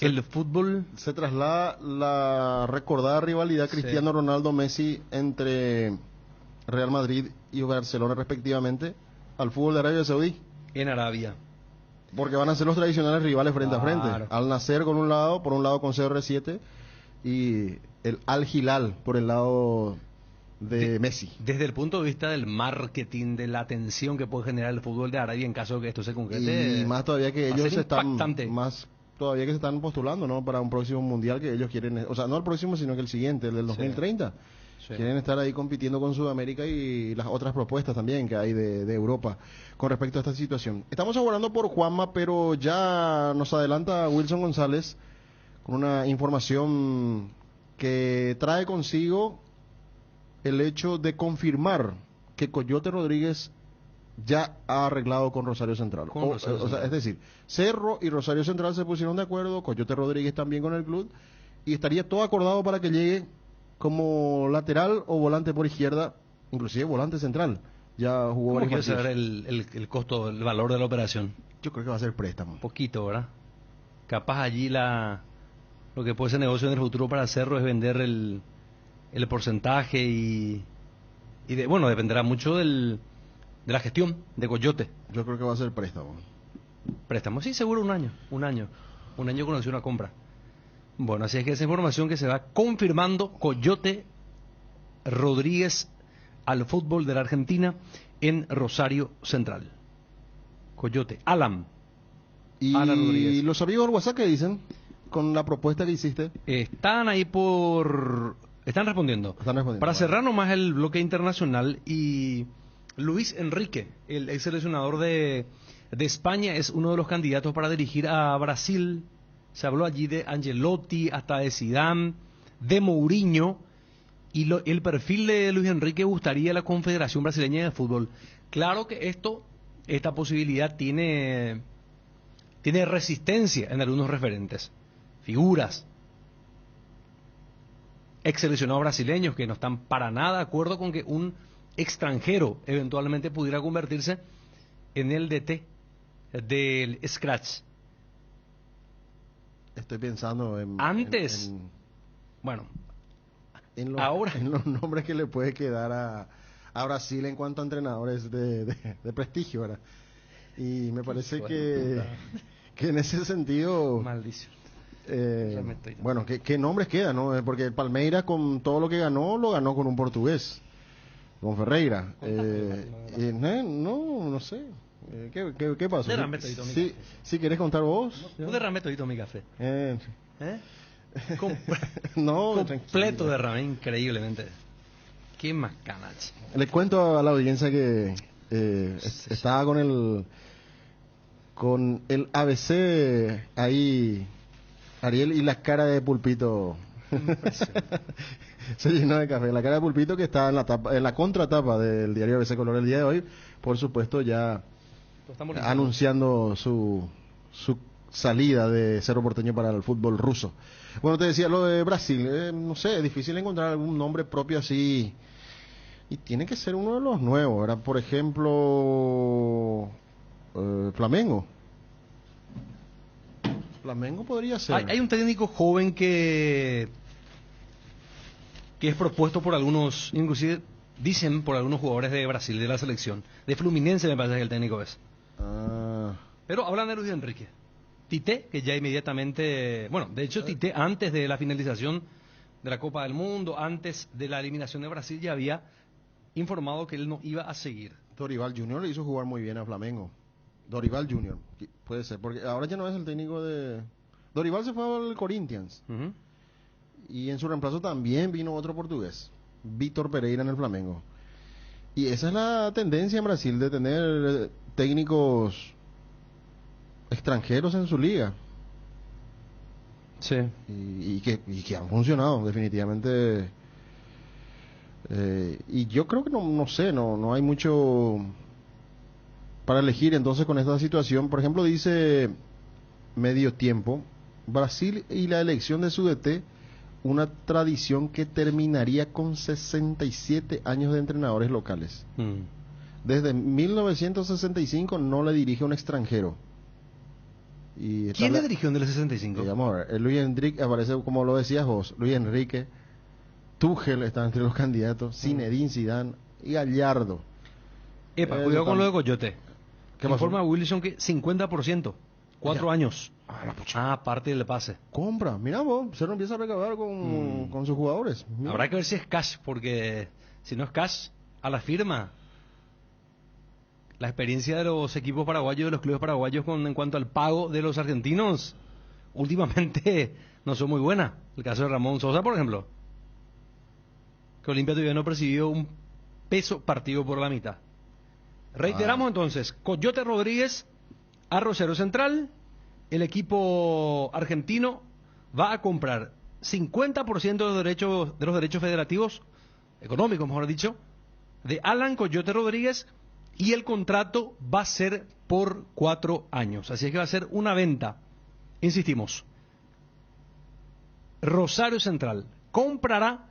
El fútbol... Se traslada la recordada rivalidad Cristiano Ronaldo-Messi entre Real Madrid y Barcelona respectivamente al fútbol de Arabia Saudí. En Arabia. Porque van a ser los tradicionales rivales frente a frente. Al Nacer por un lado con CR7 y el Al Hilal por el lado de Messi. Desde el punto de vista del marketing, de la atención que puede generar el fútbol de Arabia en caso de que esto se concrete. Y más todavía que ellos están más todavía que se están postulando, ¿no? Para un próximo mundial que ellos quieren, o sea, no el próximo, sino que el siguiente, el del 2030. Sí. Quieren estar ahí compitiendo con Sudamérica y las otras propuestas también que hay de Europa con respecto a esta situación. Estamos aguardando por Juanma, pero ya nos adelanta Wilson González con una información que trae consigo el hecho de confirmar que Coyote Rodríguez ya ha arreglado con Rosario Central. O sea, es decir, Cerro y Rosario Central se pusieron de acuerdo, Coyote Rodríguez también con el club, y estaría todo acordado para que llegue como lateral o volante por izquierda, inclusive volante central. Ya jugó ¿Cómo varios quieres saber partidos. el costo, el valor de la operación? Yo creo que va a ser préstamo. Poquito, ¿verdad? Capaz allí lo que puede ser negocio en el futuro para Cerro es vender el porcentaje y bueno, dependerá mucho de la gestión de Coyote. Yo creo que va a ser préstamo. Préstamo, sí, seguro un año con opción a compra. Bueno, así es que esa información que se va confirmando, Coyote Rodríguez al fútbol de la Argentina en Rosario Central. Coyote, Alan Rodríguez. ¿Y los amigos del WhatsApp qué dicen con la propuesta que hiciste? Están ahí Están respondiendo. Para cerrar nomás el bloque internacional, y Luis Enrique, el ex seleccionador de España, es uno de los candidatos para dirigir a Brasil. Se habló allí de Ancelotti, hasta de Zidane, de Mourinho, y el perfil de Luis Enrique gustaría a la Confederación Brasileña de Fútbol. Claro que esta posibilidad tiene resistencia en algunos referentes, figuras, ex seleccionados brasileños que no están para nada de acuerdo con que un extranjero eventualmente pudiera convertirse en el DT del Scratch. Estoy pensando en... Antes, ahora... en los nombres que le puede quedar a Brasil en cuanto a entrenadores de prestigio, ¿verdad? Y me parece que en ese sentido... Maldición. Bueno, ¿qué nombres quedan, no? Porque el Palmeiras, con todo lo que ganó, lo ganó con un portugués, con Ferreira. No sé. ¿Qué pasó? Derramé todito mi café. ¿Sí querés contar vos? Yo derramé todito mi café. No, completo derramé, increíblemente. Qué macanache. Les cuento a la audiencia que estaba con el ABC ahí, Ariel, y la cara de Pulpito se llenó de café. La cara de Pulpito, que está en la contratapa del diario ABC Color el día de hoy, por supuesto, ya anunciando su salida de Cerro Porteño para el fútbol ruso. Bueno, te decía lo de Brasil, no sé, es difícil encontrar algún nombre propio así, y tiene que ser uno de los nuevos, ¿verdad? Por ejemplo, Flamengo podría ser. Hay un técnico joven que es propuesto por algunos, inclusive dicen por algunos jugadores de Brasil, de la selección, de Fluminense me parece que el técnico es. Pero hablan de Luis Enrique. Tite, que ya inmediatamente, bueno, de hecho Tite antes de la finalización de la Copa del Mundo, antes de la eliminación de Brasil, ya había informado que él no iba a seguir. Dorival Junior le hizo jugar muy bien a Flamengo. Dorival Junior, puede ser, porque ahora ya no es el técnico de... Dorival se fue al Corinthians. Y en su reemplazo también vino otro portugués, Vítor Pereira, en el Flamengo. Y esa es la tendencia en Brasil, de tener técnicos extranjeros en su liga. Sí. Y que han funcionado, definitivamente. Y yo creo que no hay mucho para elegir entonces con esta situación. Por ejemplo, dice Medio Tiempo, Brasil y la elección de su DT, una tradición que terminaría con 67 años de entrenadores locales. Desde 1965 no le dirige a un extranjero. ¿Quién le dirigió en el 65? Vamos a ver, Luis Enrique, aparece como lo decías vos, Luis Enrique, Tuchel está entre los candidatos, Zinedine Zidane y Gallardo. Cuidado con lo de Coyote. ¿Qué pasó? Informa Wilson que 50%, 4 años. Aparte del pase. Compra, mira vos, Cerro empieza a recaudar con sus jugadores. Mira. Habrá que ver si es cash, porque si no es cash, a la firma. La experiencia de los equipos paraguayos, de los clubes paraguayos en cuanto al pago de los argentinos, últimamente no son muy buenas. El caso de Ramón Sosa, por ejemplo, que Olimpia todavía no percibió un peso partido por la mitad. Reiteramos entonces, Coyote Rodríguez a Rosario Central. El equipo argentino va a comprar 50% de los derechos federativos económicos, mejor dicho, de Alan Coyote Rodríguez, y el contrato va a ser por 4 años. Así es que va a ser una venta. Insistimos, Rosario Central comprará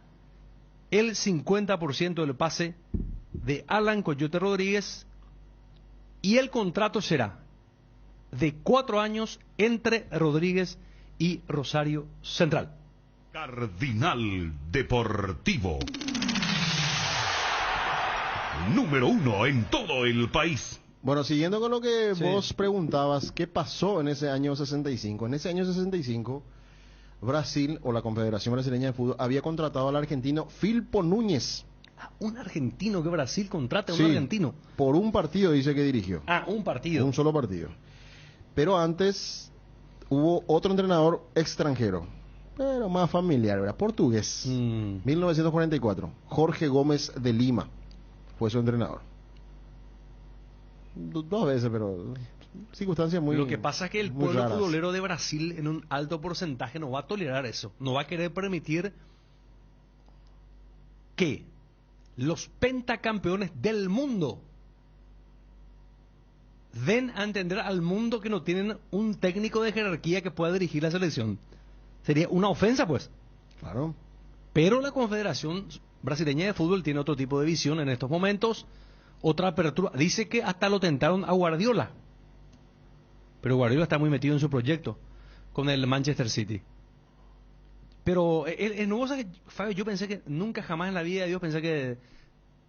el 50% del pase de Alan Coyote Rodríguez y el contrato será de 4 años entre Rodríguez y Rosario Central. Cardinal Deportivo. Número 1 en todo el país. Bueno, siguiendo con lo que Sí. vos preguntabas, ¿qué pasó en ese año 65? En ese año 65, Brasil, o la Confederación Brasileña de Fútbol, había contratado al argentino Filpo Núñez. Un argentino que Brasil contrata a un Sí, argentino. por un partido dice que dirigió. Un partido. Un solo partido. Pero antes hubo otro entrenador extranjero, pero más familiar, ¿verdad? Portugués. 1944. Jorge Gómez de Lima fue su entrenador. 2 veces, pero circunstancias muy Lo que pasa es que el muy pueblo raras. futbolero de Brasil en un alto porcentaje no va a tolerar eso. No va a querer permitir que los pentacampeones del mundo den a entender al mundo que no tienen un técnico de jerarquía que pueda dirigir la selección. Sería una ofensa, pues. Claro. Pero la Confederación Brasileña de Fútbol tiene otro tipo de visión en estos momentos, otra apertura. Dice que hasta lo tentaron a Guardiola, pero Guardiola está muy metido en su proyecto con el Manchester City. Pero el nuevo, Fabio, yo pensé que nunca jamás en la vida de Dios pensé que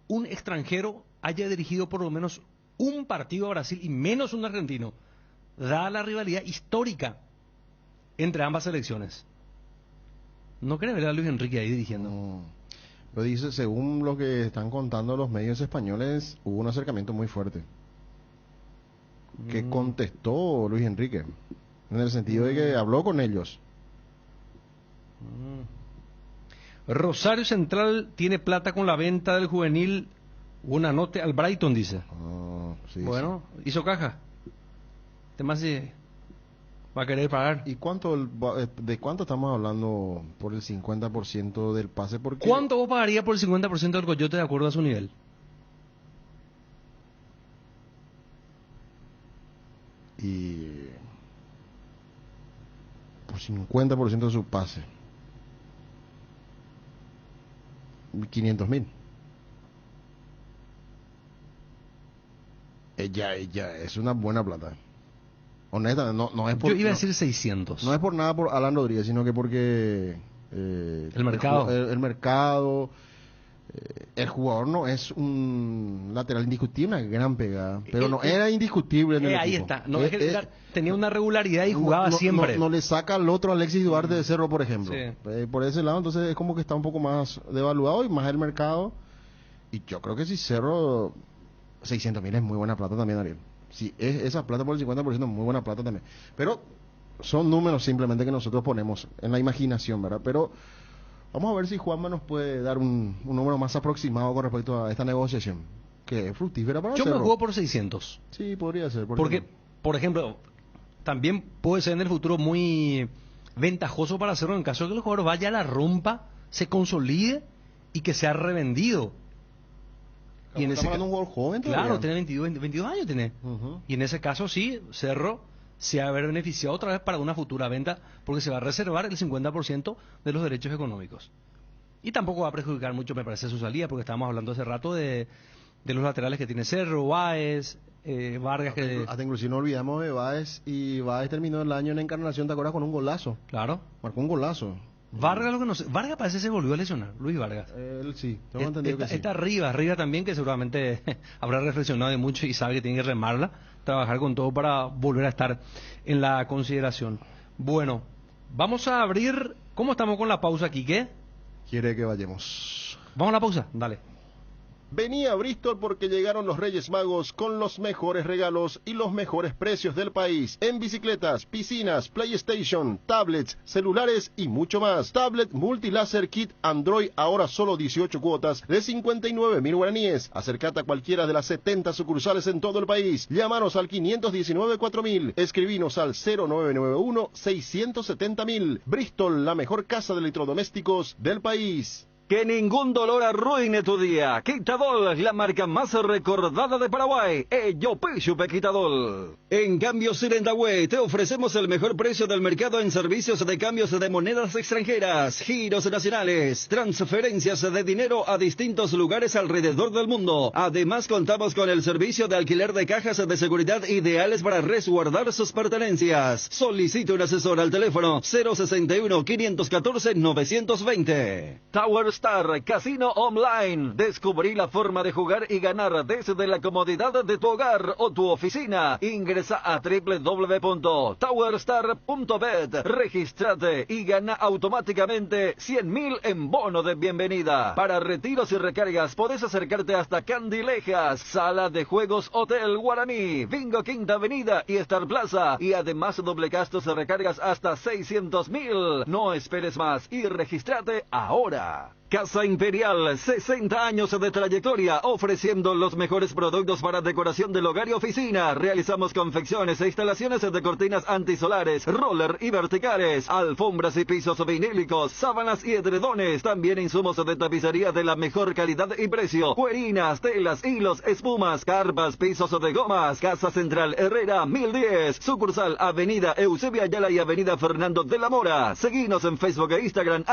un extranjero haya dirigido por lo menos un partido a Brasil y menos un argentino, dada la rivalidad histórica entre ambas selecciones. ¿No querés ver a Luis Enrique ahí dirigiendo? Pero dice, según lo que están contando los medios españoles, hubo un acercamiento muy fuerte. Que contestó Luis Enrique, en el sentido de que habló con ellos. Rosario Central tiene plata con la venta del juvenil una nota al Brighton, dice. Bueno, hizo caja. Además, va a querer pagar. ¿Y de cuánto estamos hablando por el 50% del pase? Porque ¿Cuánto vos pagarías por el 50% del Coyote de acuerdo a su nivel? Y por 50% de su pase, 500.000. Ella es una buena plata. Honestamente, no es por... Yo iba a decir 600. No es por nada por Alan Rodríguez, sino que porque... el mercado. El mercado... el jugador no es un lateral indiscutible, una gran pegada. Pero no era indiscutible en el ahí equipo. está. No, es que tenía una regularidad y jugaba siempre. No le saca al otro Alexis Duarte de Cerro, por ejemplo. Sí. Por ese lado, entonces es como que está un poco más devaluado y más el mercado. Y yo creo que si Cerro... 600.000 es muy buena plata también, Ariel. Si es esa plata por el 50% es muy buena plata también. Pero son números simplemente que nosotros ponemos en la imaginación, ¿verdad? Pero vamos a ver si Juanma nos puede dar un número más aproximado con respecto a esta negociación, que es fructífera para Yo me Cerro. juego por 600. Sí, podría ser. Porque, por ejemplo, también puede ser en el futuro muy ventajoso para Cerro en caso de que el jugador vaya a la rompa, se consolide y que sea revendido. Y en ese hablando de un jugador joven todavía. Claro, tiene 22 años. Tiene. Y en ese caso sí, Cerro se va a haber beneficiado otra vez para una futura venta porque se va a reservar el 50% de los derechos económicos. Y tampoco va a perjudicar mucho, me parece, su salida, porque estábamos hablando hace rato de los laterales que tiene Cerro, Báez, Vargas. Hasta inclusive no olvidamos de Báez, y Báez terminó el año en Encarnación, ¿te acuerdas? Con un golazo. Claro. Marcó un golazo. Vargas, lo que no sé, Vargas parece que se volvió a lesionar, Luis Vargas. Él sí, tengo entendido que sí. Está arriba también, que seguramente habrá reflexionado de mucho y sabe que tiene que remarla, trabajar con todo para volver a estar en la consideración. Bueno, vamos a abrir. ¿Cómo estamos con la pausa, Quique? Quiere que vayamos. Vamos a la pausa, dale. Vení a Bristol porque llegaron los Reyes Magos con los mejores regalos y los mejores precios del país en bicicletas, piscinas, PlayStation, tablets, celulares y mucho más. Tablet Multilaser Kit Android ahora solo 18 cuotas de 59.000 guaraníes. Acercate a cualquiera de las 70 sucursales en todo el país. Llámanos al 519-4000. Escribinos al 0991-670.000. Bristol, la mejor casa de electrodomésticos del país. Que ningún dolor arruine tu día. Quitadol, la marca más recordada de Paraguay. Yopishupe Quitadol. En Cambios Sirendahue te ofrecemos el mejor precio del mercado en servicios de cambios de monedas extranjeras, giros nacionales, transferencias de dinero a distintos lugares alrededor del mundo. Además contamos con el servicio de alquiler de cajas de seguridad ideales para resguardar sus pertenencias. Solicite un asesor al teléfono 061-514-920. Tower Star Casino Online. Descubrí la forma de jugar y ganar desde la comodidad de tu hogar o tu oficina. Ingresa a www.towerstar.bet. Regístrate y gana automáticamente 100.000 en bono de bienvenida. Para retiros y recargas podés acercarte hasta Candilejas, Sala de Juegos Hotel Guaraní, Bingo Quinta Avenida y Star Plaza. Y además doble gastos de recargas hasta 600.000. No esperes más y regístrate ahora. Casa Imperial, 60 años de trayectoria, ofreciendo los mejores productos para decoración del hogar y oficina. Realizamos confecciones e instalaciones de cortinas antisolares, roller y verticales, alfombras y pisos vinílicos, sábanas y edredones. También insumos de tapicería de la mejor calidad y precio. Cuerinas, telas, hilos, espumas, carpas, pisos de gomas. Casa Central Herrera, 1010. Sucursal Avenida Eusebio Ayala y Avenida Fernando de la Mora. Seguinos en Facebook e Instagram,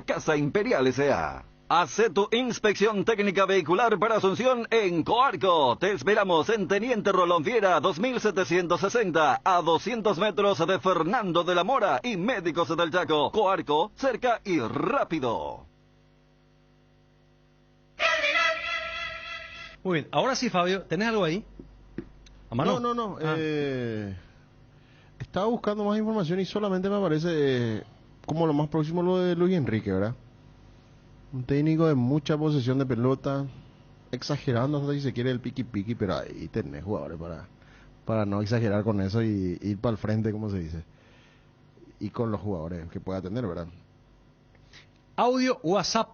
@Casa Imperial S.A. Hace tu inspección técnica vehicular para Asunción en Coarco. Te esperamos en Teniente Rolón Viera, 2760, a 200 metros de Fernando de la Mora y Médicos del Chaco. Coarco, cerca y rápido. Muy bien, ahora sí, Fabio, ¿tenés algo ahí? ¿A mano? No. Estaba buscando más información y solamente me aparece como lo más próximo lo de Luis Enrique, ¿verdad? Un técnico de mucha posesión de pelota, exagerando hasta si se quiere el piqui, pero ahí tenés jugadores para no exagerar con eso y ir para el frente, como se dice. Y con los jugadores que pueda tener, ¿verdad? Audio WhatsApp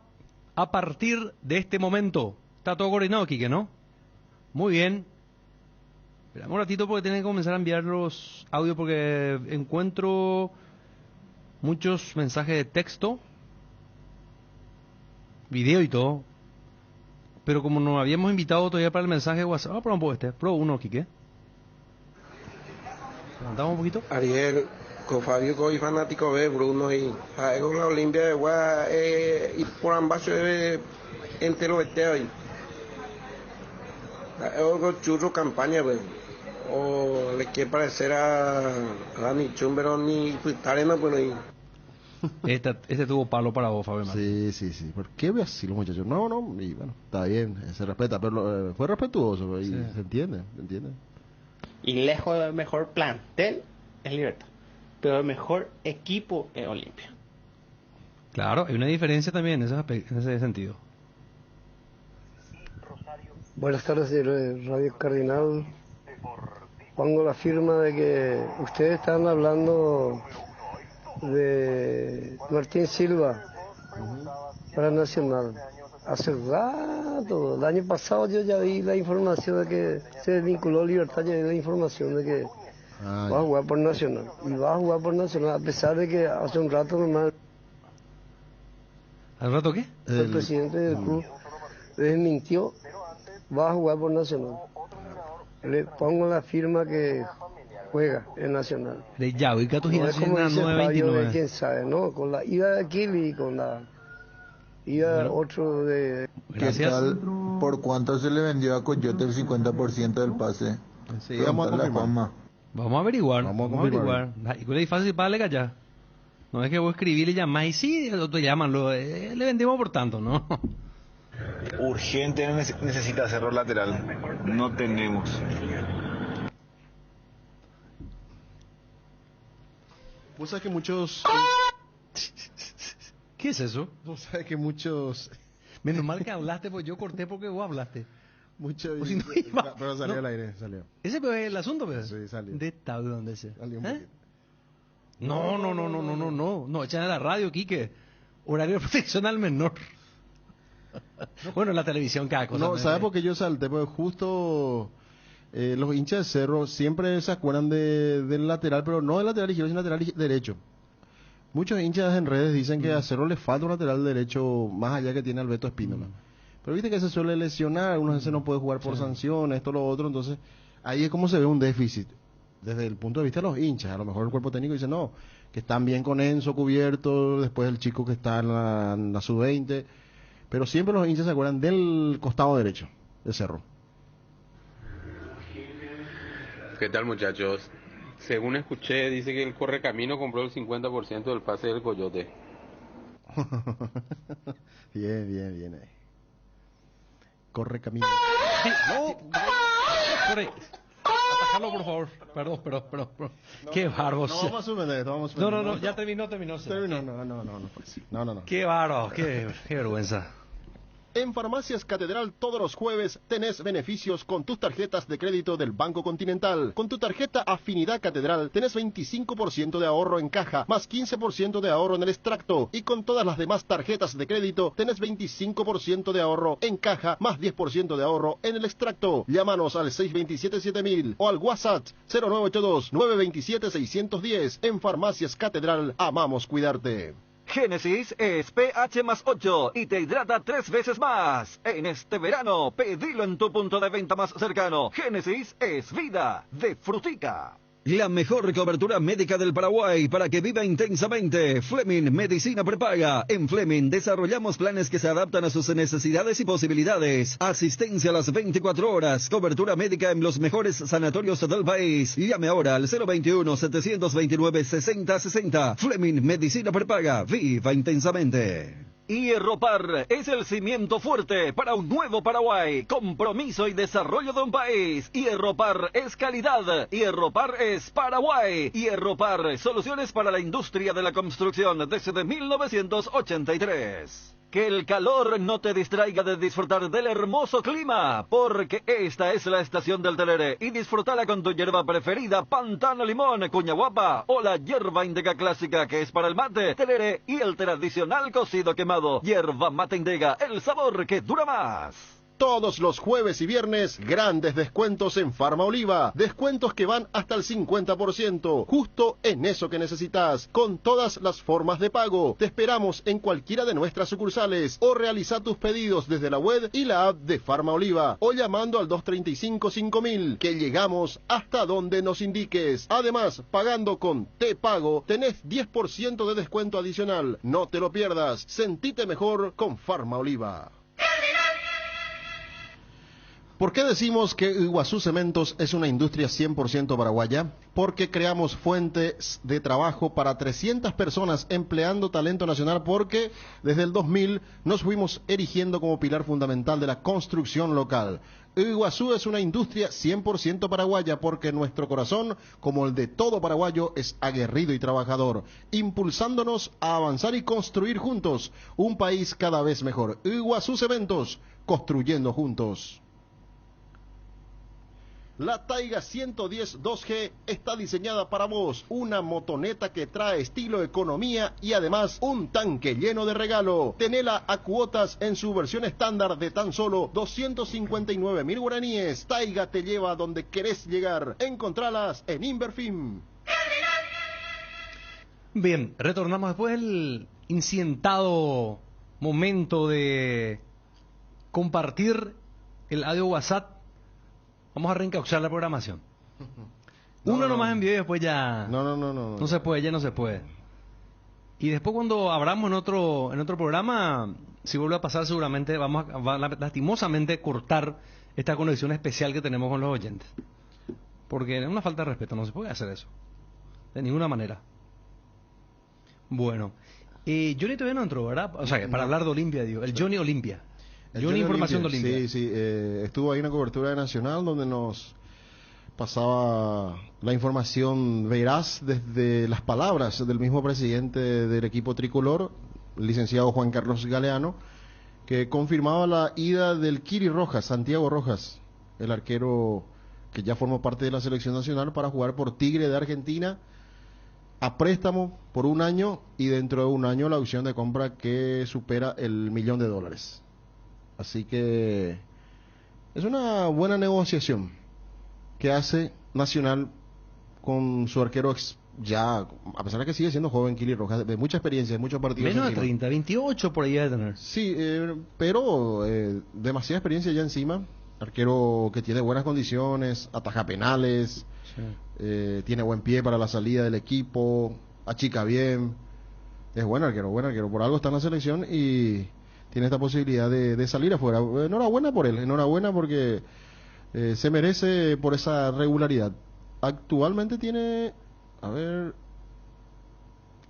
a partir de este momento. Está todo coordinado, Quique, ¿no? Muy bien. Esperamos un ratito porque tienen que comenzar a enviar los audios porque encuentro muchos mensajes de texto, video y todo. Pero como nos habíamos invitado todavía para el mensaje de WhatsApp, vamos a probar un poco Pro uno, Quique. Levantamos un poquito. Ariel, con Fabio, con fanático de Bruno y con la Olimpia de Gua y por ambas entero este hoy. Con churro campaña, pues. O le quiere parecer a Dani Chumbero ni Tarena, pues no. Este tuvo palo para vos, Fabio. Sí. ¿Por qué ve así los muchachos? No, y bueno, está bien, se respeta, pero fue respetuoso y Sí. se entiende. Y lejos del mejor plantel es Libertad, pero el mejor equipo es Olimpia. Claro, hay una diferencia también en ese sentido. Buenas tardes, Radio Cardinal. Pongo la firma de que ustedes están hablando de Martín Silva para Nacional. Hace rato, el año pasado yo ya vi la información de que se vinculó Libertad, ya vi la información de que va a jugar por Nacional. Y va a jugar por Nacional, a pesar de que hace un rato nomás. ¿Al rato qué? El presidente del club desmintió, va a jugar por Nacional. Le pongo la firma que juega en Nacional. De Yahuica, tu No es como dice Fabio, 929. quién sabe, ¿no? Con la ida de Aquili y con la ida de otro de... ¿Qué tal? ¿Por cuánto se le vendió a Coyote el 50% del pase? Sí, vamos a confirmar. Vamos a averiguar. Vamos a confirmar. Y con es fácil para le ya. No es que vos escribís y le llamás y sí, el otro llaman, le vendimos por tanto, ¿no? Urgente necesita cerro lateral. No tenemos. Vos sabés que muchos... ¿Qué es eso? Vos sabés que muchos... Menos mal que hablaste, pues yo corté porque vos hablaste. Muchos... O si no, pero salió no. al aire, salió. ¿Ese pues, es el asunto, pues? Sí, salió. ¿De dónde ese? Salió un ¿Eh? poquito. No, echan a la radio, Quique. Horario de protección al menor. Bueno, en la televisión cada cosa. No, ¿sabes por qué yo salté? Porque justo los hinchas de Cerro siempre se acuerdan del lateral, pero no del lateral izquierdo, sino del lateral derecho. Muchos hinchas en redes dicen que a Cerro le falta un lateral derecho más allá que tiene Alberto Espínola. Pero viste que se suele lesionar, algunas veces no puede jugar por sanción, esto, lo otro, entonces ahí es como se ve un déficit desde el punto de vista de los hinchas. A lo mejor el cuerpo técnico dice no, que están bien con Enzo cubierto, después el chico que está en la sub-20, pero siempre los hinchas se acuerdan del costado derecho de Cerro. ¿Qué tal, muchachos? Según escuché, dice que el Correcamino compró el 50% del pase del Coyote. Bien. Correcamino. Sí, no, por ahí. Atajalo, por favor. Perdón. Qué bárbaro. No, vamos a suspender esto, No, ya terminó. Sí. No. Qué bárbaro, qué vergüenza. En Farmacias Catedral todos los jueves tenés beneficios con tus tarjetas de crédito del Banco Continental. Con tu tarjeta Afinidad Catedral tenés 25% de ahorro en caja, más 15% de ahorro en el extracto. Y con todas las demás tarjetas de crédito tenés 25% de ahorro en caja, más 10% de ahorro en el extracto. Llámanos al 627-7000 o al WhatsApp 0982-927-610. En Farmacias Catedral, amamos cuidarte. Génesis es pH más 8 y te hidrata 3 veces más. En este verano, pedilo en tu punto de venta más cercano. Génesis es vida de Frutica. La mejor cobertura médica del Paraguay para que viva intensamente. Fleming Medicina Prepaga. En Fleming desarrollamos planes que se adaptan a sus necesidades y posibilidades. Asistencia a las 24 horas. Cobertura médica en los mejores sanatorios del país. Llame ahora al 021-729-6060. Fleming Medicina Prepaga. Viva intensamente. Hierropar es el cimiento fuerte para un nuevo Paraguay, compromiso y desarrollo de un país. Hierropar es calidad, Hierropar es Paraguay. Hierropar, soluciones para la industria de la construcción desde 1983. Que el calor no te distraiga de disfrutar del hermoso clima, porque esta es la estación del Telere y disfrutala con tu hierba preferida, Pantano Limón, Cuña Guapa o la hierba Indega clásica que es para el mate, Telere y el tradicional cocido quemado. Hierba mate Indega, el sabor que dura más. Todos los jueves y viernes, grandes descuentos en Farma Oliva. Descuentos que van hasta el 50%. Justo en eso que necesitas. Con todas las formas de pago. Te esperamos en cualquiera de nuestras sucursales. O realiza tus pedidos desde la web y la app de Farma Oliva. O llamando al 235-5000. Que llegamos hasta donde nos indiques. Además, pagando con Te Pago, tenés 10% de descuento adicional. No te lo pierdas. Sentite mejor con Farma Oliva. ¿Por qué decimos que Iguazú Cementos es una industria 100% paraguaya? Porque creamos fuentes de trabajo para 300 personas empleando talento nacional, porque desde el 2000 nos fuimos erigiendo como pilar fundamental de la construcción local. Iguazú es una industria 100% paraguaya porque nuestro corazón, como el de todo paraguayo, es aguerrido y trabajador, impulsándonos a avanzar y construir juntos un país cada vez mejor. Iguazú Cementos, construyendo juntos. La Taiga 110 2G está diseñada para vos, una motoneta que trae estilo, economía y además un tanque lleno de regalo. Tenela a cuotas en su versión estándar de tan solo 259.000 guaraníes. Taiga te lleva a donde querés llegar. Encontralas en Inverfim. Bien, retornamos después del incientado momento de compartir el audio WhatsApp. Vamos a reencauchar la programación. Uno nomás envió y después ya... No. No se puede, ya no se puede. Y después cuando abramos en otro programa, si vuelve a pasar seguramente vamos a lastimosamente cortar esta conexión especial que tenemos con los oyentes. Porque es una falta de respeto, no se puede hacer eso. De ninguna manera. Bueno. Johnny todavía no entró, ¿verdad? O sea, para hablar de Olimpia, digo. El Johnny Olimpia. Johnny Información de Olimpia. Sí, estuvo ahí en la cobertura de Nacional donde nos pasaba la información veraz desde las palabras del mismo presidente del equipo tricolor, el licenciado Juan Carlos Galeano, que confirmaba la ida del Kiri Rojas, Santiago Rojas, el arquero que ya formó parte de la selección nacional, para jugar por Tigre de Argentina a préstamo por un año, y dentro de un año la opción de compra que supera el $1.000.000. Así que es una buena negociación que hace Nacional con su arquero ya, a pesar de que sigue siendo joven, Kili Rojas, de mucha experiencia, de muchos partidos. Menos de encima. 30, 28 por ahí de tener. Sí, pero demasiada experiencia ya encima. Arquero que tiene buenas condiciones, ataja penales, tiene buen pie para la salida del equipo, achica bien. Es buen arquero. Por algo está en la selección y tiene esta posibilidad de salir afuera. Enhorabuena por él, enhorabuena porque se merece por esa regularidad. Actualmente tiene, a ver,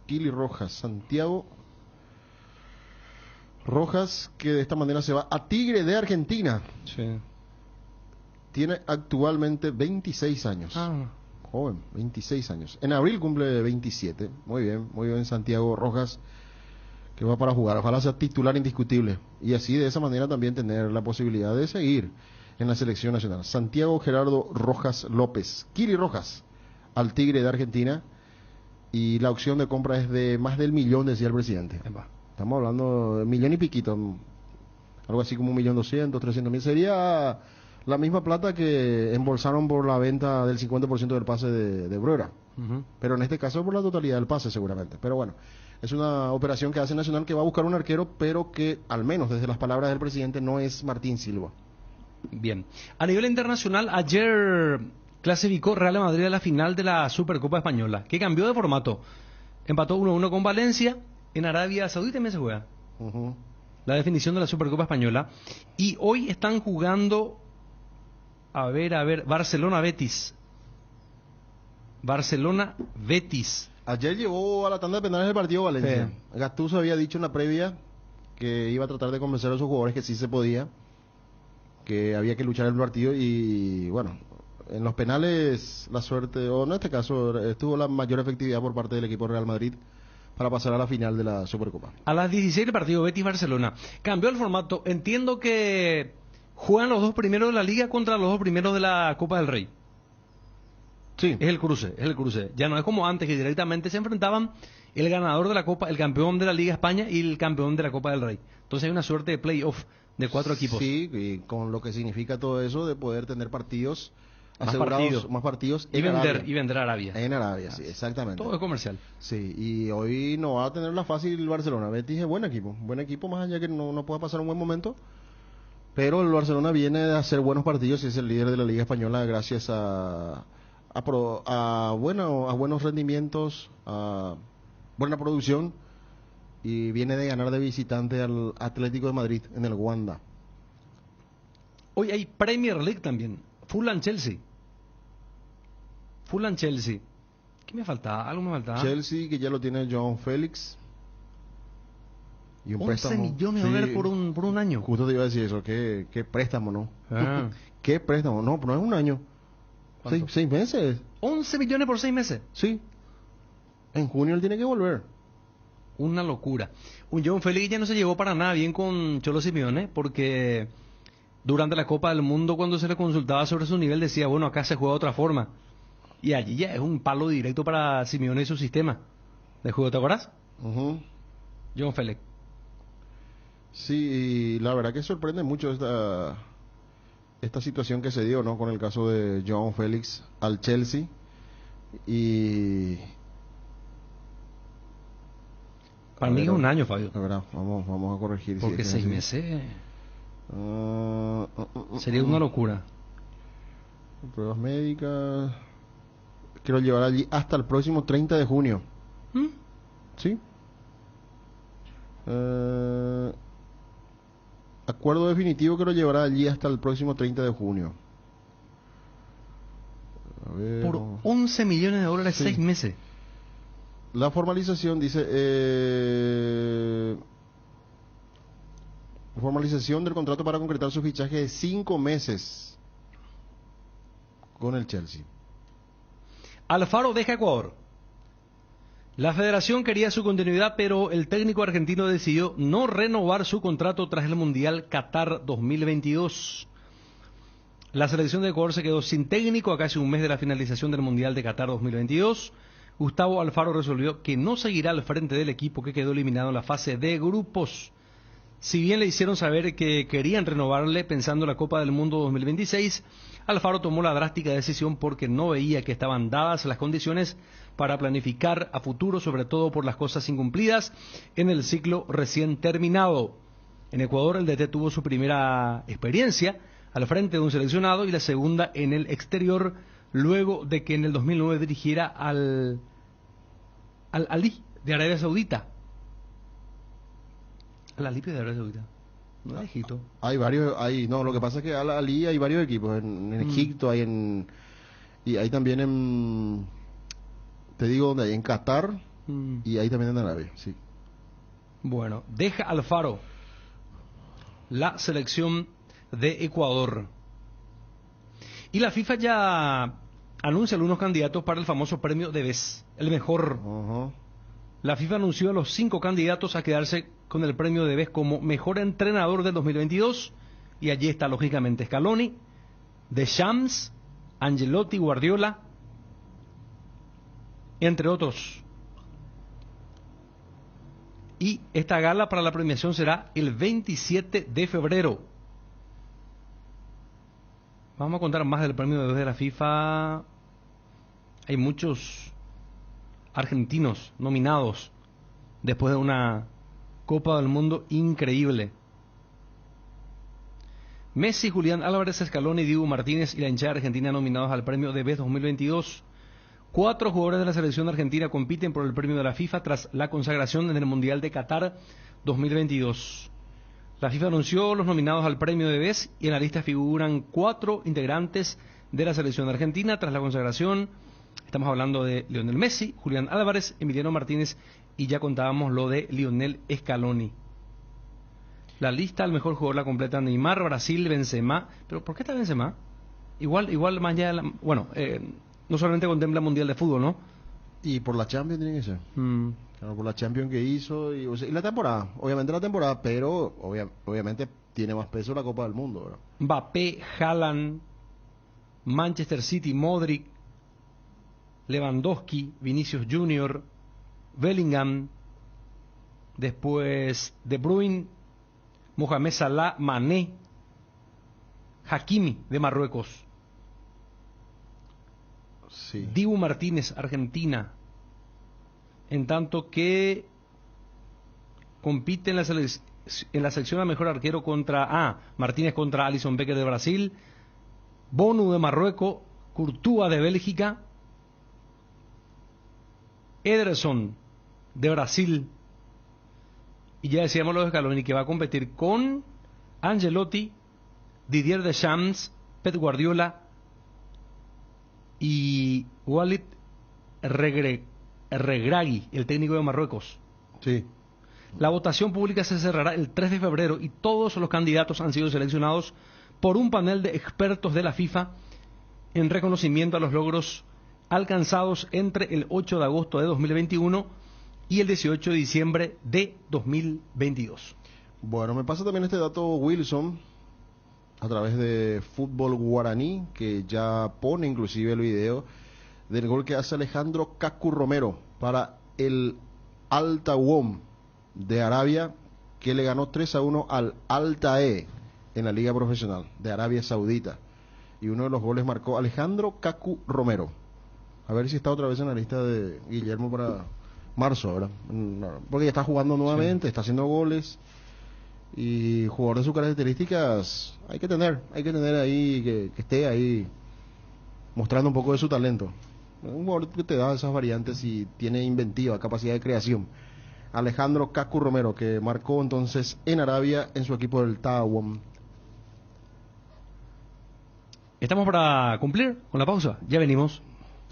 Kili Rojas, Santiago Rojas, que de esta manera se va a Tigre de Argentina. Sí. Tiene actualmente 26 años. Joven, 26 años. En abril cumple 27. Muy bien Santiago Rojas, que va para jugar. Ojalá sea titular indiscutible. Y así de esa manera también tener la posibilidad de seguir en la selección nacional. Santiago Gerardo Rojas López. Kili Rojas al Tigre de Argentina. Y la opción de compra es de más del 1 millón, decía el presidente. Estamos hablando de 1 millón y piquito. Algo así como 1.200.000, 300.000. Sería la misma plata que embolsaron por la venta del 50% del pase de Bruera. Pero en este caso por la totalidad del pase seguramente. Pero bueno, es una operación que hace Nacional, que va a buscar un arquero, pero que al menos desde las palabras del presidente no es Martín Silva. Bien. A nivel internacional, ayer clasificó Real Madrid a la final de la Supercopa Española, que cambió de formato. Empató 1-1 con Valencia. En Arabia Saudita también se juega la definición de la Supercopa Española. Y hoy están jugando, a ver, Barcelona-Betis. Ayer llevó a la tanda de penales el partido Valencia. Sí. Gattuso había dicho en la previa que iba a tratar de convencer a sus jugadores que sí se podía, que había que luchar el partido, y bueno, en los penales la suerte, o en este caso estuvo la mayor efectividad por parte del equipo Real Madrid para pasar a la final de la Supercopa. A las 16 el partido Betis-Barcelona. Cambió el formato. Entiendo que juegan los dos primeros de la Liga contra los dos primeros de la Copa del Rey. Sí. Es el cruce. Ya no es como antes, que directamente se enfrentaban el ganador de la Copa, el campeón de la Liga España y el campeón de la Copa del Rey. Entonces hay una suerte de playoff de 4 equipos. Sí, y con lo que significa todo eso de poder tener partidos asegurados, más partidos y vender a Arabia. En Arabia, sí, exactamente. Todo es comercial. Sí, y hoy no va a tener la fácil el Barcelona. Betis es buen equipo, más allá que no pueda pasar un buen momento, pero el Barcelona viene de hacer buenos partidos y es el líder de la Liga Española gracias a buenos rendimientos, a buena producción, y viene de ganar de visitante al Atlético de Madrid en el Wanda. Hoy hay Premier League también. Fulham-Chelsea. ¿Qué me faltaba? ¿Algo me faltaba? Chelsea, que ya lo tiene João Félix. Y un 11 préstamo. millones de dólares por un año. Justo te iba a decir eso. ¿Qué préstamo, no? ¿Qué préstamo? No, pero no es un año. 6 meses. 11 millones por 6 meses. Sí. En junio él tiene que volver. Una locura. Un João Félix ya no se llevó para nada bien con Cholo Simeone, porque durante la Copa del Mundo, cuando se le consultaba sobre su nivel, decía, bueno, acá se juega de otra forma. Y allí ya es un palo directo para Simeone y su sistema de juego, ¿te acuerdas? João Félix. Sí, y la verdad que sorprende mucho esta situación que se dio, ¿no? Con el caso de João Félix al Chelsea. Y para mí es un año, Fabio. La verdad, vamos a corregir. Porque si 6 meses sería una locura. Pruebas médicas. Quiero llevar allí hasta el próximo 30 de junio. ¿Sí? Acuerdo definitivo que lo llevará allí hasta el próximo 30 de junio. A ver, por 11 millones de dólares, 6 meses. La formalización dice formalización del contrato para concretar su fichaje de 5 meses con el Chelsea. Alfaro deja Ecuador. La federación quería su continuidad, pero el técnico argentino decidió no renovar su contrato tras el Mundial Qatar 2022. La selección de Ecuador se quedó sin técnico a casi un mes de la finalización del Mundial de Qatar 2022. Gustavo Alfaro resolvió que no seguirá al frente del equipo, que quedó eliminado en la fase de grupos Si bien le hicieron saber que querían renovarle pensando en la Copa del Mundo 2026, Alfaro tomó la drástica decisión porque no veía que estaban dadas las condiciones para planificar a futuro, sobre todo por las cosas incumplidas en el ciclo recién terminado. En Ecuador el DT tuvo su primera experiencia al frente de un seleccionado y la segunda en el exterior, luego de que en el 2009 dirigiera al Ali de Arabia Saudita. Al Ali de Arabia Saudita. No es Egipto. Hay varios, no, lo que pasa es que Al Ali hay varios equipos, en Egipto, y hay también te digo donde hay, en Qatar, y hay también en Arabia, sí. Bueno, deja Alfaro la selección de Ecuador. Y la FIFA ya anuncia algunos candidatos para el famoso premio de BES, el mejor. La FIFA anunció a los 5 candidatos a quedarse con el premio de BES como mejor entrenador del 2022, y allí está lógicamente Scaloni, Deschamps, Ancelotti, Guardiola, entre otros. Y esta gala para la premiación será el 27 de febrero. Vamos a contar más del premio de BES de la FIFA. Hay muchos argentinos nominados después de una Copa del Mundo increíble. Messi, Julián Álvarez, Scaloni, Dibu Martínez y la hinchada argentina nominados al premio de BES 2022. 4 jugadores de la selección argentina compiten por el premio de la FIFA tras la consagración en el Mundial de Qatar 2022. La FIFA anunció los nominados al premio de BES y en la lista figuran 4 integrantes de la selección argentina tras la consagración. Estamos hablando de Lionel Messi, Julián Álvarez, Emiliano Martínez y ya contábamos lo de Lionel Scaloni. La lista al mejor jugador la completa Neymar, Brasil, Benzema. ¿Pero por qué está Benzema? Igual más allá de la... Bueno, no solamente contempla Mundial de Fútbol, ¿no? Y por la Champions tiene que ser. Claro, por la Champions que hizo y la temporada. Obviamente la temporada, pero obviamente tiene más peso la Copa del Mundo, ¿verdad? Mbappé, Haaland, Manchester City, Modric, Lewandowski, Vinicius Junior, Bellingham, después De Bruyne, Mohamed Salah, Mané, Hakimi de Marruecos, sí. Dibu Martínez, Argentina, en tanto que compite en la selección a mejor arquero contra Martínez contra Alisson Becker de Brasil, Bonu de Marruecos, Courtois de Bélgica, Ederson de Brasil, y ya decíamos lo de Scaloni, que va a competir con Ancelotti, Didier Deschamps, Pep Guardiola y Walid Regragui, el técnico de Marruecos. Sí. La votación pública se cerrará el 3 de febrero y todos los candidatos han sido seleccionados por un panel de expertos de la FIFA en reconocimiento a los logros alcanzados entre el 8 de agosto de 2021 y el 18 de diciembre de 2022. Bueno, me pasa también este dato Wilson a través de Fútbol Guaraní, que ya pone inclusive el video del gol que hace Alejandro Cacu Romero para el Al Tawon de Arabia, que le ganó 3-1 al Al Tae en la Liga Profesional de Arabia Saudita. Y uno de los goles marcó Alejandro Cacu Romero. A ver si está otra vez en la lista de Guillermo para marzo, ¿verdad? Porque ya está jugando nuevamente, está haciendo goles. Y jugador de sus características hay que tener ahí, que esté ahí mostrando un poco de su talento. Un jugador que te da esas variantes y tiene inventiva, capacidad de creación. Alejandro Cacu Romero, que marcó entonces en Arabia en su equipo del Tawon. Estamos para cumplir con la pausa, ya venimos.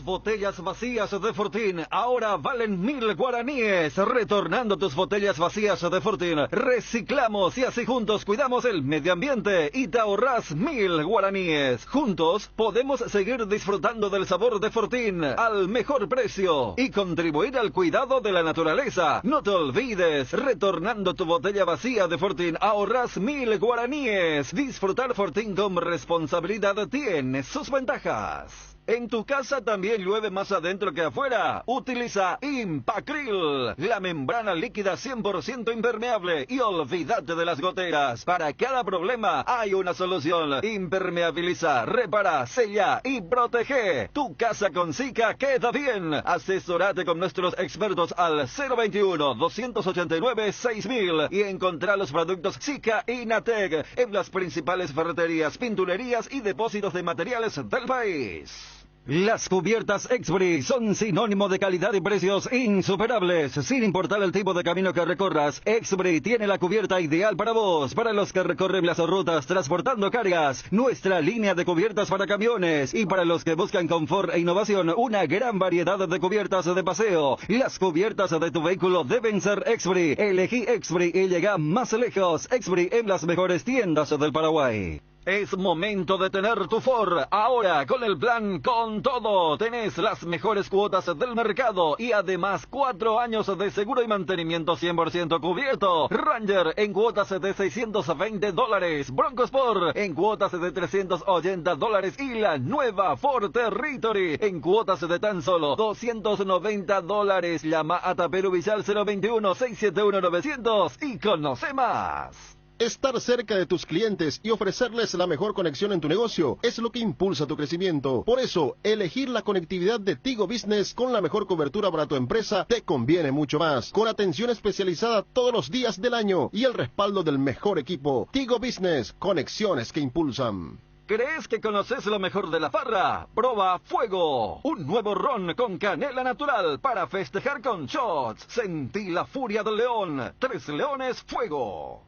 Botellas vacías de Fortín ahora valen 1000 guaraníes. Retornando tus botellas vacías de Fortín, reciclamos y así juntos cuidamos el medio ambiente y te ahorras 1000 guaraníes. Juntos podemos seguir disfrutando del sabor de Fortín al mejor precio y contribuir al cuidado de la naturaleza. No te olvides, retornando tu botella vacía de Fortín ahorras 1000 guaraníes. Disfrutar Fortín con responsabilidad tiene sus ventajas. ¿En tu casa también llueve más adentro que afuera? Utiliza Impacril, la membrana líquida 100% impermeable, y olvídate de las goteras. Para cada problema hay una solución. Impermeabiliza, repara, sella y protege. Tu casa con Sika queda bien. Asesorate con nuestros expertos al 021-289-6000 y encontrá los productos Sika y Natec en las principales ferreterías, pinturerías y depósitos de materiales del país. Las cubiertas Exbri son sinónimo de calidad y precios insuperables. Sin importar el tipo de camino que recorras, Exbri tiene la cubierta ideal para vos, para los que recorren las rutas transportando cargas, nuestra línea de cubiertas para camiones, y para los que buscan confort e innovación, una gran variedad de cubiertas de paseo. Las cubiertas de tu vehículo deben ser Exbri. Elegí Exbri y llega más lejos. Exbri en las mejores tiendas del Paraguay. Es momento de tener tu Ford. Ahora, con el plan Con Todo, tenés las mejores cuotas del mercado y además 4 años de seguro y mantenimiento 100% cubierto. Ranger en cuotas de $620. Bronco Sport en cuotas de $380. Y la nueva Ford Territory en cuotas de tan solo $290. Llama a Taperu Villal 021-671-900 y conoce más. Estar cerca de tus clientes y ofrecerles la mejor conexión en tu negocio es lo que impulsa tu crecimiento. Por eso, elegir la conectividad de Tigo Business con la mejor cobertura para tu empresa te conviene mucho más. Con atención especializada todos los días del año y el respaldo del mejor equipo. Tigo Business, conexiones que impulsan. ¿Crees que conoces lo mejor de la farra? Proba Fuego, un nuevo ron con canela natural para festejar con shots. Sentí la furia del león. 3 Leones Fuego.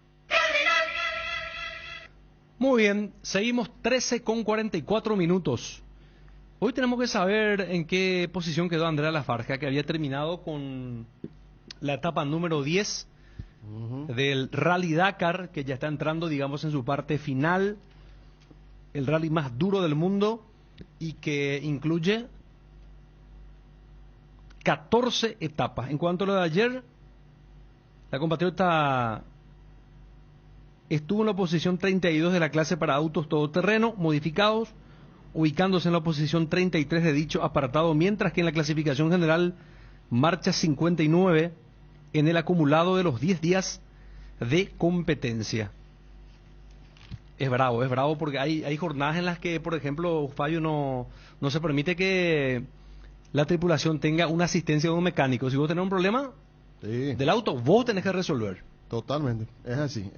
Muy bien, seguimos 13 con 44 minutos. Hoy tenemos que saber en qué posición quedó Andrea Lafarga, que había terminado con la etapa número 10 del Rally Dakar, que ya está entrando, digamos, en su parte final, el rally más duro del mundo y que incluye 14 etapas. En cuanto a lo de ayer, la compatriota estuvo en la posición 32 de la clase para autos todoterreno modificados, ubicándose en la posición 33 de dicho apartado, mientras que en la clasificación general marcha 59 en el acumulado de los 10 días de competencia. Es bravo porque hay jornadas en las que, por ejemplo, Fabio, no se permite que la tripulación tenga una asistencia de un mecánico. Si vos tenés un problema del auto, vos tenés que resolver. Totalmente, es así.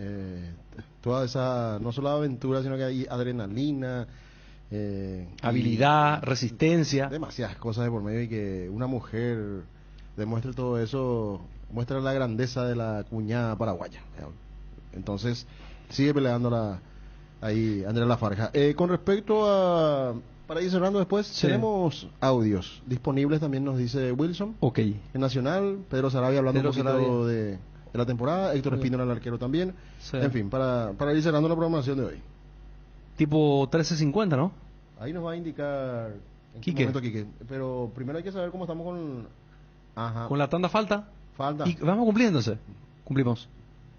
Toda esa, no solo aventura, sino que hay adrenalina, habilidad, resistencia. Demasiadas cosas de por medio, y que una mujer demuestre todo eso, muestra la grandeza de la cuñada paraguaya. Entonces, sigue peleando ahí Andrea Lafarga. Con respecto a, para ir cerrando después, tenemos audios disponibles también, nos dice Wilson. Ok. En Nacional, Pedro Sarabia hablando un poquito de la temporada, Héctor Espínola, el arquero también. Sí. En fin, para ir cerrando la programación de hoy. Tipo 13:50, ¿no? Ahí nos va a indicar en qué momento Quique. Pero primero hay que saber cómo estamos con... Con la tanda falta. Y vamos cumpliéndose. Cumplimos.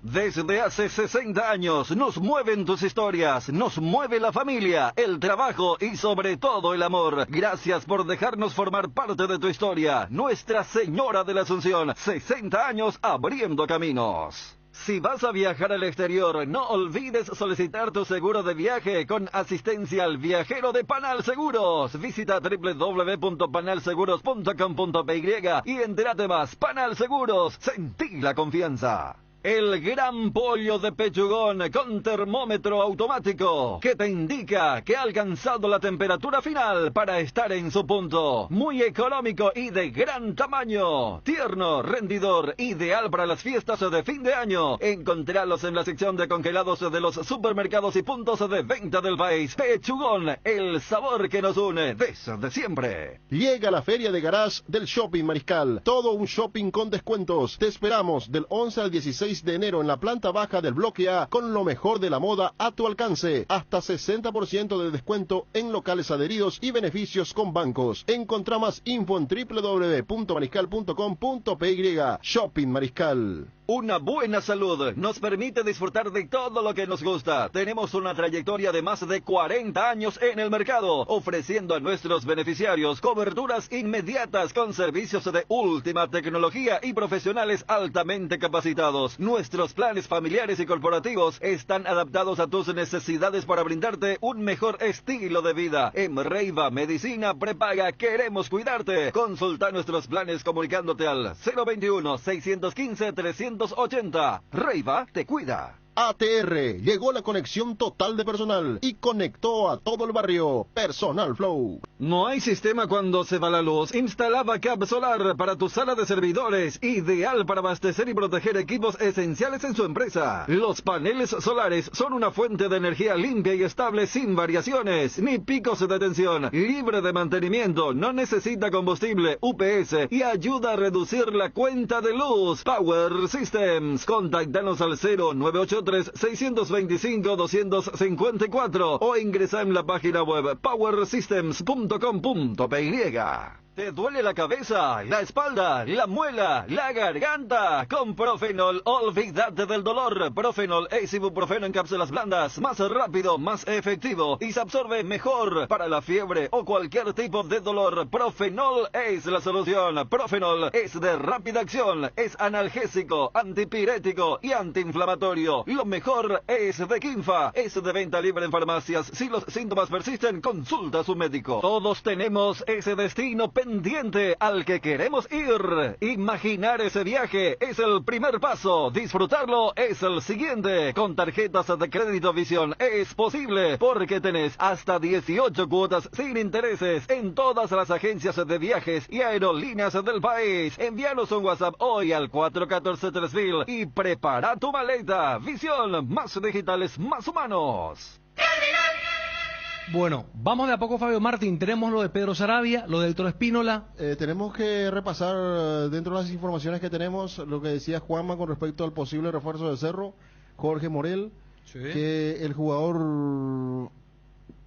Desde hace 60 años nos mueven tus historias, nos mueve la familia, el trabajo y sobre todo el amor. Gracias por dejarnos formar parte de tu historia. Nuestra Señora de la Asunción, 60 años abriendo caminos. Si vas a viajar al exterior, no olvides solicitar tu seguro de viaje con asistencia al viajero de Panal Seguros. Visita www.panalseguros.com.py y entérate más. Panal Seguros, sentí la confianza. El gran pollo de pechugón con termómetro automático que te indica que ha alcanzado la temperatura final para estar en su punto. Muy económico y de gran tamaño. Tierno, rendidor, ideal para las fiestas de fin de año. Encontralos en la sección de congelados de los supermercados y puntos de venta del país. Pechugón, el sabor que nos une desde siempre. Llega la feria de garage del Shopping Mariscal. Todo un shopping con descuentos. Te esperamos del 11 al 16 de enero en la planta baja del bloque A con lo mejor de la moda a tu alcance. Hasta 60% de descuento en locales adheridos y beneficios con bancos. Encontrá más info en www.mariscal.com.py. Shopping Mariscal. Una buena salud nos permite disfrutar de todo lo que nos gusta. Tenemos una trayectoria de más de 40 años en el mercado, ofreciendo a nuestros beneficiarios coberturas inmediatas con servicios de última tecnología y profesionales altamente capacitados. Nuestros planes familiares y corporativos están adaptados a tus necesidades para brindarte un mejor estilo de vida. En Reiva Medicina Prepaga queremos cuidarte. Consulta nuestros planes comunicándote al 021-615-380. Reiva te cuida. ATR, llegó la conexión total de personal y conectó a todo el barrio. Personal Flow. No hay sistema cuando se va la luz. Instala Backup Solar para tu sala de servidores, ideal para abastecer y proteger equipos esenciales en su empresa. Los paneles solares son una fuente de energía limpia y estable sin variaciones, ni picos de tensión, libre de mantenimiento, no necesita combustible, UPS y ayuda a reducir la cuenta de luz. Power Systems. Contáctanos al 0983-625-254 o ingresa en la página web powersystems.com.py. ¿Te duele la cabeza, la espalda, la muela, la garganta? Con Profenol, olvídate del dolor. Profenol es ibuprofeno en cápsulas blandas, más rápido, más efectivo y se absorbe mejor. Para la fiebre o cualquier tipo de dolor, Profenol es la solución. Profenol es de rápida acción, es analgésico, antipirético y antiinflamatorio. Lo mejor es de Kinfa, es de venta libre en farmacias. Si los síntomas persisten, consulta a su médico. Todos tenemos ese destino pendiente al que queremos ir. Imaginar ese viaje es el primer paso. Disfrutarlo es el siguiente. Con tarjetas de crédito Visión es posible porque tenés hasta 18 cuotas sin intereses en todas las agencias de viajes y aerolíneas del país. Envíanos un WhatsApp hoy al 414-3000 y prepara tu maleta. Visión, más digitales, más humanos. Bueno, vamos de a poco, Fabio Martín. Tenemos lo de Pedro Sarabia, lo de Héctor Espínola. Tenemos que repasar dentro de las informaciones que tenemos lo que decía Juanma con respecto al posible refuerzo de Cerro, Jorge Morel, que el jugador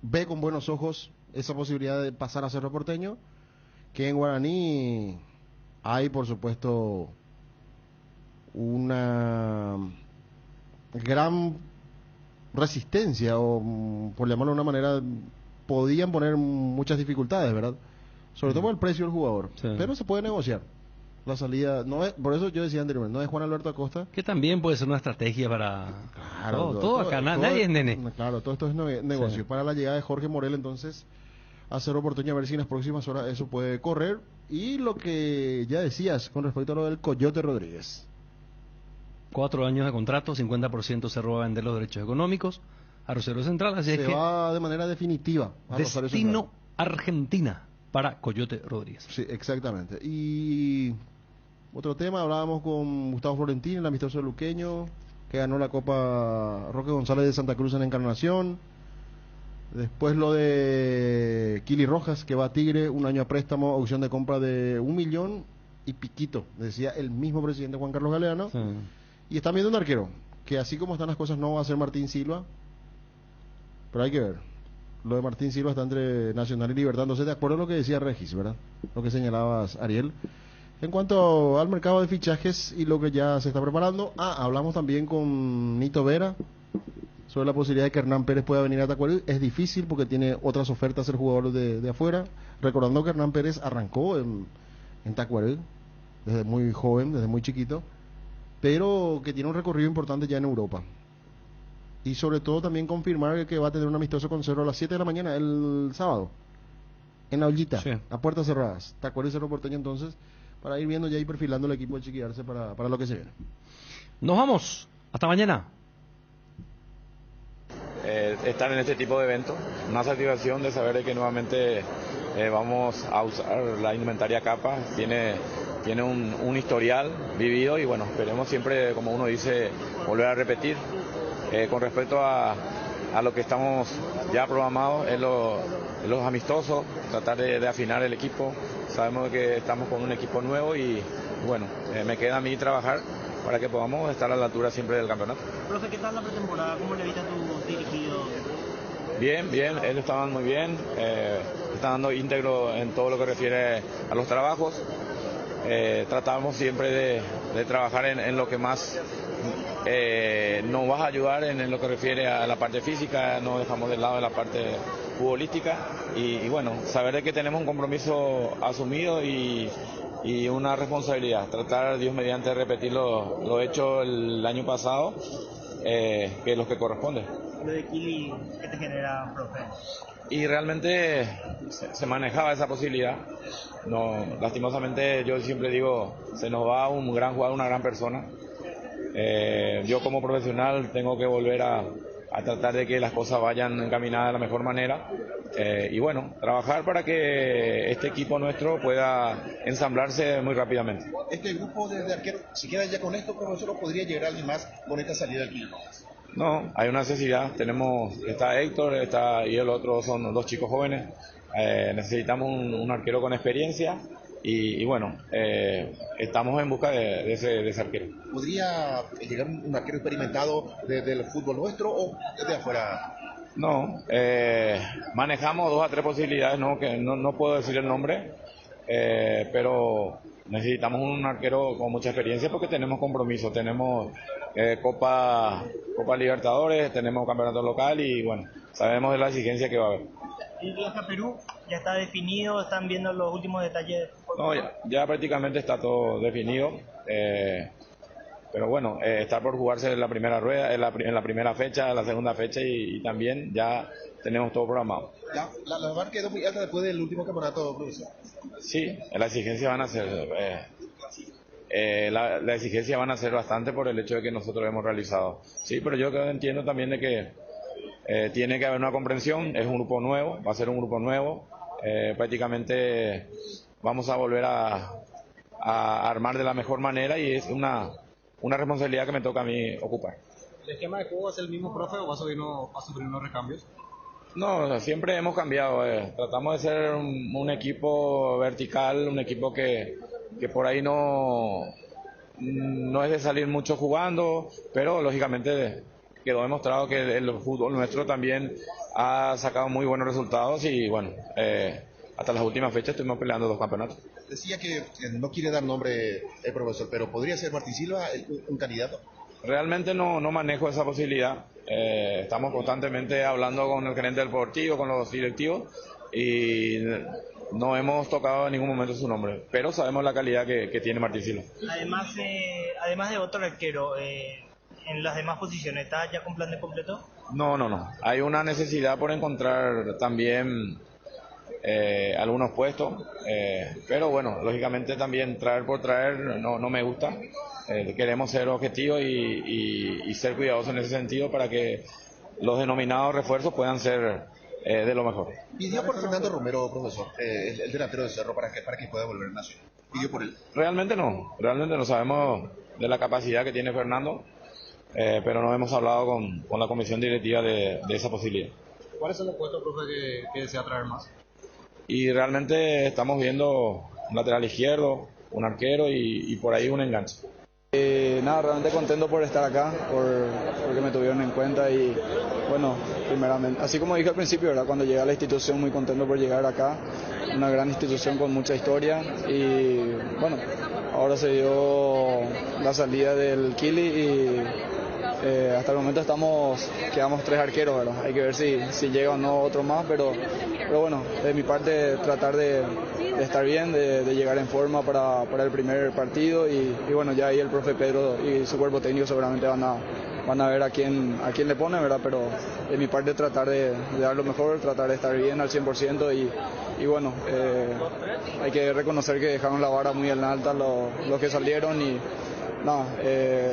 ve con buenos ojos esa posibilidad de pasar a Cerro Porteño, que en Guaraní hay, por supuesto, una gran resistencia, o por llamarlo de una manera, podían poner muchas dificultades, ¿verdad? Sobre todo por el precio del jugador, pero se puede negociar la salida. No es, por eso yo decía anteriormente, no es Juan Alberto Acosta, que también puede ser una estrategia para claro, todo acá, nadie es nene. Claro, todo esto es negocio para la llegada de Jorge Morel. Entonces a Cerro Porteño, a ver si en las próximas horas eso puede correr. Y lo que ya decías con respecto a lo del Coyote Rodríguez, 4 años de contrato, 50% se roba a vender los derechos económicos a Rosario Central, así se es que va de manera definitiva a Rosario destino Central. Argentina para Coyote Rodríguez. Sí, exactamente. Y otro tema, hablábamos con Gustavo Florentín, el amistoso luqueño, que ganó la Copa Roque González de Santa Cruz en Encarnación. Después lo de Kili Rojas, que va a Tigre, 1 año a préstamo, opción de compra de 1 millón y piquito, decía el mismo presidente Juan Carlos Galeano. Sí. Y están viendo un arquero, que así como están las cosas no va a ser Martín Silva, pero hay que ver. Lo de Martín Silva está entre Nacional y Libertad. Entonces, de acuerdo a lo que decía Regis, ¿verdad? Lo que señalabas, Ariel. En cuanto al mercado de fichajes y lo que ya se está preparando, hablamos también con Nito Vera sobre la posibilidad de que Hernán Pérez pueda venir a Tacuarí. Es difícil porque tiene otras ofertas el jugador de afuera. Recordando que Hernán Pérez arrancó en Tacuarí desde muy joven, desde muy chiquito, pero que tiene un recorrido importante ya en Europa. Y sobre todo también confirmar que va a tener un amistoso con Cerro a las 7 de la mañana el sábado, en la Ollita, a puertas cerradas, Tacuarí, Cerro Porteño. Entonces, para ir viendo ya y perfilando el equipo de Chiquillarse para lo que se viene. Nos vamos, hasta mañana. Estar en este tipo de eventos, una satisfacción de saber de que nuevamente vamos a usar la indumentaria Capa. Tiene un historial vivido y bueno, esperemos siempre, como uno dice, volver a repetir. Con respecto a lo que estamos ya programados, es los amistosos, tratar de afinar el equipo. Sabemos que estamos con un equipo nuevo y bueno, me queda a mí trabajar para que podamos estar a la altura siempre del campeonato. Profe, ¿qué tal la pretemporada? ¿Cómo le viste a tus dirigidos? Bien, ellos estaban muy bien, están dando íntegro en todo lo que refiere a los trabajos. Tratamos siempre trabajar en lo que más nos va a ayudar en lo que refiere a la parte física, no dejamos de lado la parte futbolística y bueno, saber de que tenemos un compromiso asumido y una responsabilidad, tratar Dios mediante de repetir lo hecho el año pasado, que es lo que corresponde. Lo de Kili, ¿qué te genera, profe? Y realmente se manejaba esa posibilidad. No, lastimosamente yo siempre digo, se nos va un gran jugador, una gran persona. Yo como profesional tengo que volver a tratar de que las cosas vayan encaminadas de la mejor manera y bueno, trabajar para que este equipo nuestro pueda ensamblarse muy rápidamente. Este grupo de arqueros, si queda ya con esto, profesor, ¿o podría llegar alguien más con esta salida del Kili Rojas? No, hay una necesidad, está Héctor, y el otro son dos chicos jóvenes, necesitamos un arquero con experiencia y bueno, estamos en busca de ese arquero. ¿Podría llegar un arquero experimentado del fútbol nuestro o de afuera? No, manejamos 2 a 3 posibilidades, que no puedo decir el nombre, pero necesitamos un arquero con mucha experiencia porque tenemos compromiso, tenemos Copa Libertadores, tenemos campeonato local y bueno, sabemos de la exigencia que va a haber. ¿El viaje a Perú ya está definido? ¿Están viendo los últimos detalles? No, ya prácticamente está todo definido, pero bueno, está por jugarse en la primera rueda, en la primera fecha, la segunda fecha y también ya tenemos todo programado. La VAR quedó muy alta después del último campeonato, profesor. Sí, la exigencia van a ser la exigencia van a ser bastante por el hecho de que nosotros hemos realizado. Sí, pero yo entiendo también de que tiene que haber una comprensión, es un grupo nuevo, va a ser un grupo nuevo, prácticamente vamos a volver a armar de la mejor manera y es una responsabilidad que me toca a mí ocupar. ¿El esquema de juego es el mismo, profe, o va a sufrir unos recambios? No, siempre hemos cambiado, tratamos de ser un equipo vertical, un equipo que por ahí no es de salir mucho jugando, pero lógicamente quedó demostrado que el fútbol nuestro también ha sacado muy buenos resultados y bueno, hasta las últimas fechas estuvimos peleando 2 campeonatos. Decía que no quiere dar nombre el profesor, pero ¿podría ser Martín Silva un candidato? Realmente no manejo esa posibilidad. Estamos constantemente hablando con el gerente del deportivo, con los directivos y no hemos tocado en ningún momento su nombre, pero sabemos la calidad que tiene Martín Silva. Además de otro arquero, en las demás posiciones, ¿está ya con plan de completo? No. Hay una necesidad por encontrar también algunos puestos, pero bueno, lógicamente también traer por traer no me gusta. Queremos ser objetivos y ser cuidadosos en ese sentido para que los denominados refuerzos puedan ser de lo mejor. ¿Pidió por Fernando Romero, profesor, el delantero de Cerro, para que pueda volver a Nacional? ¿Pidió por él? Realmente no sabemos de la capacidad que tiene Fernando, pero no hemos hablado con la comisión directiva de esa posibilidad. ¿Cuáles son los puestos, profe, que desea traer más? Y realmente estamos viendo un lateral izquierdo, un arquero y por ahí un enganche. Realmente contento por estar acá, porque me tuvieron en cuenta y bueno, primeramente, así como dije al principio, ¿verdad? Cuando llegué a la institución, muy contento por llegar acá, una gran institución con mucha historia y bueno, ahora se dio la salida del Kili y hasta el momento quedamos 3 arqueros, ¿verdad? Hay que ver si llega o no otro más, pero bueno, de mi parte tratar de estar bien, de llegar en forma para el primer partido y bueno, ya ahí el profe Pedro y su cuerpo técnico seguramente van a ver a quién le pone, ¿verdad? Pero de mi parte tratar de dar lo mejor, tratar de estar bien al 100% y bueno, hay que reconocer que dejaron la vara muy en alta los que salieron y nada,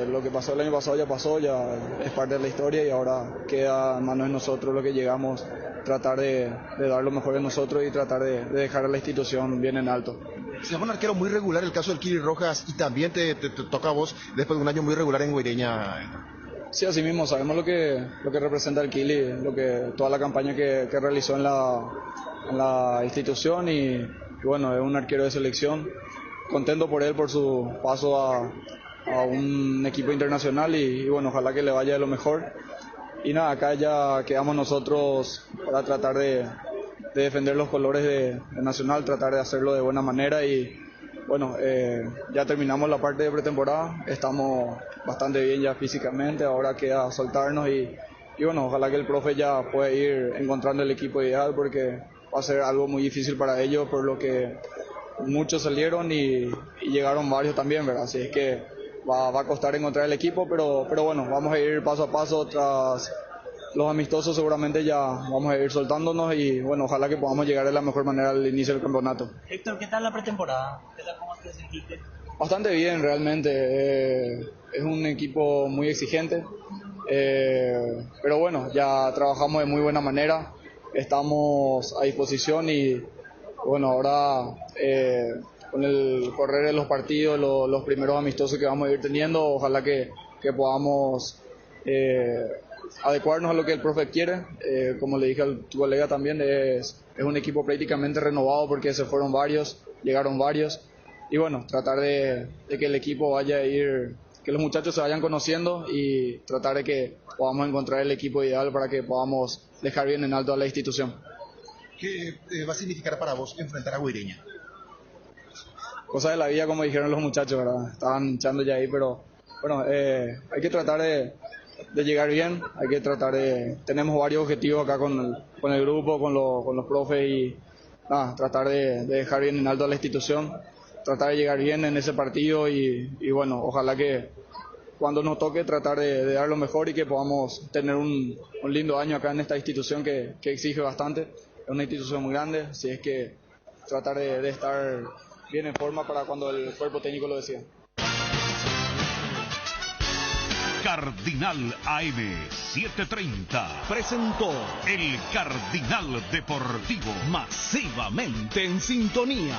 lo que pasó el año pasado ya pasó, ya es parte de la historia y ahora queda en manos de nosotros lo que llegamos, tratar de dar lo mejor de nosotros y tratar de dejar a la institución bien en alto. Se llama un arquero muy regular el caso del Kili Rojas y también te toca a vos después de un año muy regular en Guaireña. Sí, así mismo, sabemos lo que representa el Kili, toda la campaña que realizó en la institución y bueno, es un arquero de selección, contento por él por su paso a un equipo internacional y bueno, ojalá que le vaya de lo mejor. Y nada, acá ya quedamos nosotros para tratar de defender los colores de Nacional, tratar de hacerlo de buena manera y bueno, ya terminamos la parte de pretemporada, estamos bastante bien ya físicamente, ahora queda soltarnos y bueno, ojalá que el profe ya pueda ir encontrando el equipo ideal porque va a ser algo muy difícil para ellos, por lo que muchos salieron y llegaron varios también, ¿verdad? Así es que va a costar encontrar el equipo, pero bueno, vamos a ir paso a paso tras los amistosos, seguramente ya vamos a ir soltándonos y bueno, ojalá que podamos llegar de la mejor manera al inicio del campeonato. Héctor, ¿qué tal la pretemporada? ¿Cómo te sentiste? Bastante bien, realmente. Es un equipo muy exigente, pero bueno, ya trabajamos de muy buena manera, estamos a disposición y bueno, ahora con el correr de los partidos, los primeros amistosos que vamos a ir teniendo, ojalá que podamos adecuarnos a lo que el profe quiere. Como le dije a tu colega también, es un equipo prácticamente renovado porque se fueron varios, llegaron varios y bueno, tratar de que el equipo vaya a ir, que los muchachos se vayan conociendo y tratar de que podamos encontrar el equipo ideal para que podamos dejar bien en alto a la institución. ¿Qué va a significar para vos enfrentar a Guireña? Cosa de la vida, como dijeron los muchachos, ¿verdad? Estaban echando ya ahí, pero bueno, hay que tratar de llegar bien, hay que tratar de... Tenemos varios objetivos acá con el grupo, con los profes y nada, tratar de dejar bien en alto a la institución, tratar de llegar bien en ese partido y bueno, ojalá que cuando nos toque tratar de dar lo mejor y que podamos tener un lindo año acá en esta institución que exige bastante. Es una institución muy grande, así es que tratar de estar bien en forma para cuando el cuerpo técnico lo decida. Cardinal AM 730 presentó el Cardinal Deportivo, masivamente en sintonía.